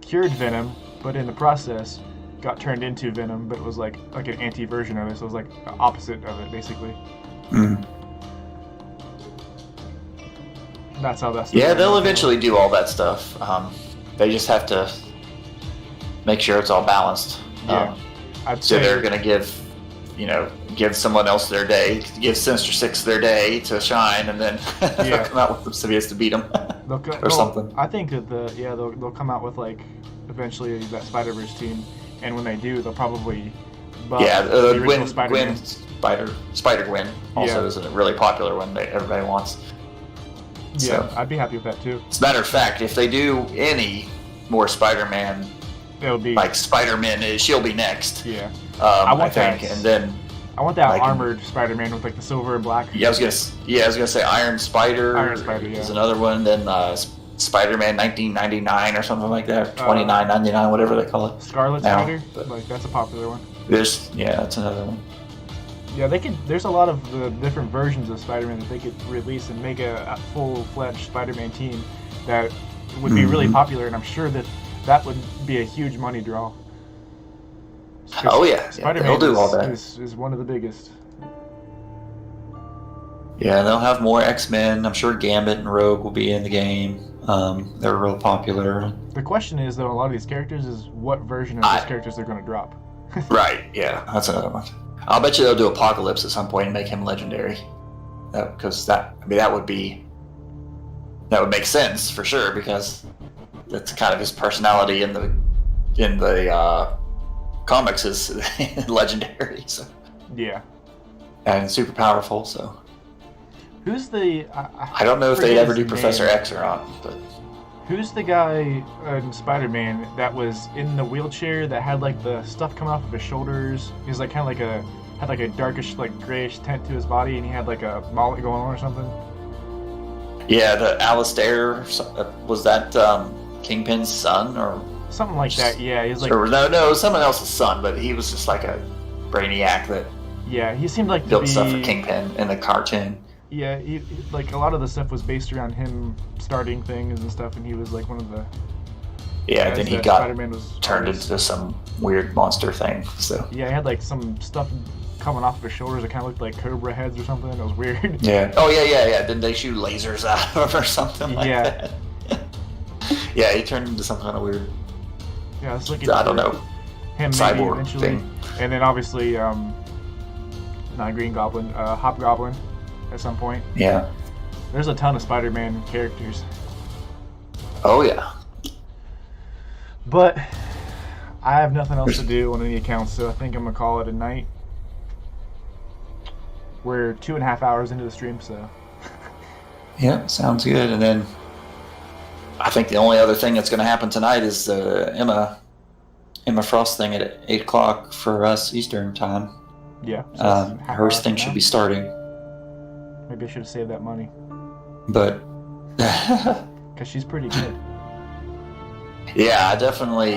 cured Venom, but in the process got turned into Venom, but it was like an anti-version of it, so it was like the opposite of it, basically. That's how that's. Yeah, they'll eventually do all that stuff. They just have to make sure it's all balanced. So they're going to give someone else their day, give Sinister Six their day to shine, and then come out with some symbiotes to beat them or something. I think that they'll come out with like eventually that Spider-Verse team, and when they do, they'll probably Gwen Spider-Man. Spider-Gwen also is a really popular one that everybody wants. Yeah, I'd be happy with that too. As a matter of fact, if they do any more Spider-Man, it'll be like Spider-Man. She'll be next. Yeah, I think, and then I want that armored Spider-Man with like the silver and black. Yeah, I was gonna say Iron Spider. Iron Spider, is another one. Then Spider-Man 1999 or something like that. 29.99, whatever they call it. Scarlet Spider, like that's a popular one. That's another one. Yeah, they could. There's a lot of different versions of Spider-Man that they could release and make a full-fledged Spider-Man team that would be really popular, and I'm sure that would be a huge money draw. Oh yeah, Spider-Man they'll do all that. Is one of the biggest. Yeah, they'll have more X-Men. I'm sure Gambit and Rogue will be in the game. They're real popular. The question is, though, a lot of these characters is what version of those characters they're going to drop. Right, yeah, that's another one. I'll bet you they'll do Apocalypse at some point and make him legendary. Because that would make sense for sure, because that's kind of his personality in the comics is legendary. So yeah, and super powerful. So who's the? I don't know if they'd ever do Professor X or not, but who's the guy in Spider-Man that was in the wheelchair that had like the stuff coming off of his shoulders? He's like kind of like had like a darkish, like grayish tint to his body, and he had like a mullet going on or something. Yeah, the Alistair, was that Kingpin's son or something like that? Yeah, he's like no, someone else's son, but he was just like a brainiac that he seemed like built stuff for Kingpin in the cartoon. Yeah, he, like a lot of the stuff was based around him starting things and stuff, and he was like one of the. Yeah, then he got Spider-Man was turned into some weird monster thing. So yeah, he had like some stuff coming off of his shoulders that kind of looked like cobra heads or something. It was weird. Yeah. Oh yeah. Didn't they shoot lasers out of him or something like that? Yeah, he turned into some kind of weird. Yeah, I was looking. I don't know. Him maybe eventually, thing. And then obviously, not Green Goblin, Hobgoblin, at some point. Yeah. There's a ton of Spider-Man characters. Oh yeah. But I have nothing else to do on any accounts, so I think I'm gonna call it a night. We're 2.5 hours into the stream, so. Yeah, sounds good. And then I think the only other thing that's going to happen tonight is the Emma Frost thing at 8 o'clock for us Eastern time. Yeah. So her thing should be starting. Maybe I should have saved that money. But because she's pretty good. Yeah, I definitely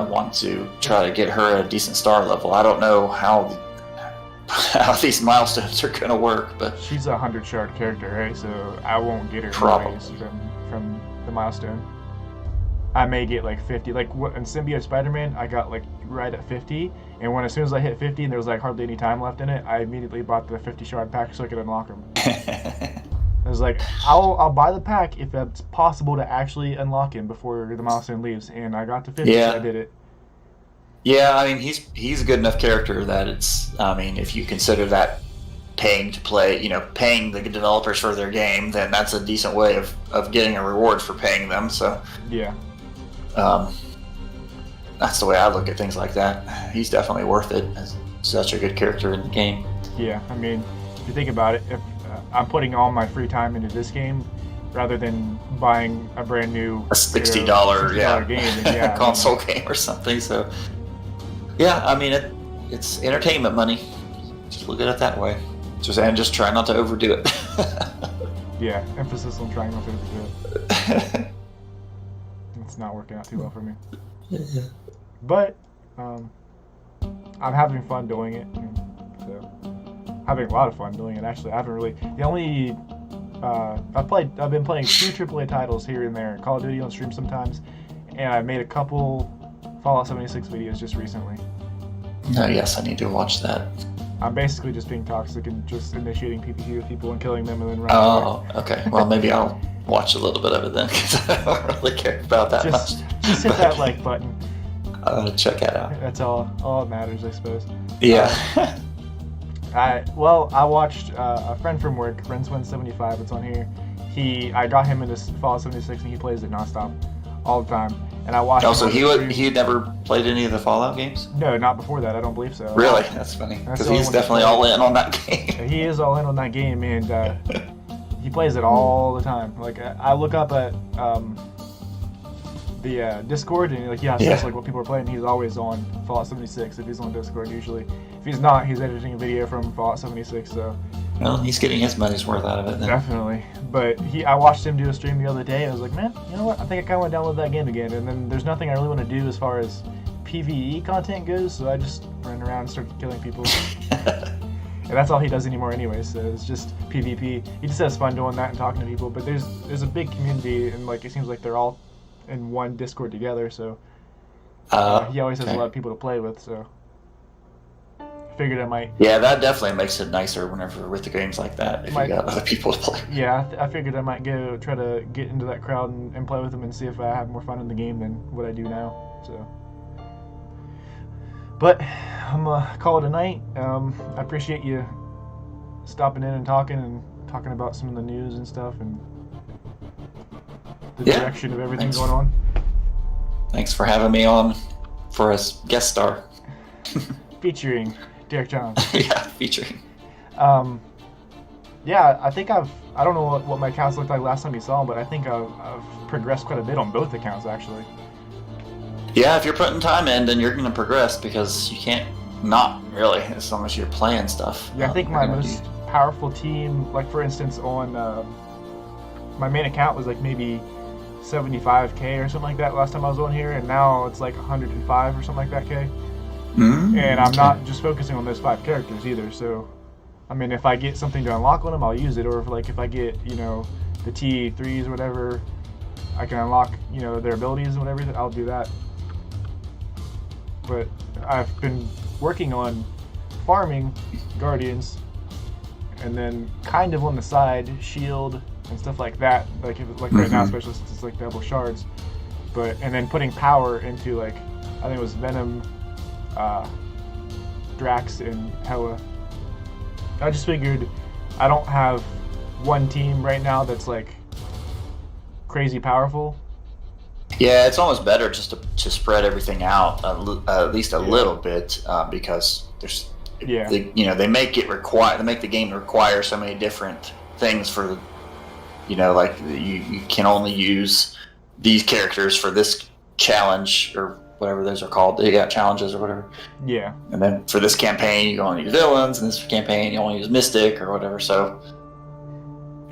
want to try to get her at a decent star level. I don't know how these milestones are going to work, but she's a 100 shard character, right? So I won't get her from the milestone. I may get like 50. Like in Symbiote Spider-Man, I got like right at 50, and as soon as I hit 50 and there was like hardly any time left in it, I immediately bought the 50 shard pack so I could unlock them. I was like, I'll buy the pack if it's possible to actually unlock him before the milestone leaves, and I got to 50, so I did it. Yeah, I mean, he's a good enough character that if you consider that paying to play, paying the developers for their game, then that's a decent way of getting a reward for paying them, so. Yeah. That's the way I look at things like that. He's definitely worth it as such a good character in the game. Yeah, I mean, if you think about it, if I'm putting all my free time into this game, rather than buying a brand new $60 game, console game or something, so. Yeah, I mean, it's entertainment money. Just look at it that way. Just try not to overdo it. Yeah, emphasis on trying not to overdo it. It's not working out too well for me. Yeah. But I'm having fun doing it. So having a lot of fun doing it. Actually, I haven't really. The only I've been playing 2 AAA titles here and there. Call of Duty on stream sometimes, and I made a couple Fallout 76 videos just recently. Yes, I need to watch that. I'm basically just being toxic and just initiating PvP with people and killing them and then running away. Okay. Well, maybe I'll watch a little bit of it then, because I don't really care about that much. Just hit that like button. Check that out. That's all that matters, I suppose. Yeah. I watched a friend from work, Friendswin75, it's on here. I got him into Fallout 76 and he plays it nonstop all the time. And I watched. So he had never played any of the Fallout games? No, not before that. I don't believe so. Really? That's funny. Because he's definitely all in on that game. He is all in on that game, and he plays it all the time. Like I look up at the Discord, and it's like what people are playing. He's always on Fallout 76 if he's on Discord. Usually, if he's not, he's editing a video from Fallout 76. So. Well, he's getting his money's worth out of it then. Definitely. But I watched him do a stream the other day, and I was like, man, you know what? I think I kind of want to download that game again. And then there's nothing I really want to do as far as PvE content goes, so I just ran around and started killing people. And that's all he does anymore anyway, so it's just PvP. He just has fun doing that and talking to people, but there's a big community, and like it seems like they're all in one Discord together, so he always has a lot of people to play with, so I figured I might... Yeah, that definitely makes it nicer whenever with the games like that, if you got other people to play. Yeah, I figured I might try to get into that crowd and play with them and see if I have more fun in the game than what I do now, so... But I'm gonna call it a night. I appreciate you stopping in and talking about some of the news and stuff and the direction of everything going on. Thanks for having me on for a guest star. Featuring Derek Johns. Yeah, featuring. Yeah, I think I don't know what my accounts looked like last time you saw them, but I think I've progressed quite a bit on both accounts actually. Yeah, if you're putting time in, then you're going to progress because you can't not really, as long as you're playing stuff. Yeah, I think my most powerful team, like for instance on my main account was like maybe 75k or something like that last time I was on here, and now it's like 105 or something like that K. And I'm not just focusing on those 5 characters either, so I mean if I get something to unlock on them, I'll use it, or if I get, you know, the T3s or whatever, I can unlock, you know, their abilities and whatever, I'll do that. But I've been working on farming Guardians, and then kind of on the side Shield and stuff like that. Like right now, especially since it's like double shards. And then putting power into like I think it was Venom, Drax, and Hela. I just figured I don't have one team right now that's like crazy powerful. Yeah, it's almost better just to spread everything out at least a little bit because there's they make the game require so many different things for, you know, like you can only use these characters for this challenge or whatever those are called. They got challenges or whatever. Yeah. And then for this campaign you only use villains, and this campaign you only use Mystic or whatever. So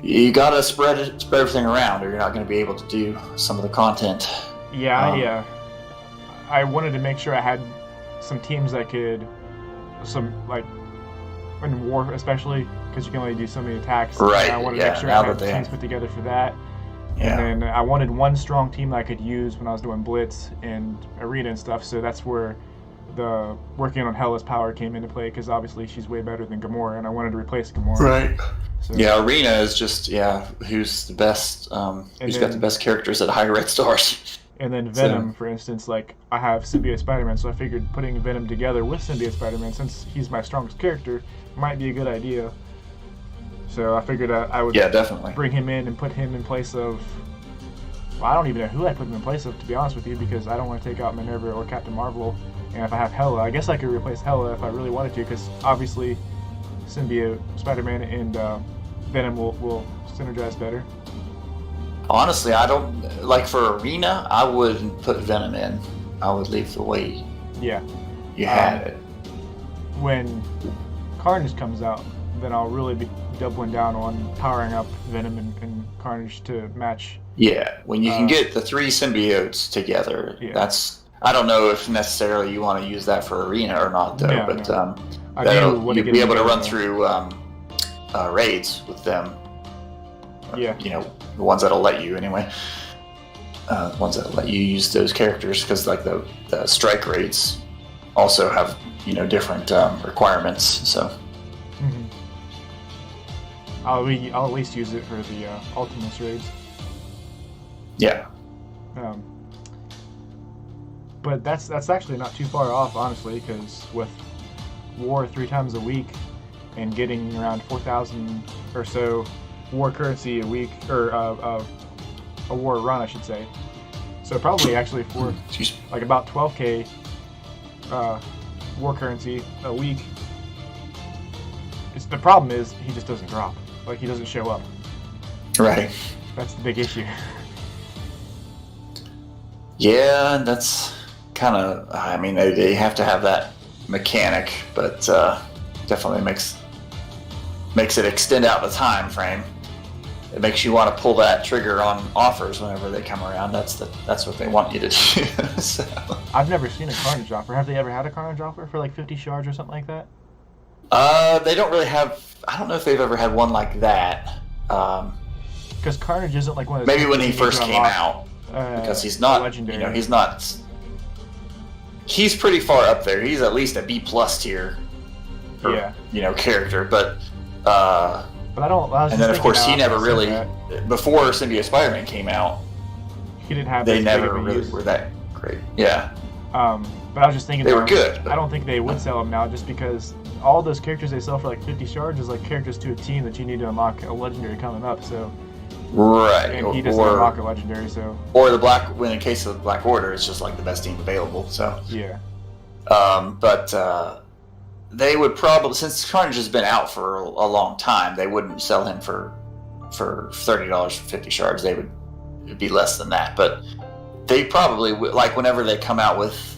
you gotta spread everything around, or you're not gonna be able to do some of the content. Yeah, I wanted to make sure I had some teams that could, like in war especially, because you can only do so many attacks. Right. I wanted to make sure I had teams put together for that. Yeah. And then I wanted one strong team that I could use when I was doing Blitz and Arena and stuff. So that's where the working on Hela's power came into play, because obviously she's way better than Gamora, and I wanted to replace Gamora. Right. So, yeah, Arena is just who's the best? Who's got the best characters at high red stars? And then Venom, for instance, like I have Symbiote Spider-Man, so I figured putting Venom together with Symbiote Spider-Man, since he's my strongest character, might be a good idea. So I figured I would definitely bring him in and put him in place of... Well, I don't even know who I'd put him in place of, to be honest with you, because I don't want to take out Minerva or Captain Marvel. And if I have Hela, I guess I could replace Hela if I really wanted to, because obviously Symbiote Spider-Man and Venom will synergize better. Honestly, I don't... Like for Arena, I wouldn't put Venom in. I would leave the way you had it. When Carnage comes out, then I'll really be doubling down on powering up Venom and Carnage to match. Yeah, when you can get the 3 symbiotes together, that's... I don't know if necessarily you want to use that for Arena or not, though, you'll be able to run through raids with them. Yeah. You know, the ones that'll let you, anyway. The ones that let you use those characters, because like the strike raids also have, you know, different requirements, so... I'll at least use it for the Ultimus raids. Yeah. But that's actually not too far off, honestly, because with war 3 times a week and getting around 4,000 or so war currency a week, or a war run, I should say. So probably actually for like about 12k war currency a week. The problem is he just doesn't drop. Like, he doesn't show up. Right. That's the big issue. Yeah, that's kind of... I mean, they have to have that mechanic, but definitely makes it extend out the time frame. It makes you want to pull that trigger on offers whenever they come around. That's what they want you to do. So. I've never seen a Carnage offer. Have they ever had a Carnage offer for like 50 shards or something like that? They don't really have. I don't know if they've ever had one like that. Because Carnage isn't like one of those Maybe when he characters you first need to came unlock, out, because he's not. legendary. You know, he's not. He's pretty far up there. He's at least a B+ tier. Yeah. You know, character, but. But I don't. I was And just then of course he thinking now, never I said really. that, Before Symbiote Spider-Man came out, he didn't have. they as big of never a really use. were that great. Yeah. But I was just thinking They though, were good, but- I don't think they would sell them now, just because all those characters they sell for like 50 shards is like characters to a team that you need to unlock a legendary coming up. So Right. and he doesn't unlock a legendary, so Or the Black. When in case of the Black Order, it's just like the best team available. So. yeah. But they would probably, since Carnage has been out for a long time, they wouldn't sell him for $30 for 50 shards. It'd be less than that. But they probably would, like whenever they come out with.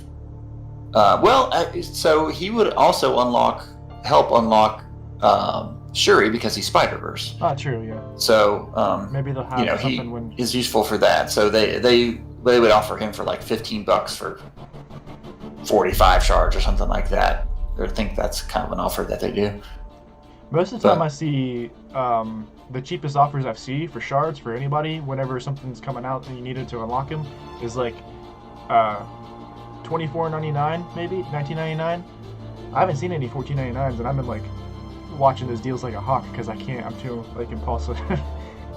So he would also help unlock Shuri because he's Spider-Verse. Oh, true, yeah. So Maybe they'll have he something when is useful for that. So they would offer him for like $15 for 45 shards or something like that. I think that's kind of an offer that they do. most of the time I see the cheapest offers I've seen for shards for anybody whenever something's coming out and you needed to unlock them is like $24.99 maybe $19.99. I haven't seen any $14.99s and I've been like watching those deals like a hawk because I'm too like impulsive.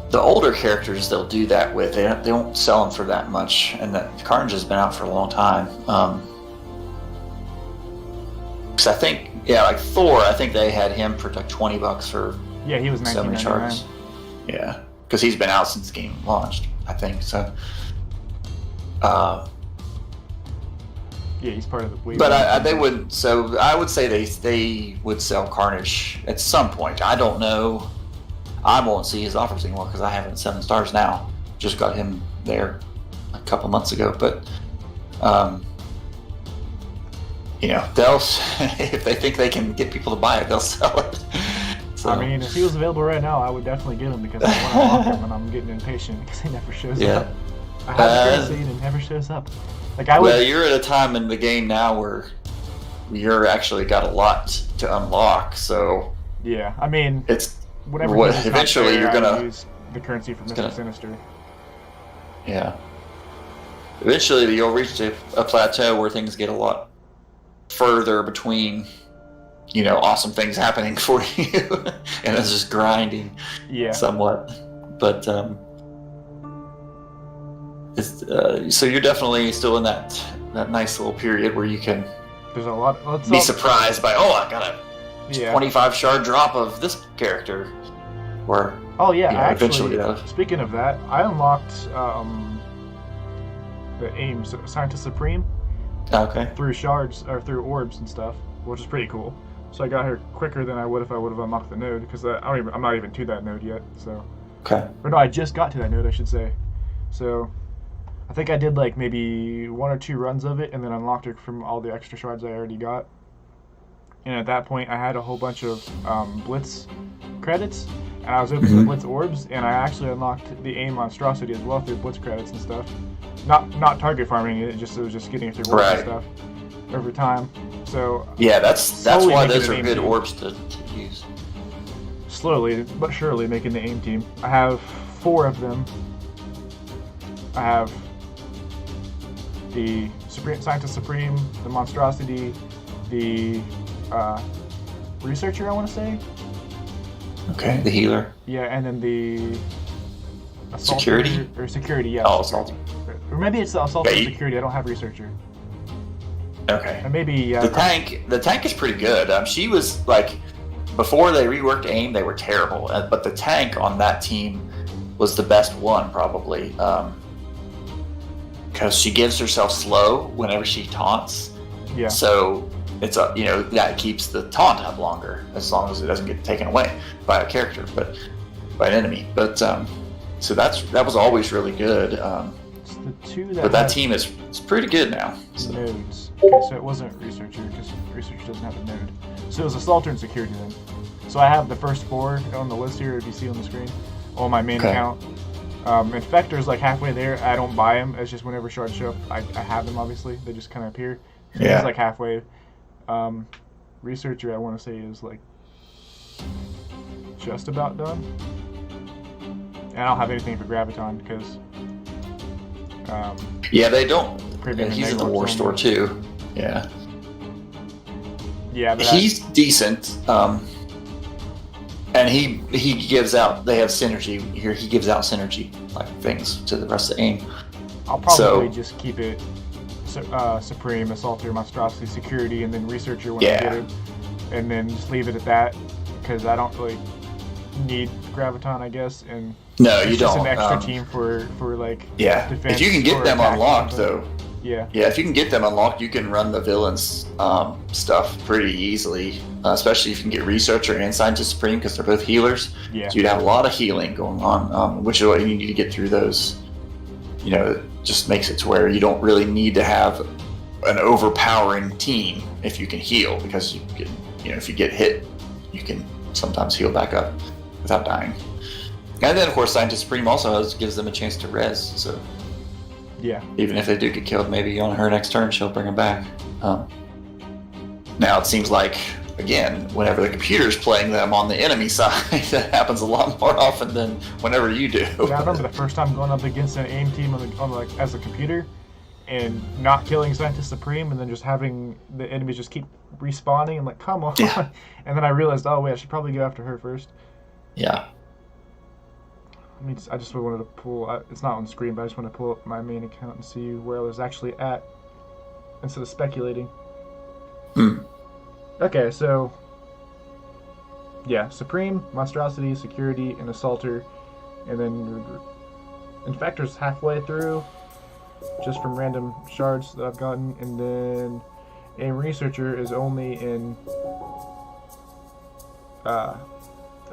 The older characters they'll do that with. They won't sell them for that much, and that Carnage has been out for a long time. Because I think, like Thor, I think they had him for like $20 for Yeah, he was so many $19.99. shards. Yeah, because he's been out since the game launched, I think. So, Yeah, he's part of the wave. but they would. So I would say they would sell Carnage at some point. I don't know. I won't see his offers anymore because I have him at 7 stars now. Just got him there a couple months ago, but. You know, they'll if they think they can get people to buy it, they'll sell it. So. I mean, if he was available right now, I would definitely get him because I want to unlock him, and I'm getting impatient because he never shows up. I have a currency and it never shows up. Like Well, you're at a time in the game now where you're actually got a lot to unlock, so yeah. I mean, it's whenever eventually you're gonna use the currency for Mr. Sinister. Yeah. Eventually, you'll reach a plateau where things get a lot further between, you know, awesome things happening for you, and it's just grinding, somewhat. But it's so you're definitely still in that nice little period where you can There's a lot. be surprised by, I got a 25 shard drop of this character, or oh yeah, you know, actually, eventually speaking of that, I unlocked the AIM Scientist Supreme. Okay. Through shards or through orbs and stuff, which is pretty cool. So I got her quicker than I would if I would have unlocked the node because I'm not even to that node yet. So. Okay. Or no, I just got to that node, I should say. So I think I did like maybe 1 or 2 runs of it and then unlocked her from all the extra shards I already got. And at that point, I had a whole bunch of Blitz credits, and I was opening the Blitz orbs, and I actually unlocked the AIM monstrosity as well through Blitz credits and stuff. Not target farming it, it was just getting it through orbs and stuff over time. So yeah, that's why those are good team. orbs to use. Slowly but surely making the AIM team. I have 4 of them. I have the Scientist Supreme, the Monstrosity, the Researcher, I want to say. Okay. The healer. Yeah, and then the Assaulter, Security? Or Security, yeah. Oh, Assaulter. Or maybe it's the Assaulter Yeah, Security. I don't have Researcher. Okay. And maybe the tank is pretty good. She was like, before they reworked AIM, they were terrible. But the tank on that team was the best one probably, because she gives herself slow whenever she taunts. Yeah. So it's that keeps the taunt up longer as long as it doesn't get taken away by a character, but by an enemy. But so that was always really good. It's the 2 that. But that team is pretty good now. So. Nodes. Okay, so it wasn't Researcher because Researcher doesn't have a node. So it was Assaulter and Security then. So I have the first 4 on the list here, if you see on the screen, on my main account. Infector's like halfway there. I don't buy them. It's just whenever shards show up, I have them. Obviously, they just kind of appear. So it's like halfway. Researcher, I want to say, is like just about done. And I don't have anything for Graviton because. Yeah, they don't. Premium Yeah, and he's in the Negworks war only. store too. Yeah. Yeah, but He's decent. And he gives out. They have synergy here. He gives out synergy like things to the rest of the AIM. I'll probably So- just keep it Supreme, Assaulter, Monstrosity, Security, and then Researcher when I Yeah. get it. And then just leave it at that because I don't really need Graviton, I guess. And No, it's you just don't. an extra team for like Yeah. defense If you can or get them attack or unlocked, something. though. Yeah. Yeah, if you can get them unlocked, you can run the villains stuff pretty easily. Especially if you can get Researcher and Scientist Supreme because they're both healers. Yeah. So you'd have a lot of healing going on, which is what you need to get through those. You know, it just makes it to where you don't really need to have an overpowering team if you can heal, because you can, if you get hit, you can sometimes heal back up without dying. And then, of course, Scientist Supreme also gives them a chance to res. So Yeah. even if they do get killed, maybe on her next turn she'll bring them back. Now it seems like, again, whenever the computer's playing them on the enemy side, that happens a lot more often than whenever you do. Yeah, I remember the first time going up against an AIM team as a computer and not killing Scientist Supreme and then just having the enemies just keep respawning. I'm like, come on. Yeah. And then I realized, oh, wait, I should probably go after her first. Yeah. I just wanted to pull, it's not on screen, but I just want to pull up my main account and see where I was actually at instead of speculating. Okay, so, yeah, Supreme, Monstrosity, Security, and Assaulter, and then Infector's halfway through, just from random shards that I've gotten, and then AIM Researcher is only in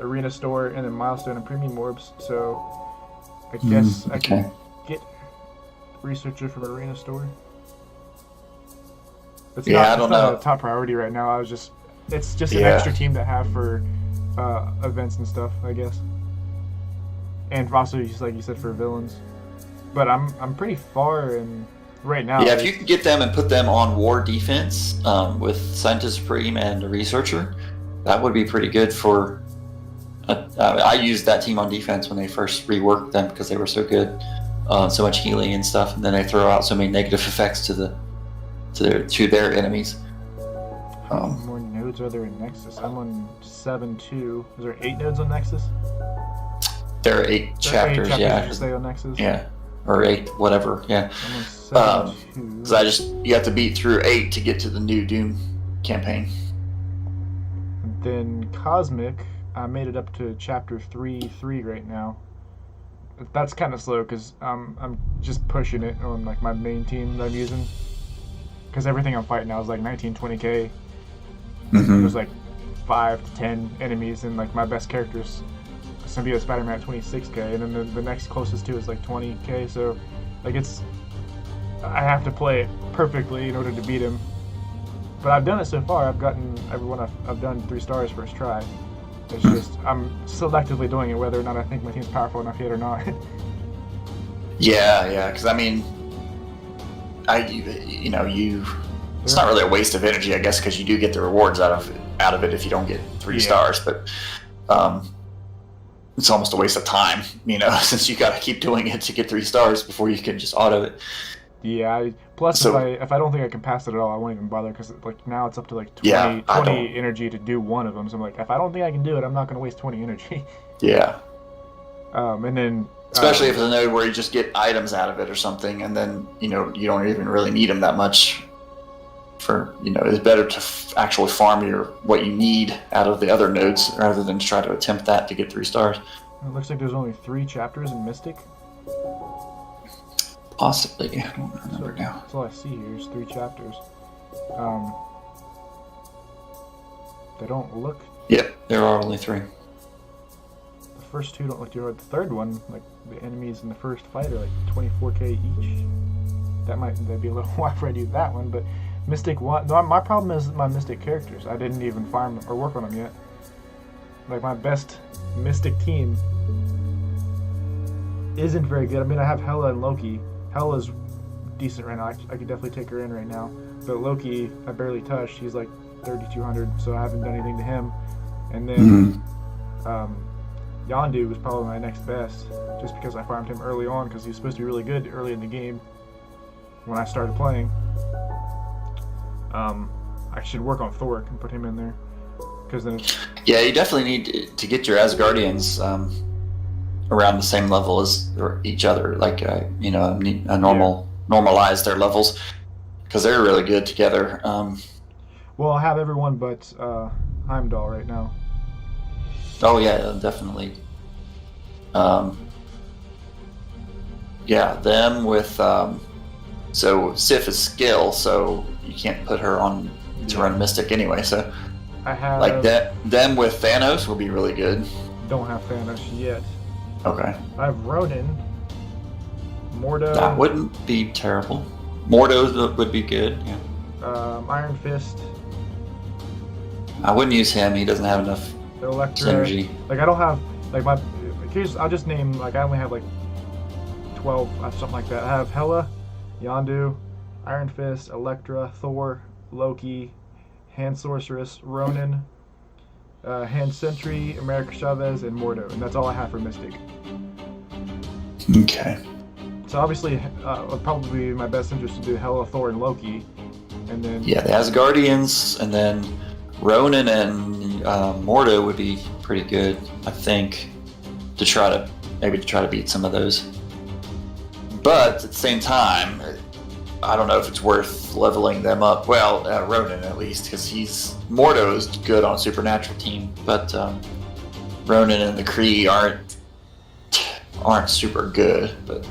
Arena Store and then Milestone and Premium Orbs, so I guess I okay. can get Researcher from Arena Store. It's Yeah, I don't not know. a top priority right now. It's just an Yeah. extra team to have for events and stuff, I guess. And also, just like you said, for villains. But I'm pretty far in right now. Yeah, if you can get them and put them on war defense with Scientist Supreme and a Researcher, that would be pretty good for... I used that team on defense when they first reworked them because they were so good. So much healing and stuff, and then they throw out so many negative effects to their enemies. How many more nodes are there in Nexus? I'm on 7-2. Is there 8 nodes on Nexus? There are 8 chapters, yeah. You say on Nexus? Yeah, or 8, whatever, yeah. I'm on 7-2. Because you have to beat through 8 to get to the new Doom campaign. Then Cosmic, I made it up to chapter 3 right now. That's kind of slow because I'm just pushing it on like my main team that I'm using. Because everything I'm fighting now is like 19-20k. There's like 5 to 10 enemies, and like my best character's Symbiote Spider-Man at 26k, and then the next closest to is like 20k. So like I have to play it perfectly in order to beat him. But I've done it so far. I've gotten everyone I've done 3 stars first try. It's just I'm selectively doing it whether or not I think my team's powerful enough yet or not. Yeah, because I mean, it's not really a waste of energy, I guess, because you do get the rewards out of it if you don't get 3 stars, but it's almost a waste of time, since you got to keep doing it to get 3 stars before you can just auto it. Yeah. Plus, if I don't think I can pass it at all, I won't even bother because like now it's up to like 20 energy to do one of them. So I'm like, if I don't think I can do it, I'm not going to waste 20 energy. Yeah. And then especially if it's a node where you just get items out of it or something, and then you don't even really need them that much. It's better to actually farm what you need out of the other nodes rather than try to attempt that to get 3 stars. It looks like there's only 3 chapters in Mystic. Possibly, I don't remember now. That's all I see here is 3 chapters. They don't look. Yep, there are only 3. The first 2 don't look too hard. The third one, like the enemies in the first fight, are like 24k each. That'd be a little while before I do that one, but Mystic 1. No, my problem is my Mystic characters. I didn't even farm or work on them yet. Like my best Mystic team isn't very good. I mean, I have Hela and Loki. Hela's decent right now. I could definitely take her in right now. But Loki, I barely touched. He's like 3,200, so I haven't done anything to him. And then Yondu was probably my next best, just because I farmed him early on, because he was supposed to be really good early in the game when I started playing. I should work on Thor and put him in there, because then yeah, you definitely need to get your Asgardians around the same level as each other, like normalize their levels, because they're really good together. Well, I have everyone but Heimdall right now. Oh yeah, definitely. Yeah, them with so Sif is skill, so you can't put her on to run Mystic anyway. So I have like that. Them with Thanos will be really good. Don't have Thanos yet. Okay. I have Ronin, Mordo. That wouldn't be terrible. Mordo would be good. Yeah. Iron Fist. I wouldn't use him. He doesn't have enough Elektra. synergy. Like I don't have like my. I'll just name like I only have like 12 something like that. I have Hela, Yondu, Iron Fist, Elektra, Thor, Loki, Hand Sorceress, Ronin, Hand Sentry, America Chavez, and Mordo, and that's all I have for Mystic. Okay. So obviously, it would probably be my best interest to do Hela, Thor, and Loki, and then Yeah, the Asgardians, and then Ronin and Mordo would be pretty good, I think, to try to beat some of those. But at the same time, I don't know if it's worth leveling them up. Well, Ronin at least, because Mordo is good on a supernatural team, but Ronin and the Kree aren't super good, but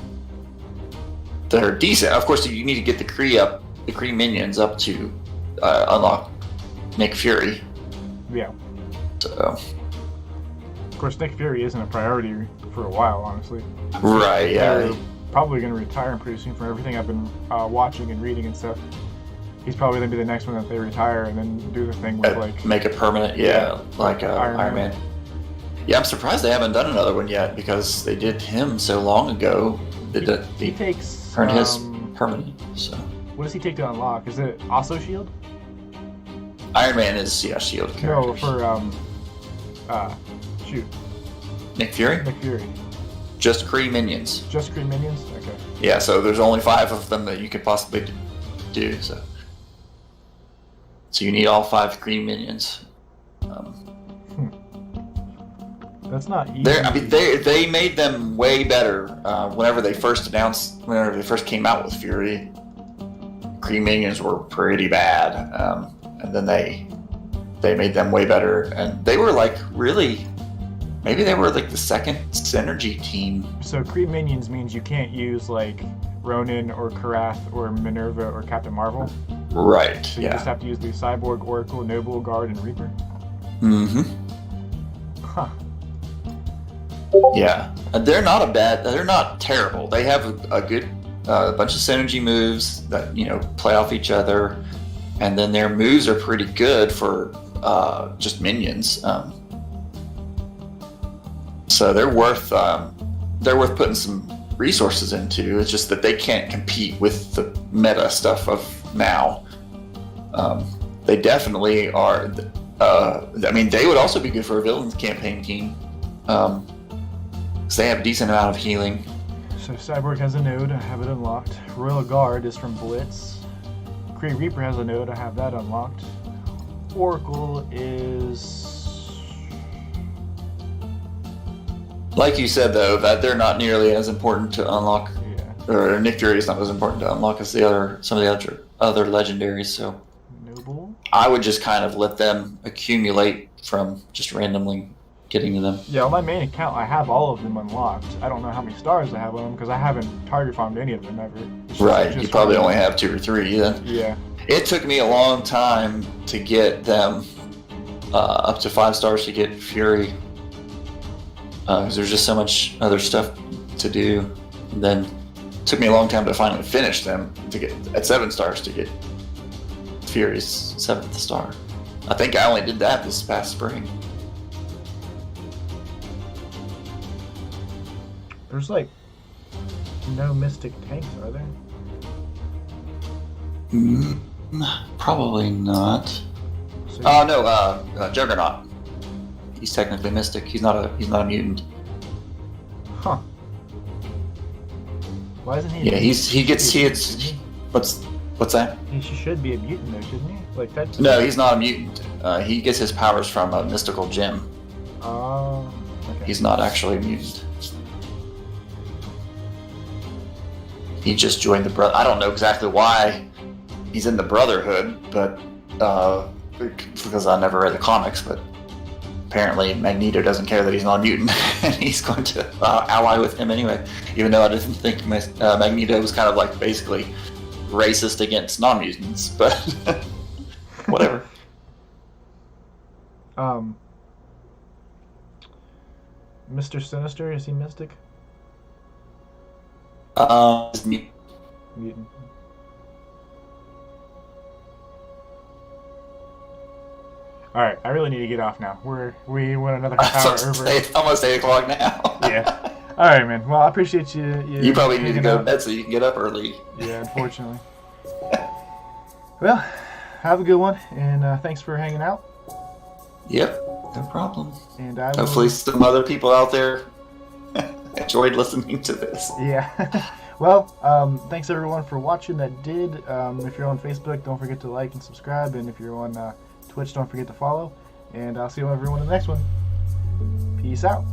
they're decent. Of course, you need to get the Kree minions up to unlock Nick Fury. Yeah. So. Of course, Nick Fury isn't a priority for a while, honestly. Right. Yeah. They're probably going to retire him pretty soon. From everything I've been watching and reading and stuff, he's probably going to be the next one that they retire and then do the thing with like make it permanent. Yeah, like Iron Man. Yeah, I'm surprised they haven't done another one yet, because they did him so long ago. He takes turned his permanent. So what does he take to unlock? Is it also Shield? Iron Man is Shield characters. No, for shoot. Nick Fury. Nick Fury. Just Kree minions. Just Kree minions. Okay. Yeah, so there's only 5 of them that you could possibly do. So you need all 5 Kree minions. That's not easy. They made them way better whenever they first came out with Fury. Kree minions were pretty bad, and then they made them way better, and they were like really. Maybe they were like the second synergy team. So Kree minions means you can't use like Ronin or Karath or Minerva or Captain Marvel. Right. So you just have to use the Cyborg, Oracle, Noble, Guard, and Reaper. Mm-hmm. Huh. Yeah, they're not terrible. They have a good bunch of synergy moves that play off each other, and then their moves are pretty good for just minions. So they're worth putting some resources into. It's just that they can't compete with the meta stuff of now. They definitely are. They would also be good for a villains campaign team. Because they have a decent amount of healing. So Cyborg has a node, I have it unlocked. Royal Guard is from Blitz. Kree Reaper has a node, I have that unlocked. Oracle is... Like you said, though, that they're not nearly as important to unlock. Yeah. Or Nick Fury is not as important to unlock as some of the other legendaries. So Noble. I would just kind of let them accumulate from just randomly getting to them. Yeah, on my main account, I have all of them unlocked. I don't know how many stars I have on them because I haven't target farmed any of them ever. Right, you probably only have 2 or 3 then. Yeah. It took me a long time to get them up to 5 stars to get Fury. Because there's just so much other stuff to do. And then it took me a long time to finally finish them to get at 7 stars to get Fury's 7th star. I think I only did that this past spring. There's like no mystic tanks, are there? Probably not. No, Juggernaut. He's technically Mystic. He's not a mutant. Huh. Why isn't he? Yeah, what's that? He should be a mutant though, shouldn't he? Like that. No, he's not a mutant. He gets his powers from a mystical gem. Oh. Okay. He's not actually a mutant. He just joined the brother. I don't know exactly why he's in the Brotherhood, but because I never read the comics, but apparently Magneto doesn't care that he's not a mutant, and he's going to ally with him anyway. Even though I didn't think Magneto was kind of like basically racist against non-mutants, but whatever. Mr. Sinister, is he Mystic? Mutant. Mutant. Alright, I really need to get off now. We went another half hour over. It's almost 8 o'clock now. Yeah. Alright, man. Well, I appreciate you. You probably need to go to bed so you can get up early. Yeah, unfortunately. Well, have a good one, and thanks for hanging out. Yep, no problem. And hopefully some other people out there enjoyed listening to this. Yeah. Well, thanks everyone for watching that did. If you're on Facebook, don't forget to like and subscribe, and if you're on Twitch, don't forget to follow. And I'll see everyone in the next one. Peace out.